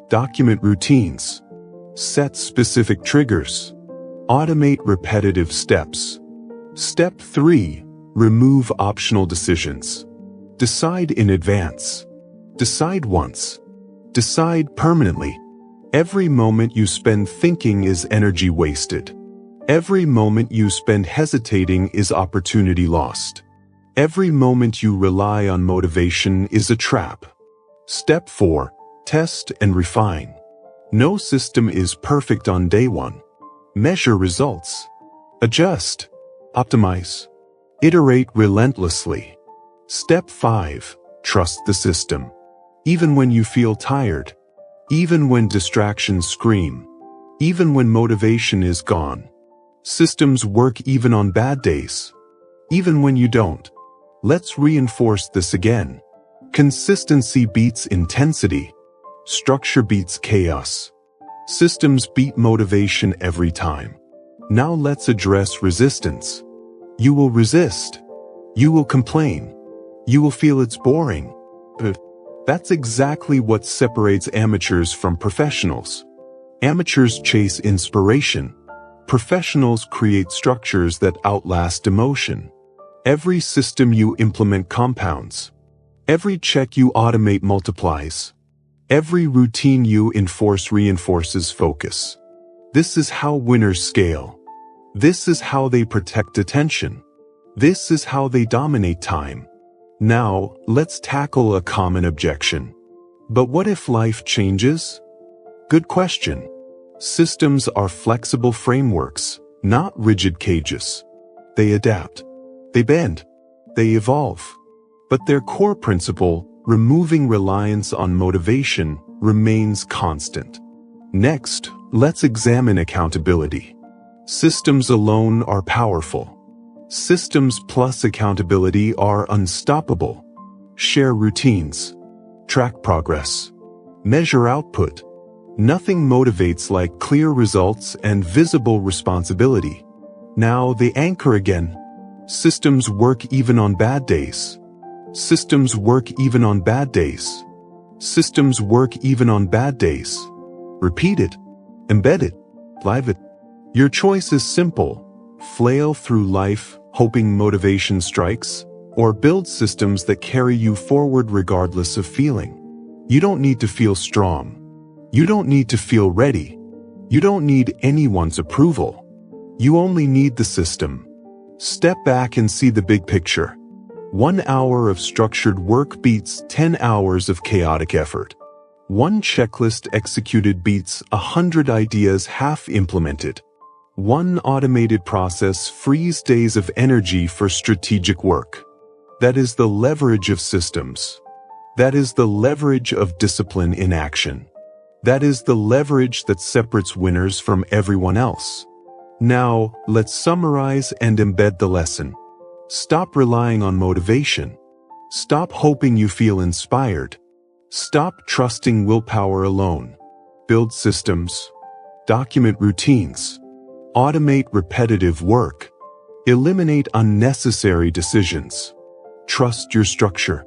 Document routines. Set specific triggers. Automate repetitive steps. Step 3. Remove optional decisions. Decide in advance. Decide once. Decide permanently. Every moment you spend thinking is energy wasted. Every moment you spend hesitating is opportunity lost. Every moment you rely on motivation is a trap. Step 4. Test and refine. No system is perfect on day 1. Measure results. Adjust. Optimize. Iterate relentlessly. Step 5. Trust the system. Even when you feel tired. Even when distractions scream. Even when motivation is gone. Systems work even on bad days. Even when you don't. Let's reinforce this again. Consistency beats intensity. Structure beats chaos. Systems beat motivation every time. Now let's address resistance. You will resist. You will complain. You will feel it's boring. But that's exactly what separates amateurs from professionals. Amateurs chase inspiration. Professionals create structures that outlast emotion. Every system you implement compounds. Every check you automate multiplies. Every routine you enforce reinforces focus. This is how winners scale. This is how they protect attention. This is how they dominate time. Now, let's tackle a common objection. But what if life changes? Good question. Systems are flexible frameworks, not rigid cages. They adapt. They bend. They evolve. But their core principle, removing reliance on motivation, remains constant. Next, let's examine accountability. Systems alone are powerful. Systems plus accountability are unstoppable. Share routines. Track progress. Measure output. Nothing motivates like clear results and visible responsibility. Now the anchor again. Systems work even on bad days. Systems work even on bad days. Systems work even on bad days. Repeat it. Embed it. Live it. Your choice is simple. Flail through life, hoping motivation strikes, or build systems that carry you forward regardless of feeling. You don't need to feel strong. You don't need to feel ready. You don't need anyone's approval. You only need the system. Step back and see the big picture. 1 hour of structured work beats 10 hours of chaotic effort. 1 checklist executed beats 100 ideas half implemented. 1 automated process frees days of energy for strategic work. That is the leverage of systems. That is the leverage of discipline in action. That is the leverage that separates winners from everyone else. Now, let's summarize and embed the lesson. Stop relying on motivation. Stop hoping you feel inspired. Stop trusting willpower alone. Build systems. Document routines. Automate repetitive work. Eliminate unnecessary decisions. Trust your structure.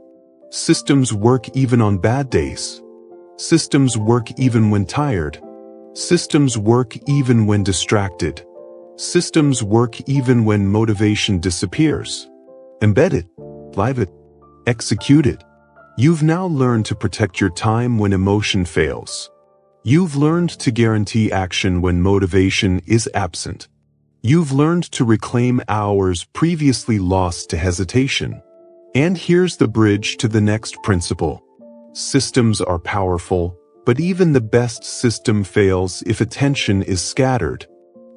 Systems work even on bad days. Systems work even when tired. Systems work even when distracted. Systems work even when motivation disappears. Embed it. Live it. Execute it. You've now learned to protect your time when emotion fails. You've learned to guarantee action when motivation is absent. You've learned to reclaim hours previously lost to hesitation. And here's the bridge to the next principle. Systems are powerful, but even the best system fails if attention is scattered.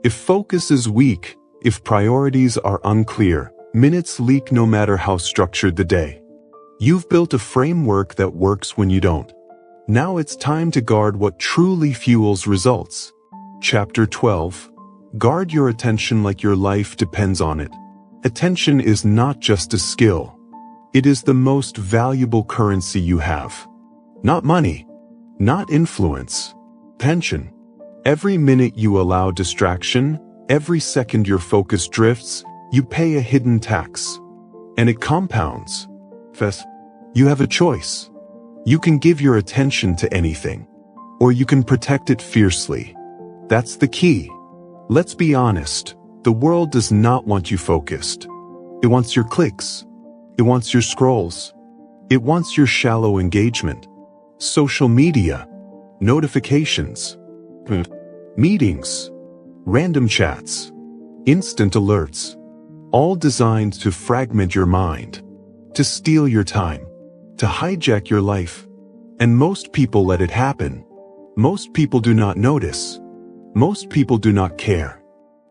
If focus is weak, if priorities are unclear, minutes leak no matter how structured the day. You've built a framework that works when you don't. Now it's time to guard what truly fuels results. Chapter 12. Guard your attention like your life depends on it. Attention is not just a skill. It is the most valuable currency you have. Not money. Not influence. Attention. Every minute you allow distraction, every second your focus drifts, you pay a hidden tax. And it compounds. You have a choice. You can give your attention to anything, or you can protect it fiercely. That's the key. Let's be honest, the world does not want you focused. It wants your clicks. It wants your scrolls. It wants your shallow engagement. Social media, notifications, meetings, random chats, instant alerts, all designed to fragment your mind, to steal your time, to hijack your life. And most people let it happen. Most people do not notice. Most people do not care.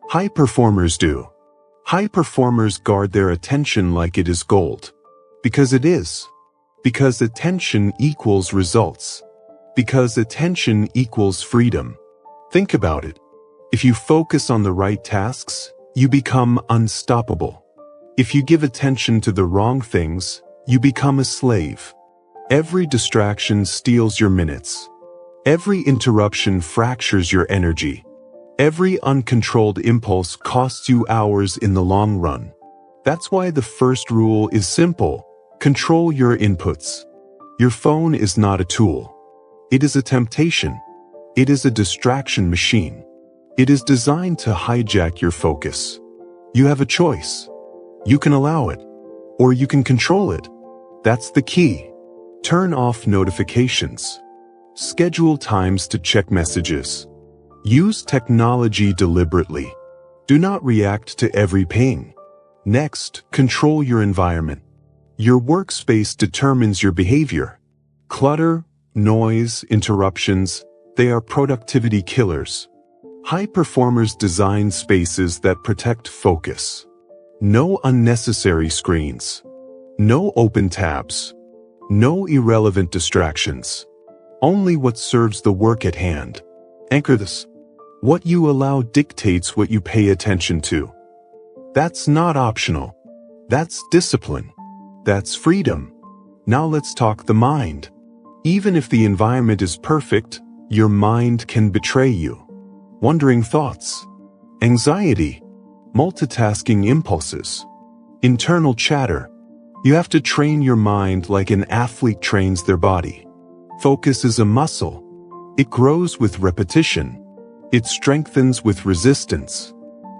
High performers do. High performers guard their attention like it is gold. Because it is. Because attention equals results. Because attention equals freedom. Think about it. If you focus on the right tasks, you become unstoppable. If you give attention to the wrong things, you become a slave. Every distraction steals your minutes. Every interruption fractures your energy. Every uncontrolled impulse costs you hours in the long run. That's why the first rule is simple. Control your inputs. Your phone is not a tool. It is a temptation. It is a distraction machine. It is designed to hijack your focus. You have a choice. You can allow it, or you can control it. That's the key. Turn off notifications. Schedule times to check messages. Use technology deliberately. Do not react to every ping. Next, control your environment. Your workspace determines your behavior. Clutter, noise, interruptions, they are productivity killers. High performers design spaces that protect focus. No unnecessary screens. No open tabs. No irrelevant distractions. Only what serves the work at hand. Anchor this. What you allow dictates what you pay attention to. That's not optional. That's discipline. That's freedom. Now let's talk the mind. Even if the environment is perfect, your mind can betray you. Wandering thoughts, anxiety, multitasking impulses, internal chatter. You have to train your mind like an athlete trains their body. Focus is a muscle. It grows with repetition. It strengthens with resistance.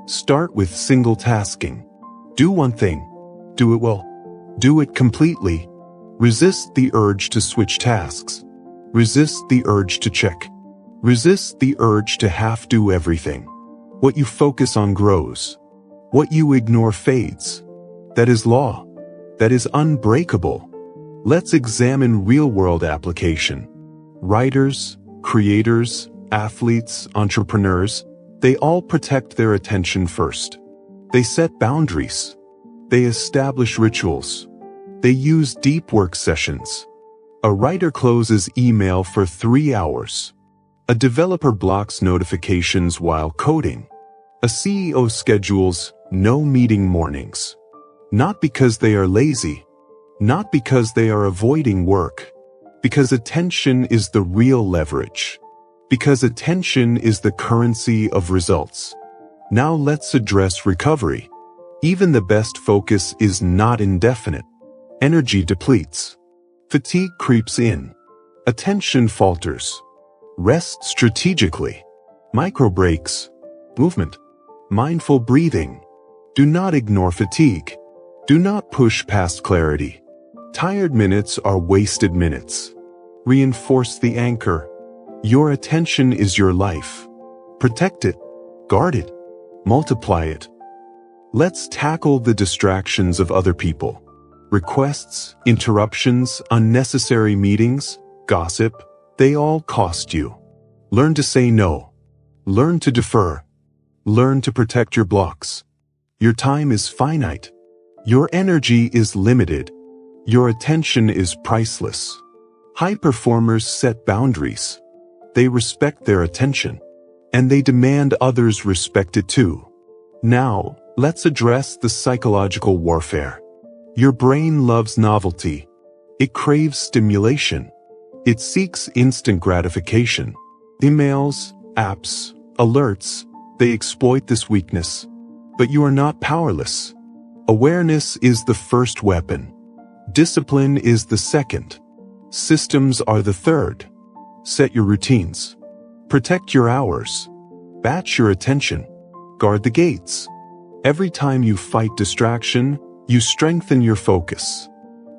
Start with single tasking. Do one thing. Do it well. Do it completely. Resist the urge to switch tasks. Resist the urge to check. Resist the urge to half-do everything. What you focus on grows. What you ignore fades. That is law. That is unbreakable. Let's examine real-world application. Writers, creators, athletes, entrepreneurs, they all protect their attention first. They set boundaries. They establish rituals. They use deep work sessions. A writer closes email for 3 hours. A developer blocks notifications while coding. A CEO schedules no meeting mornings. Not because they are lazy. Not because they are avoiding work. Because attention is the real leverage. Because attention is the currency of results. Now let's address recovery. Even the best focus is not indefinite. Energy depletes. Fatigue creeps in. Attention falters. Rest strategically. Micro breaks. Movement. Mindful breathing. Do not ignore fatigue. Do not push past clarity. Tired minutes are wasted minutes. Reinforce the anchor. Your attention is your life. Protect it. Guard it. Multiply it. Let's tackle the distractions of other people. Requests, interruptions, unnecessary meetings, gossip, they all cost you. Learn to say no. Learn to defer. Learn to protect your blocks. Your time is finite. Your energy is limited. Your attention is priceless. High performers set boundaries. They respect their attention. And they demand others respect it too. Now, let's address the psychological warfare. Your brain loves novelty. It craves stimulation. It seeks instant gratification. Emails, apps, alerts, they exploit this weakness. But you are not powerless. Awareness is the first weapon. Discipline is the second. Systems are the third. Set your routines. Protect your hours. Batch your attention. Guard the gates. Every time you fight distraction, you strengthen your focus.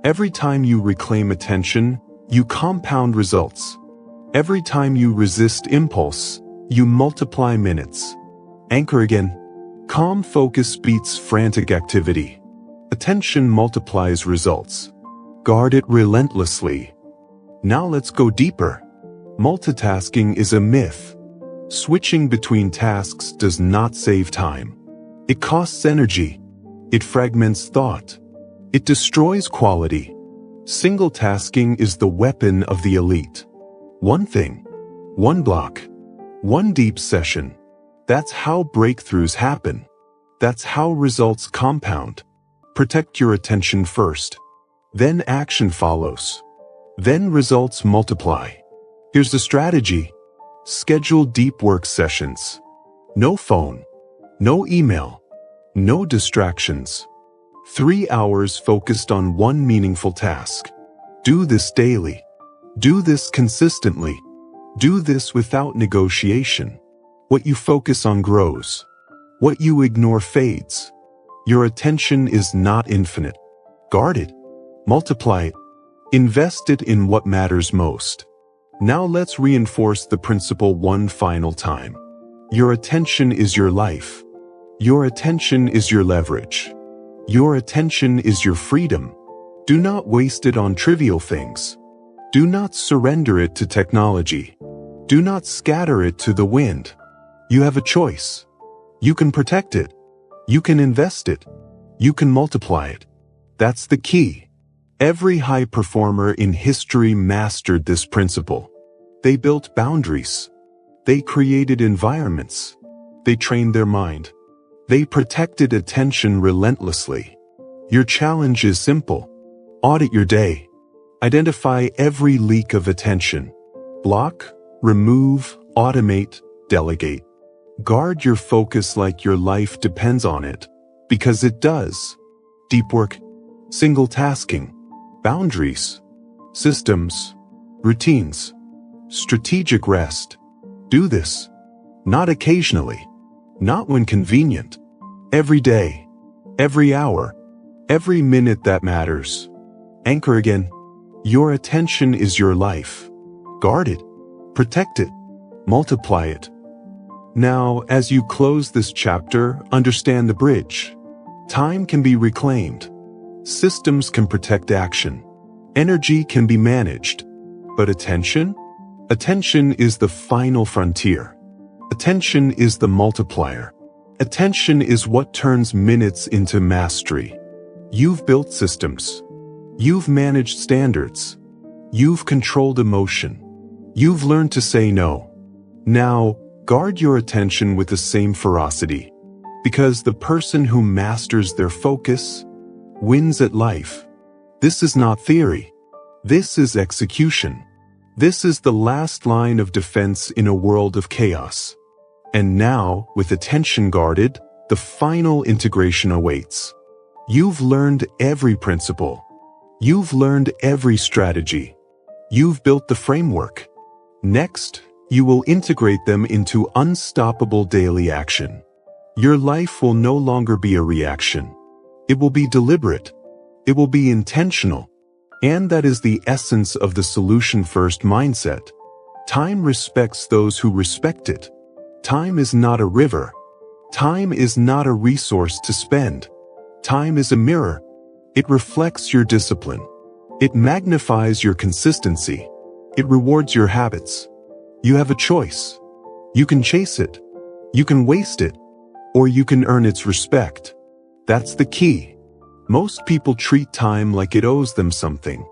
Every time you reclaim attention, you compound results. Every time you resist impulse, you multiply minutes. Anchor again. Calm focus beats frantic activity. Attention multiplies results. Guard it relentlessly. Now let's go deeper. Multitasking is a myth. Switching between tasks does not save time. It costs energy. It fragments thought. It destroys quality. Single tasking is the weapon of the elite. One thing. One block. One deep session. That's how breakthroughs happen. That's how results compound. Protect your attention first. Then action follows. Then results multiply. Here's the strategy. Schedule deep work sessions. No phone. No email. No distractions. 3 hours focused on one meaningful task. Do this daily. Do this consistently. Do this without negotiation. What you focus on grows. What you ignore fades. Your attention is not infinite. Guard it. Multiply it. Invest it in what matters most. Now let's reinforce the principle one final time. Your attention is your life. Your attention is your leverage. Your attention is your freedom. Do not waste it on trivial things. Do not surrender it to technology. Do not scatter it to the wind. You have a choice. You can protect it. You can invest it. You can multiply it. That's the key. Every high performer in history mastered this principle. They built boundaries. They created environments. They trained their mind. They protected attention relentlessly. Your challenge is simple. Audit your day. Identify every leak of attention. Block, remove, automate, delegate. Guard your focus like your life depends on it, because it does. Deep work, single tasking, boundaries, systems, routines, strategic rest. Do this. Not occasionally. Not when convenient. Every day. Every hour. Every minute that matters. Anchor again. Your attention is your life. Guard it. Protect it. Multiply it. Now, as you close this chapter, understand the bridge. Time can be reclaimed. Systems can protect action. Energy can be managed. But attention? Attention is the final frontier. Attention is the multiplier. Attention is what turns minutes into mastery. You've built systems. You've managed standards. You've controlled emotion. You've learned to say no. Now, guard your attention with the same ferocity. Because the person who masters their focus wins at life. This is not theory. This is execution. This is the last line of defense in a world of chaos. And now, with attention guarded, the final integration awaits. You've learned every principle. You've learned every strategy. You've built the framework. Next, you will integrate them into unstoppable daily action. Your life will no longer be a reaction. It will be deliberate. It will be intentional. And that is the essence of the solution-first mindset. Time respects those who respect it. Time is not a river. Time is not a resource to spend. Time is a mirror. It reflects your discipline. It magnifies your consistency. It rewards your habits. You have a choice. You can chase it. You can waste it. Or you can earn its respect. That's the key. Most people treat time like it owes them something.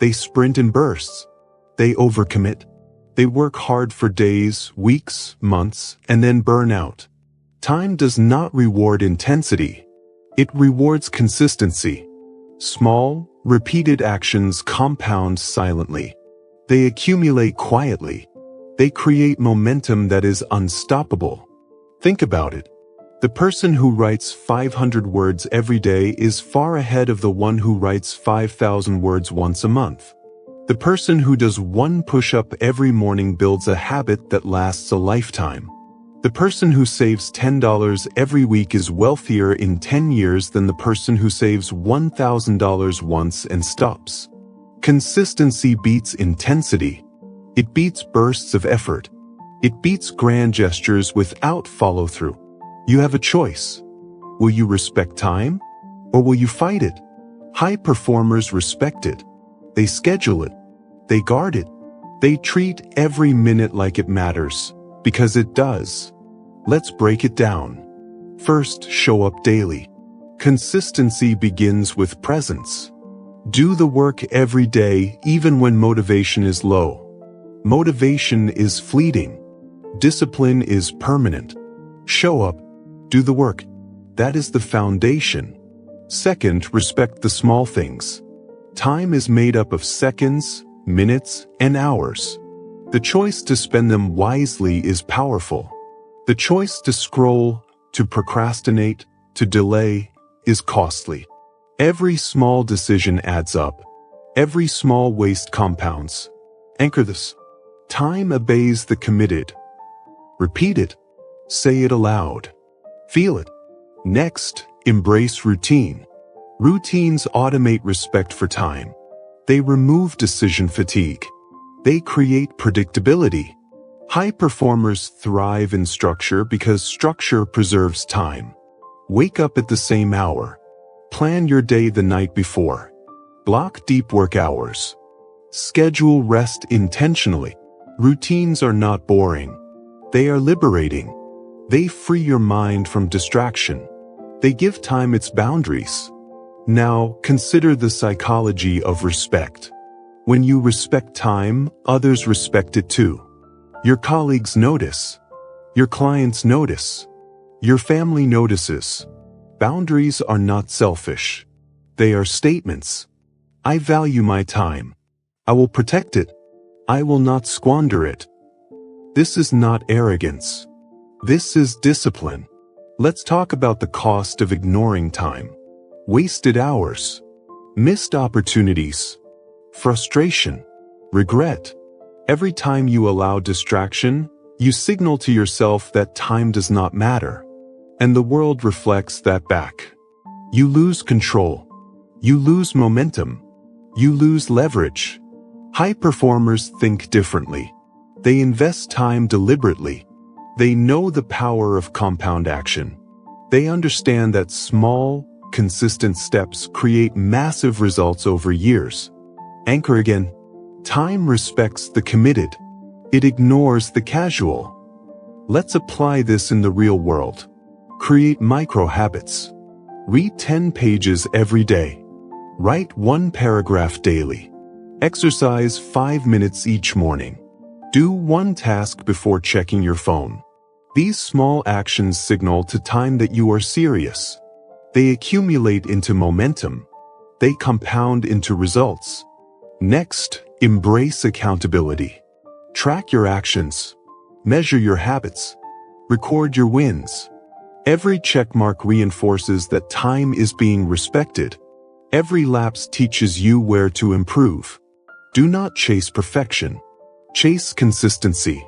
They sprint in bursts. They overcommit. They work hard for days, weeks, months, and then burn out. Time does not reward intensity. It rewards consistency. Small, repeated actions compound silently. They accumulate quietly. They create momentum that is unstoppable. Think about it. The person who writes 500 words every day is far ahead of the one who writes 5,000 words once a month. The person who does one push-up every morning builds a habit that lasts a lifetime. The person who saves $10 every week is wealthier in 10 years than the person who saves $1,000 once and stops. Consistency beats intensity. It beats bursts of effort. It beats grand gestures without follow-through. You have a choice. Will you respect time? Or will you fight it? High performers respect it. They schedule it. They guard it. They treat every minute like it matters, because it does. Let's break it down. First, show up daily. Consistency begins with presence. Do the work every day, even when motivation is low. Motivation is fleeting. Discipline is permanent. Show up. Do the work. That is the foundation. Second, respect the small things. Time is made up of seconds, minutes, and hours. The choice to spend them wisely is powerful. The choice to scroll, to procrastinate, to delay, is costly. Every small decision adds up. Every small waste compounds. Anchor this. Time obeys the committed. Repeat it. Say it aloud. Feel it. Next, embrace routine. Routines automate respect for time. They remove decision fatigue. They create predictability. High performers thrive in structure because structure preserves time. Wake up at the same hour. Plan your day the night before. Block deep work hours. Schedule rest intentionally. Routines are not boring. They are liberating. They free your mind from distraction. They give time its boundaries. Now, consider the psychology of respect. When you respect time, others respect it too. Your colleagues notice. Your clients notice. Your family notices. Boundaries are not selfish. They are statements. I value my time. I will protect it. I will not squander it. This is not arrogance. This is discipline. Let's talk about the cost of ignoring time. Wasted hours. Missed opportunities. Frustration. Regret. Every time you allow distraction, You signal to yourself that time does not matter, and the world reflects that back. You lose control. You lose momentum. You lose leverage. High performers think differently. They invest time deliberately. They know the power of compound action. They understand that small, consistent steps create massive results over years. Anchor again. Time respects the committed. It ignores the casual. Let's apply this in the real world. Create micro habits. Read 10 pages every day. Write 1 paragraph daily. Exercise 5 minutes each morning. Do 1 task before checking your phone. These small actions signal to time that you are serious. They accumulate into momentum. They compound into results. Next, embrace accountability. Track your actions. Measure your habits. Record your wins. Every checkmark reinforces that time is being respected. Every lapse teaches you where to improve. Do not chase perfection. Chase consistency.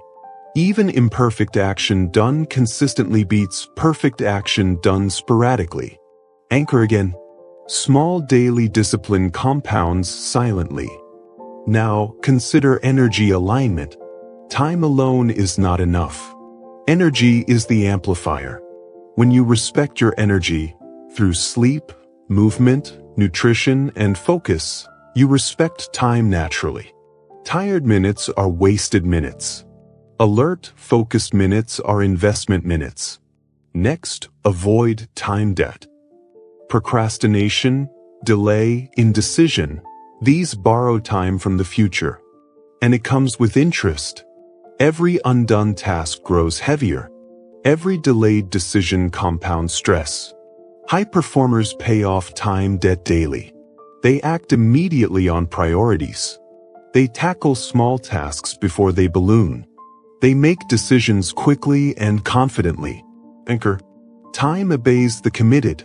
Even imperfect action done consistently beats perfect action done sporadically. Anchor again. Small daily discipline compounds silently. Now, consider energy alignment. Time alone is not enough. Energy is the amplifier. When you respect your energy, through sleep, movement, nutrition, and focus, you respect time naturally. Tired minutes are wasted minutes. Alert, focused minutes are investment minutes. Next, avoid time debt. Procrastination, delay, indecision, these borrow time from the future. And it comes with interest. Every undone task grows heavier. Every delayed decision compounds stress. High performers pay off time debt daily. They act immediately on priorities. They tackle small tasks before they balloon. They make decisions quickly and confidently. Anchor. Time obeys the committed.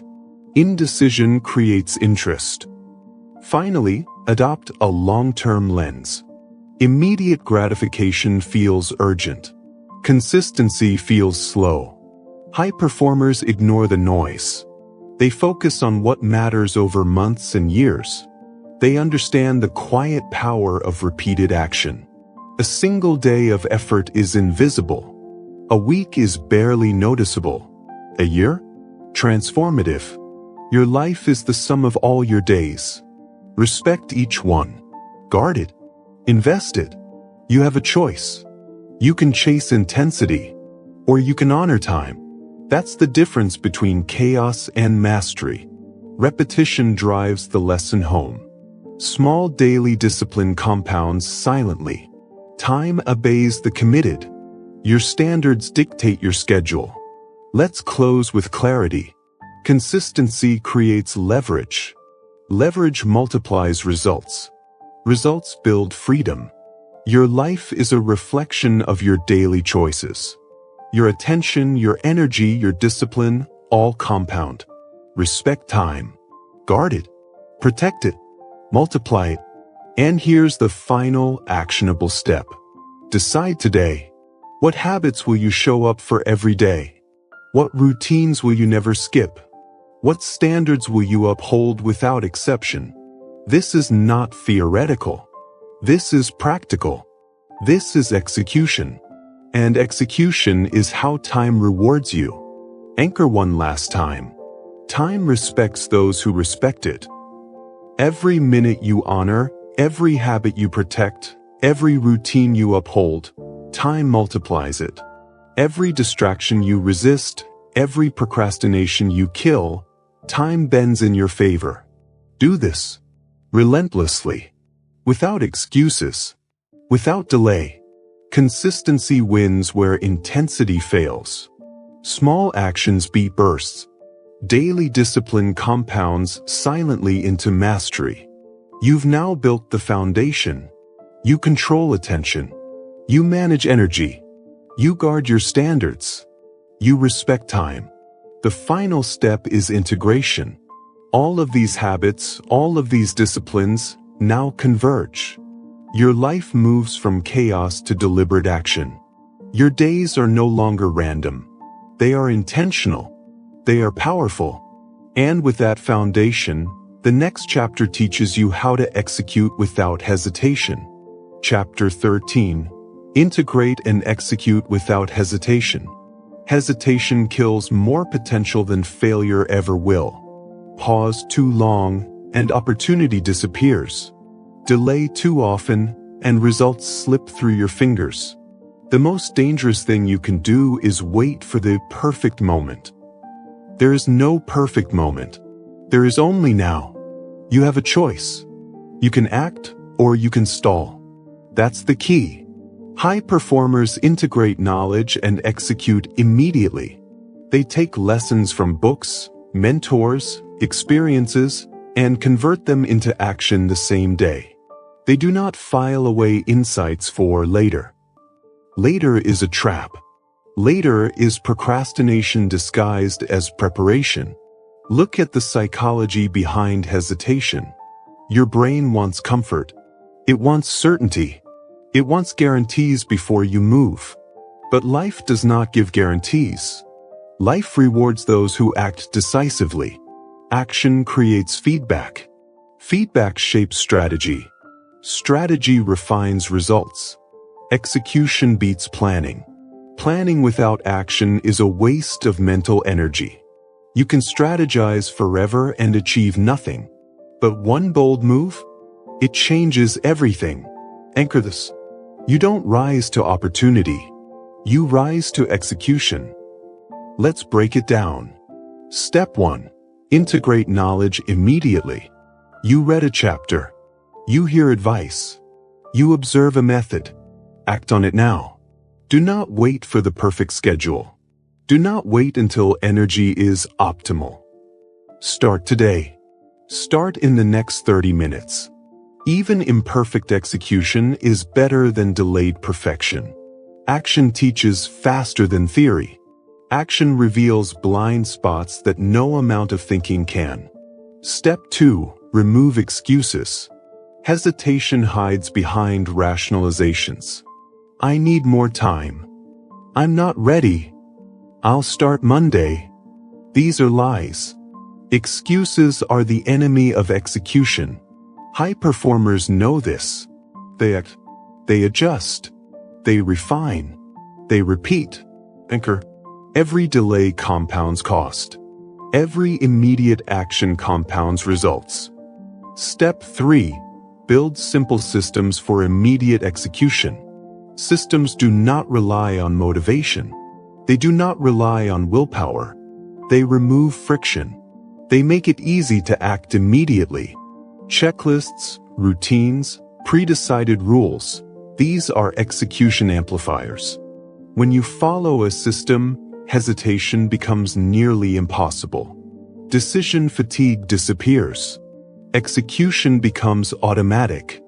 Indecision creates interest. Finally, adopt a long-term lens. Immediate gratification feels urgent. Consistency feels slow. High performers ignore the noise. They focus on what matters over months and years. They understand the quiet power of repeated action. A single day of effort is invisible. A week is barely noticeable. A year? Transformative. Your life is the sum of all your days. Respect each one. Guard it. Invest it. You have a choice. You can chase intensity, or you can honor time. That's the difference between chaos and mastery. Repetition drives the lesson home. Small daily discipline compounds silently. Time obeys the committed. Your standards dictate your schedule. Let's close with clarity. Consistency creates leverage. Leverage multiplies results. Results build freedom. Your life is a reflection of your daily choices. Your attention, your energy, your discipline, all compound. Respect time. Guard it. Protect it. Multiply it. And here's the final actionable step. Decide today. What habits will you show up for every day? What routines will you never skip? What standards will you uphold without exception? This is not theoretical. This is practical. This is execution. And execution is how time rewards you. Anchor one last time. Time respects those who respect it. Every minute you honor, every habit you protect, every routine you uphold, time multiplies it. Every distraction you resist, every procrastination you kill, time bends in your favor. Do this relentlessly, without excuses, without delay. Consistency wins where intensity fails. Small actions beat bursts. Daily discipline compounds silently into mastery. You've now built the foundation. You control attention. You manage energy. You guard your standards. You respect time. The final step is integration. All of these habits, all of these disciplines, now converge. Your life moves from chaos to deliberate action. Your days are no longer random. They are intentional. They are powerful. And with that foundation, the next chapter teaches you how to execute without hesitation. Chapter 13. Integrate and execute without hesitation. Hesitation kills more potential than failure ever will. Pause too long, and opportunity disappears. Delay too often, and results slip through your fingers. The most dangerous thing you can do is wait for the perfect moment. There is no perfect moment. There is only now. You have a choice. You can act, or you can stall. That's the key. High performers integrate knowledge and execute immediately. They take lessons from books, mentors, experiences, and convert them into action the same day. They do not file away insights for later. Later is a trap. Later is procrastination disguised as preparation. Look at the psychology behind hesitation. Your brain wants comfort. It wants certainty. It wants guarantees before you move. But life does not give guarantees. Life rewards those who act decisively. Action creates feedback. Feedback shapes strategy. Strategy refines results. Execution beats planning. Planning without action is a waste of mental energy. You can strategize forever and achieve nothing. But one bold move? It changes everything. Anchor this. You don't rise to opportunity. You rise to execution. Let's break it down. Step 1. Integrate knowledge immediately. You read a chapter. You hear advice. You observe a method. Act on it now. Do not wait for the perfect schedule. Do not wait until energy is optimal. Start today. Start in the next 30 minutes. Even imperfect execution is better than delayed perfection. Action teaches faster than theory. Action reveals blind spots that no amount of thinking can. Step 2. Remove excuses. Hesitation hides behind rationalizations. I need more time. I'm not ready. I'll start Monday. These are lies. Excuses are the enemy of execution. High performers know this. They act. They adjust. They refine. They repeat. Anchor. Every delay compounds cost. Every immediate action compounds results. Step 3. Build simple systems for immediate execution. Systems do not rely on motivation. They do not rely on willpower. They remove friction. They make it easy to act immediately. Checklists, routines, pre-decided rules. These are execution amplifiers. When you follow a system, hesitation becomes nearly impossible. Decision fatigue disappears. Execution becomes automatic.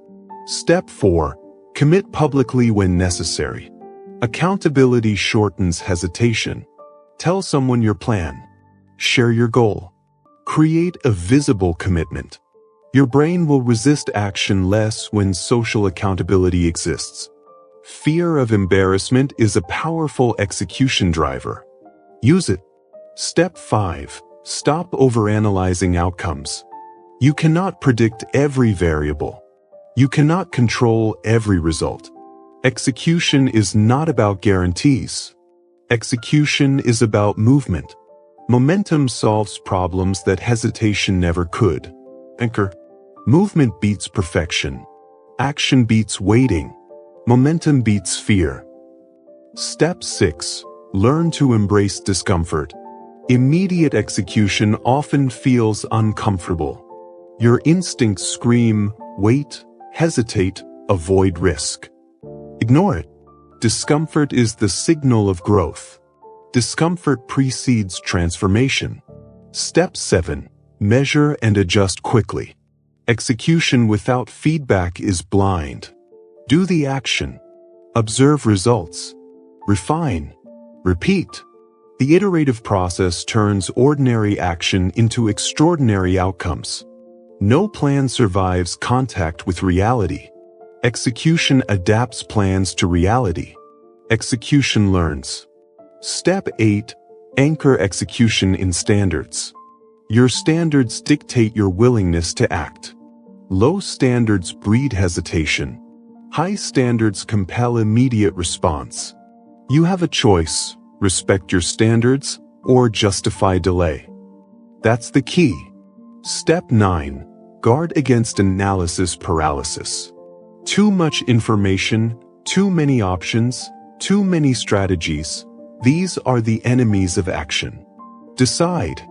Step 4. Commit publicly when necessary. Accountability shortens hesitation. Tell someone your plan. Share your goal. Create a visible commitment. Your brain will resist action less when social accountability exists. Fear of embarrassment is a powerful execution driver. Use it. Step 5. Stop overanalyzing outcomes. You cannot predict every variable. You cannot control every result. Execution is not about guarantees. Execution is about movement. Momentum solves problems that hesitation never could. Anchor. Movement beats perfection. Action beats waiting. Momentum beats fear. Step 6. Learn to embrace discomfort. Immediate execution often feels uncomfortable. Your instincts scream, wait, hesitate, avoid risk. Ignore it. Discomfort is the signal of growth. Discomfort precedes transformation. Step 7. Measure and adjust quickly. Execution without feedback is blind. Do the action. Observe results. Refine. Repeat. The iterative process turns ordinary action into extraordinary outcomes. No plan survives contact with reality. Execution adapts plans to reality. Execution learns. Step 8. Anchor execution in standards. Your standards dictate your willingness to act. Low standards breed hesitation. High standards compel immediate response. You have a choice: respect your standards or justify delay. That's the key. Step 9. Guard against analysis paralysis. Too much information, too many options, too many strategies. These are the enemies of action. Decide.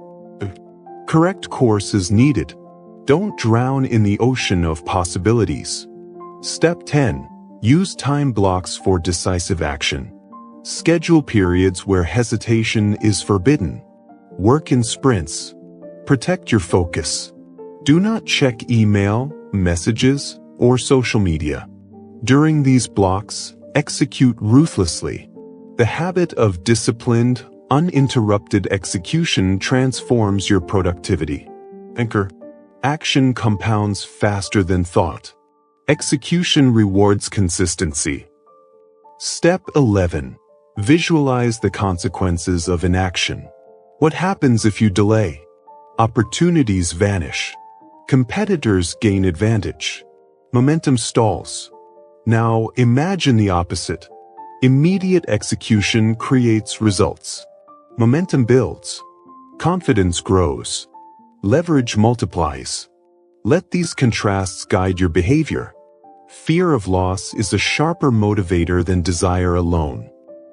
Correct course is needed. Don't drown in the ocean of possibilities. Step 10. Use time blocks for decisive action. Schedule periods where hesitation is forbidden. Work in sprints. Protect your focus. Do not check email, messages, or social media. During these blocks, execute ruthlessly. The habit of disciplined, uninterrupted execution transforms your productivity. Anchor. Action compounds faster than thought. Execution rewards consistency. Step 11. Visualize the consequences of inaction. What happens if you delay? Opportunities vanish. Competitors gain advantage. Momentum stalls. Now imagine the opposite. Immediate execution creates results. Momentum builds. Confidence grows. Leverage multiplies. Let these contrasts guide your behavior. Fear of loss is a sharper motivator than desire alone.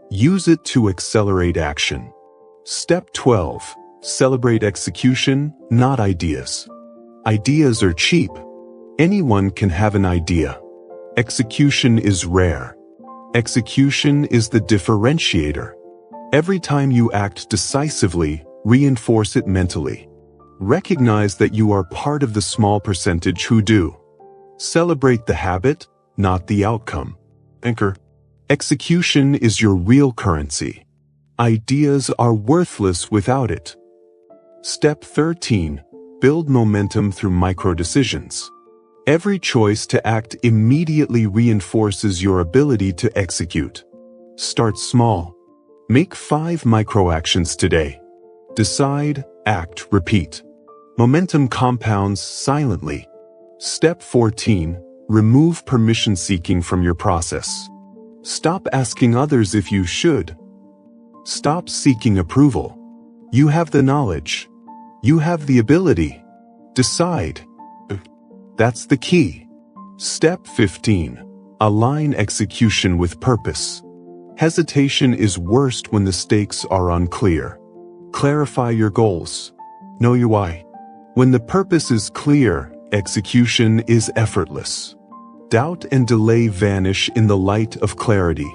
Use it to accelerate action. Step 12. Celebrate execution, not ideas. Ideas are cheap. Anyone can have an idea. Execution is rare. Execution is the differentiator. Every time you act decisively, reinforce it mentally. Recognize that you are part of the small percentage who do. Celebrate the habit, not the outcome. Anchor. Execution is your real currency. Ideas are worthless without it. Step 13. Build momentum through micro-decisions. Every choice to act immediately reinforces your ability to execute. Start small. Make 5 micro-actions today. Decide, act, repeat. Momentum compounds silently. Step 14. Remove permission-seeking from your process. Stop asking others if you should. Stop seeking approval. You have the knowledge. You have the ability. Decide. That's the key. Step 15. Align execution with purpose. Hesitation is worst when the stakes are unclear. Clarify your goals. Know your why. When the purpose is clear, execution is effortless. Doubt and delay vanish in the light of clarity.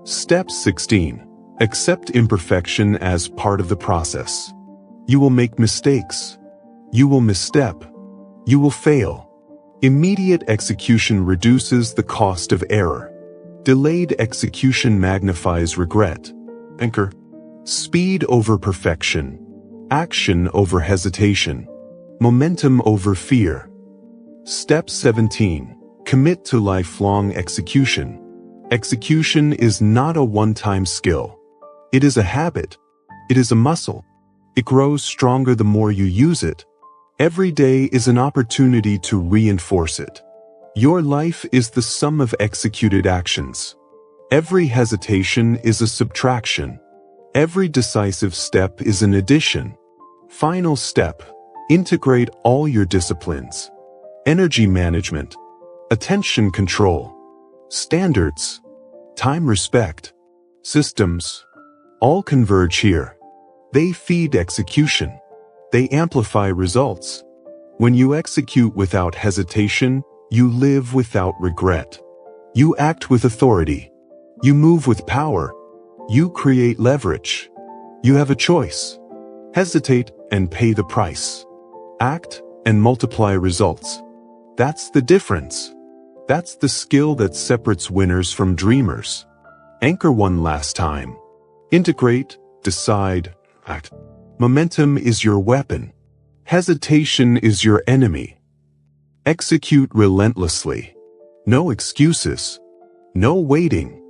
Step 16. Accept imperfection as part of the process. You will make mistakes. You will misstep. You will fail. Immediate execution reduces the cost of error. Delayed execution magnifies regret. Anchor. Speed over perfection. Action over hesitation. Momentum over fear. Step 17. Commit to lifelong execution. Execution is not a one-time skill. It is a habit. It is a muscle. It grows stronger the more you use it. Every day is an opportunity to reinforce it. Your life is the sum of executed actions. Every hesitation is a subtraction. Every decisive step is an addition. Final step. Integrate all your disciplines. Energy management. Attention control. Standards. Time respect. Systems. All converge here. They feed execution. They amplify results. When you execute without hesitation, you live without regret. You act with authority. You move with power. You create leverage. You have a choice. Hesitate and pay the price. Act and multiply results. That's the difference. That's the skill that separates winners from dreamers. Anchor one last time. Integrate, decide, act. Momentum is your weapon. Hesitation is your enemy. Execute relentlessly. No excuses. No waiting.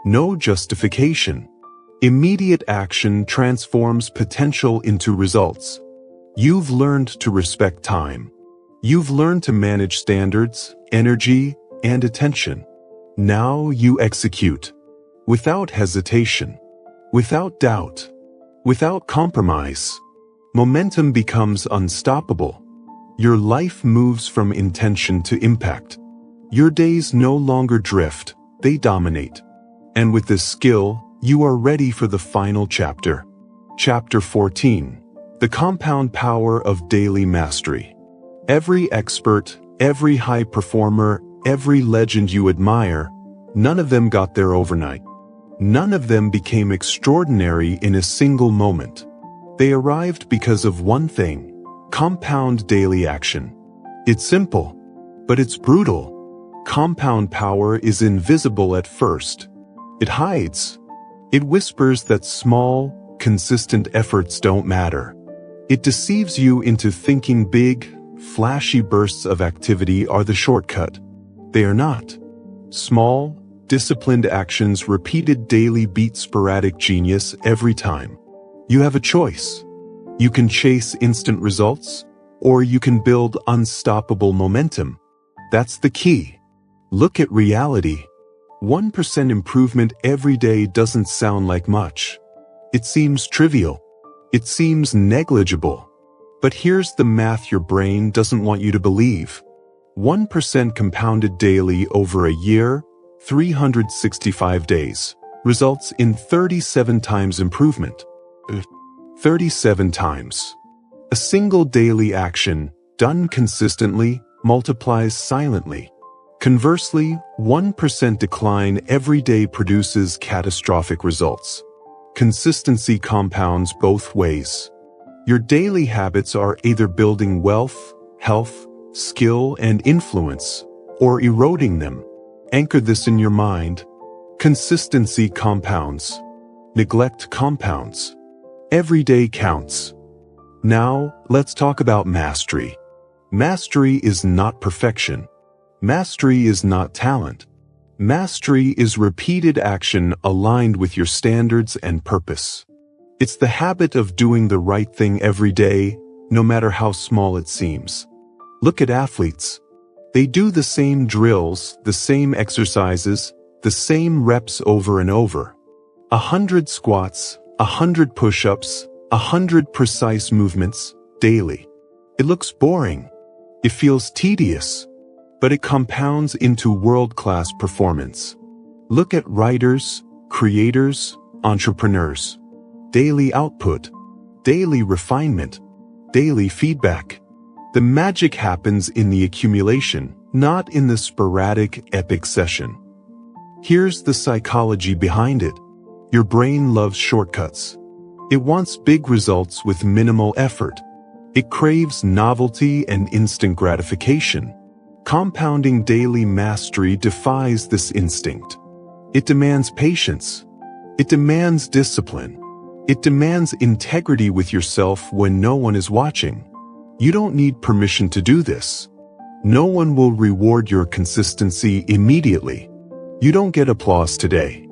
No justification. Immediate action transforms potential into results. You've learned to respect time. You've learned to manage standards, energy, and attention. Now you execute. Without hesitation. Without doubt. Without compromise. Momentum becomes unstoppable. Your life moves from intention to impact. Your days no longer drift, they dominate. And with this skill, you are ready for the final chapter. Chapter 14. The compound power of daily mastery. Every expert, every high performer, every legend you admire, none of them got there overnight. None of them became extraordinary in a single moment. They arrived because of one thing: compound daily action. It's simple, but it's brutal. Compound power is invisible at first. It hides. It whispers that small, consistent efforts don't matter. It deceives you into thinking big, flashy bursts of activity are the shortcut. They are not. Small, disciplined actions repeated daily beat sporadic genius every time. You have a choice. You can chase instant results, or you can build unstoppable momentum. That's the key. Look at reality. 1% improvement every day doesn't sound like much. It seems trivial. It seems negligible. But here's the math your brain doesn't want you to believe. 1% compounded daily over a year, 365 days, results in 37 times improvement. 37 times. A single daily action, done consistently, multiplies silently. Conversely, 1% decline every day produces catastrophic results. Consistency compounds both ways. Your daily habits are either building wealth, health, skill, and influence, or eroding them. Anchor this in your mind. Consistency compounds. Neglect compounds. Every day counts. Now, let's talk about mastery. Mastery is not perfection. Mastery is not talent. Mastery is repeated action aligned with your standards and purpose. It's the habit of doing the right thing every day, no matter how small it seems. Look at athletes. They do the same drills, the same exercises, the same reps over and over. 100 squats, 100 push-ups, 100 precise movements, daily. It looks boring. It feels tedious. But it compounds into world-class performance. Look at writers, creators, entrepreneurs. Daily output, daily refinement, daily feedback. The magic happens in the accumulation, not in the sporadic, epic session. Here's the psychology behind it. Your brain loves shortcuts. It wants big results with minimal effort. It craves novelty and instant gratification. Compounding daily mastery defies this instinct. It demands patience. It demands discipline. It demands integrity with yourself when no one is watching. You don't need permission to do this. No one will reward your consistency immediately. You don't get applause today.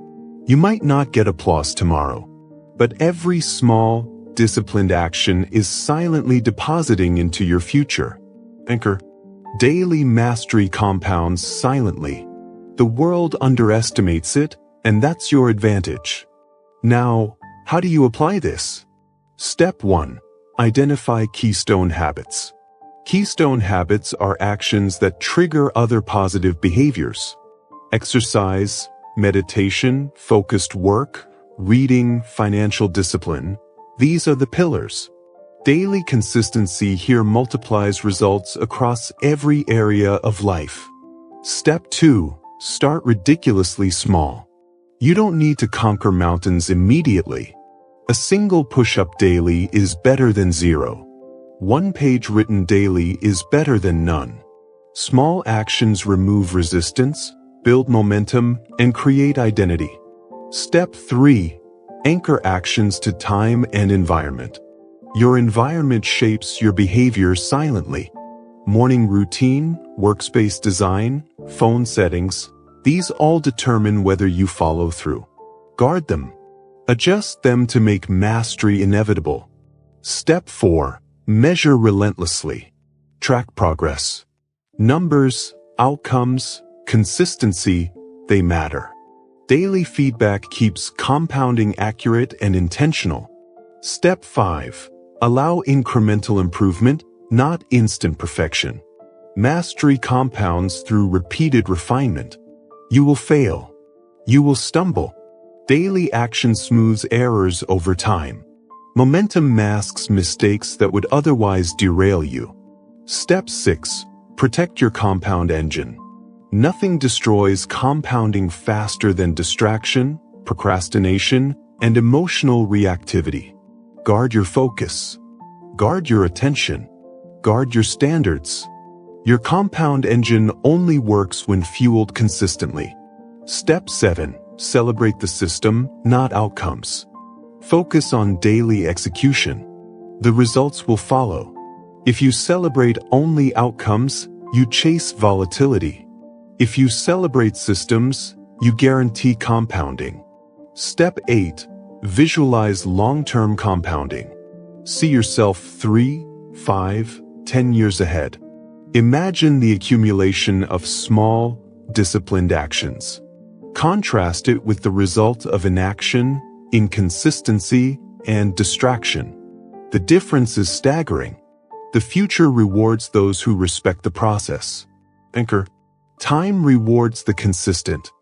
You might not get applause tomorrow. But every small, disciplined action is silently depositing into your future. Anchor. Daily mastery compounds silently. The world underestimates it, and that's your advantage. Now, how do you apply this? Step 1. Identify keystone habits. Keystone habits are actions that trigger other positive behaviors. Exercise, meditation, focused work, reading, financial discipline. These are the pillars. Daily consistency here multiplies results across every area of life. Step 2. Start ridiculously small. You don't need to conquer mountains immediately. A single push-up daily is better than zero. One page written daily is better than none. Small actions remove resistance, build momentum, and create identity. Step 3. Anchor actions to time and environment. Your environment shapes your behavior silently. Morning routine, workspace design, phone settings. These all determine whether you follow through. Guard them. Adjust them to make mastery inevitable. Step 4. Measure relentlessly. Track progress. Numbers, outcomes, consistency, they matter. Daily feedback keeps compounding accurate and intentional. Step 5. Allow incremental improvement, not instant perfection. Mastery compounds through repeated refinement. You will fail. You will stumble. Daily action smooths errors over time. Momentum masks mistakes that would otherwise derail you. Step 6. Protect your compound engine. Nothing destroys compounding faster than distraction, procrastination, and emotional reactivity. Guard your focus. Guard your attention. Guard your standards. Your compound engine only works when fueled consistently. Step 7. Celebrate the system, not outcomes. Focus on daily execution. The results will follow. If you celebrate only outcomes, you chase volatility. If you celebrate systems, you guarantee compounding. Step 8. Visualize long-term compounding. See yourself 3, 5, 10 years ahead. Imagine the accumulation of small, disciplined actions. Contrast it with the result of inaction, inconsistency, and distraction. The difference is staggering. The future rewards those who respect the process. Anchor. Time rewards the consistent.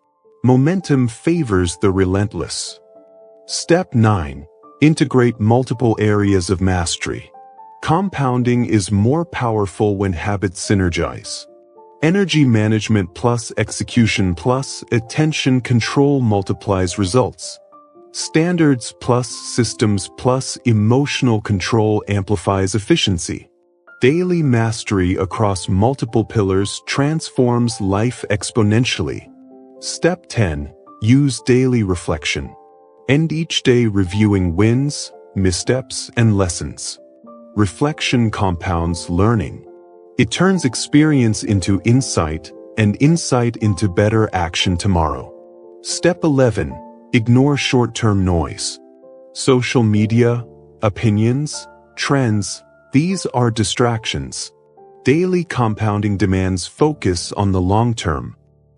Momentum favors the relentless. Step 9. Integrate multiple areas of mastery. Compounding is more powerful when habits synergize. Energy management plus execution plus attention control multiplies results. Standards plus systems plus emotional control amplifies efficiency. Daily mastery across multiple pillars transforms life exponentially. Step 10. Use daily reflection. End each day reviewing wins, missteps, and lessons. Reflection compounds learning. It turns experience into insight, and insight into better action tomorrow. Step 11. Ignore short-term noise. Social media, opinions, trends, these are distractions. Daily compounding demands focus on the long term.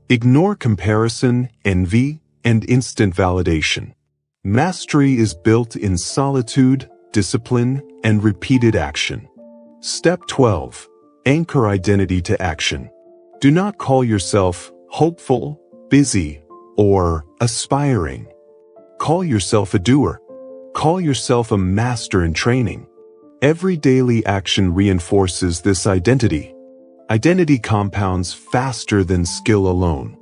Ignore comparison, envy, and instant validation. Mastery is built in solitude, discipline, and repeated action. Step 12. Anchor identity to action. Do not call yourself hopeful, busy, or aspiring. Call yourself a doer. Call yourself a master in training. Every daily action reinforces this identity. Identity compounds faster than skill alone.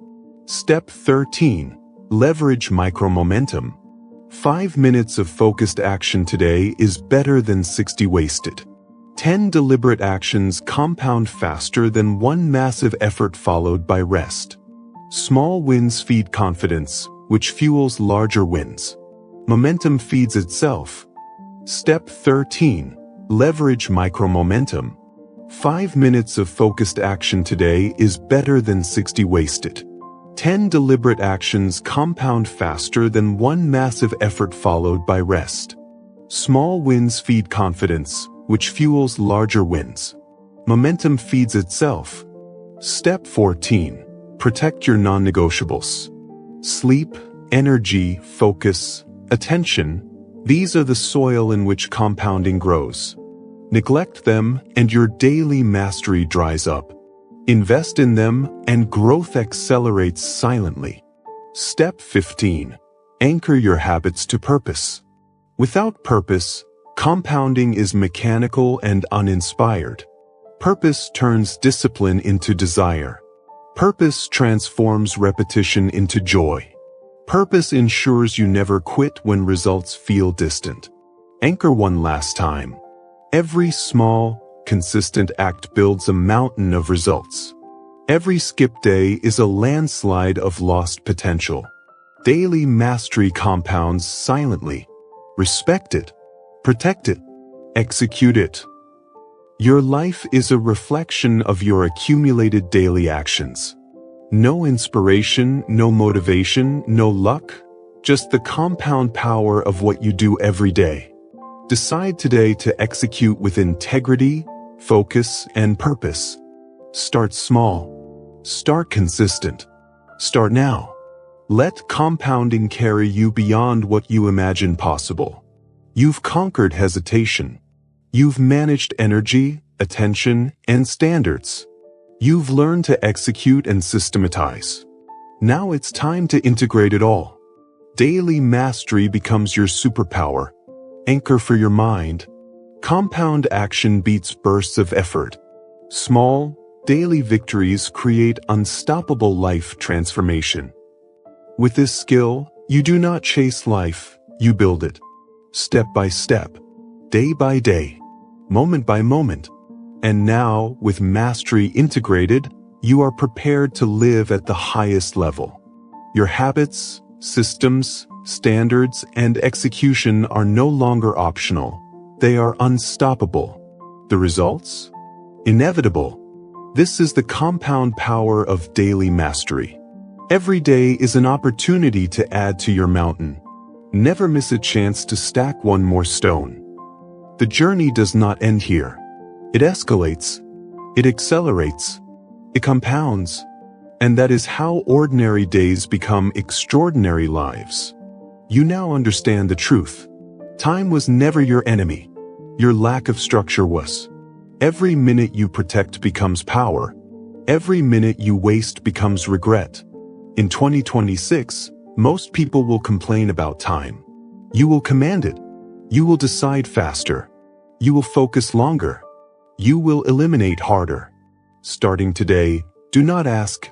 Step 13. Leverage micro-momentum. 5 minutes of focused action today is better than 60 wasted. 10 deliberate actions compound faster than one massive effort followed by rest. Small wins feed confidence, which fuels larger wins. Momentum feeds itself. Step 13. Leverage micro-momentum. 5 minutes of focused action today is better than 60 wasted. 10 deliberate actions compound faster than one massive effort followed by rest. Small wins feed confidence, which fuels larger wins. Momentum feeds itself. Step 14. Protect your non-negotiables. Sleep, energy, focus, attention, these are the soil in which compounding grows. Neglect them and your daily mastery dries up. Invest in them and growth accelerates silently. Step 15. Anchor your habits to purpose. Without purpose, compounding is mechanical and uninspired. Purpose turns discipline into desire. Purpose transforms repetition into joy. Purpose ensures you never quit when results feel distant. Anchor one last time. Every small, consistent act builds a mountain of results. Every skip day is a landslide of lost potential. Daily mastery compounds silently. Respect it. Protect it. Execute it. Your life is a reflection of your accumulated daily actions. No inspiration, no motivation, no luck, just the compound power of what you do every day. Decide today to execute with integrity, focus, and purpose. Start small. Start consistent. Start now. Let compounding carry you beyond what you imagine possible. You've conquered hesitation. You've managed energy, attention, and standards. You've learned to execute and systematize. Now it's time to integrate it all. Daily mastery becomes your superpower. Anchor for your mind. Compound action beats bursts of effort. Small, daily victories create unstoppable life transformation. With this skill, you do not chase life, you build it. Step by step, day by day, moment by moment. And now, with mastery integrated, you are prepared to live at the highest level. Your habits, systems, standards, and execution are no longer optional. They are unstoppable. The results? Inevitable. This is the compound power of daily mastery. Every day is an opportunity to add to your mountain. Never miss a chance to stack one more stone. The journey does not end here. It escalates. It accelerates. It compounds. And that is how ordinary days become extraordinary lives. You now understand the truth. Time was never your enemy. Your lack of structure was. Every minute you protect becomes power. Every minute you waste becomes regret. In 2026, most people will complain about time. You will command it. You will decide faster. You will focus longer. You will eliminate harder. Starting today, do not ask,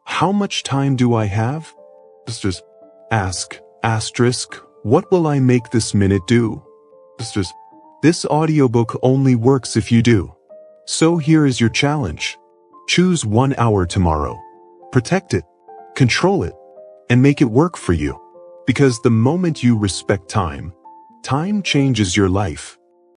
how much time do I have? Ask, what will I make this minute do? This audiobook only works if you do. So here is your challenge. Choose 1 hour tomorrow. Protect it. Control it, and make it work for you. Because the moment you respect time, time changes your life.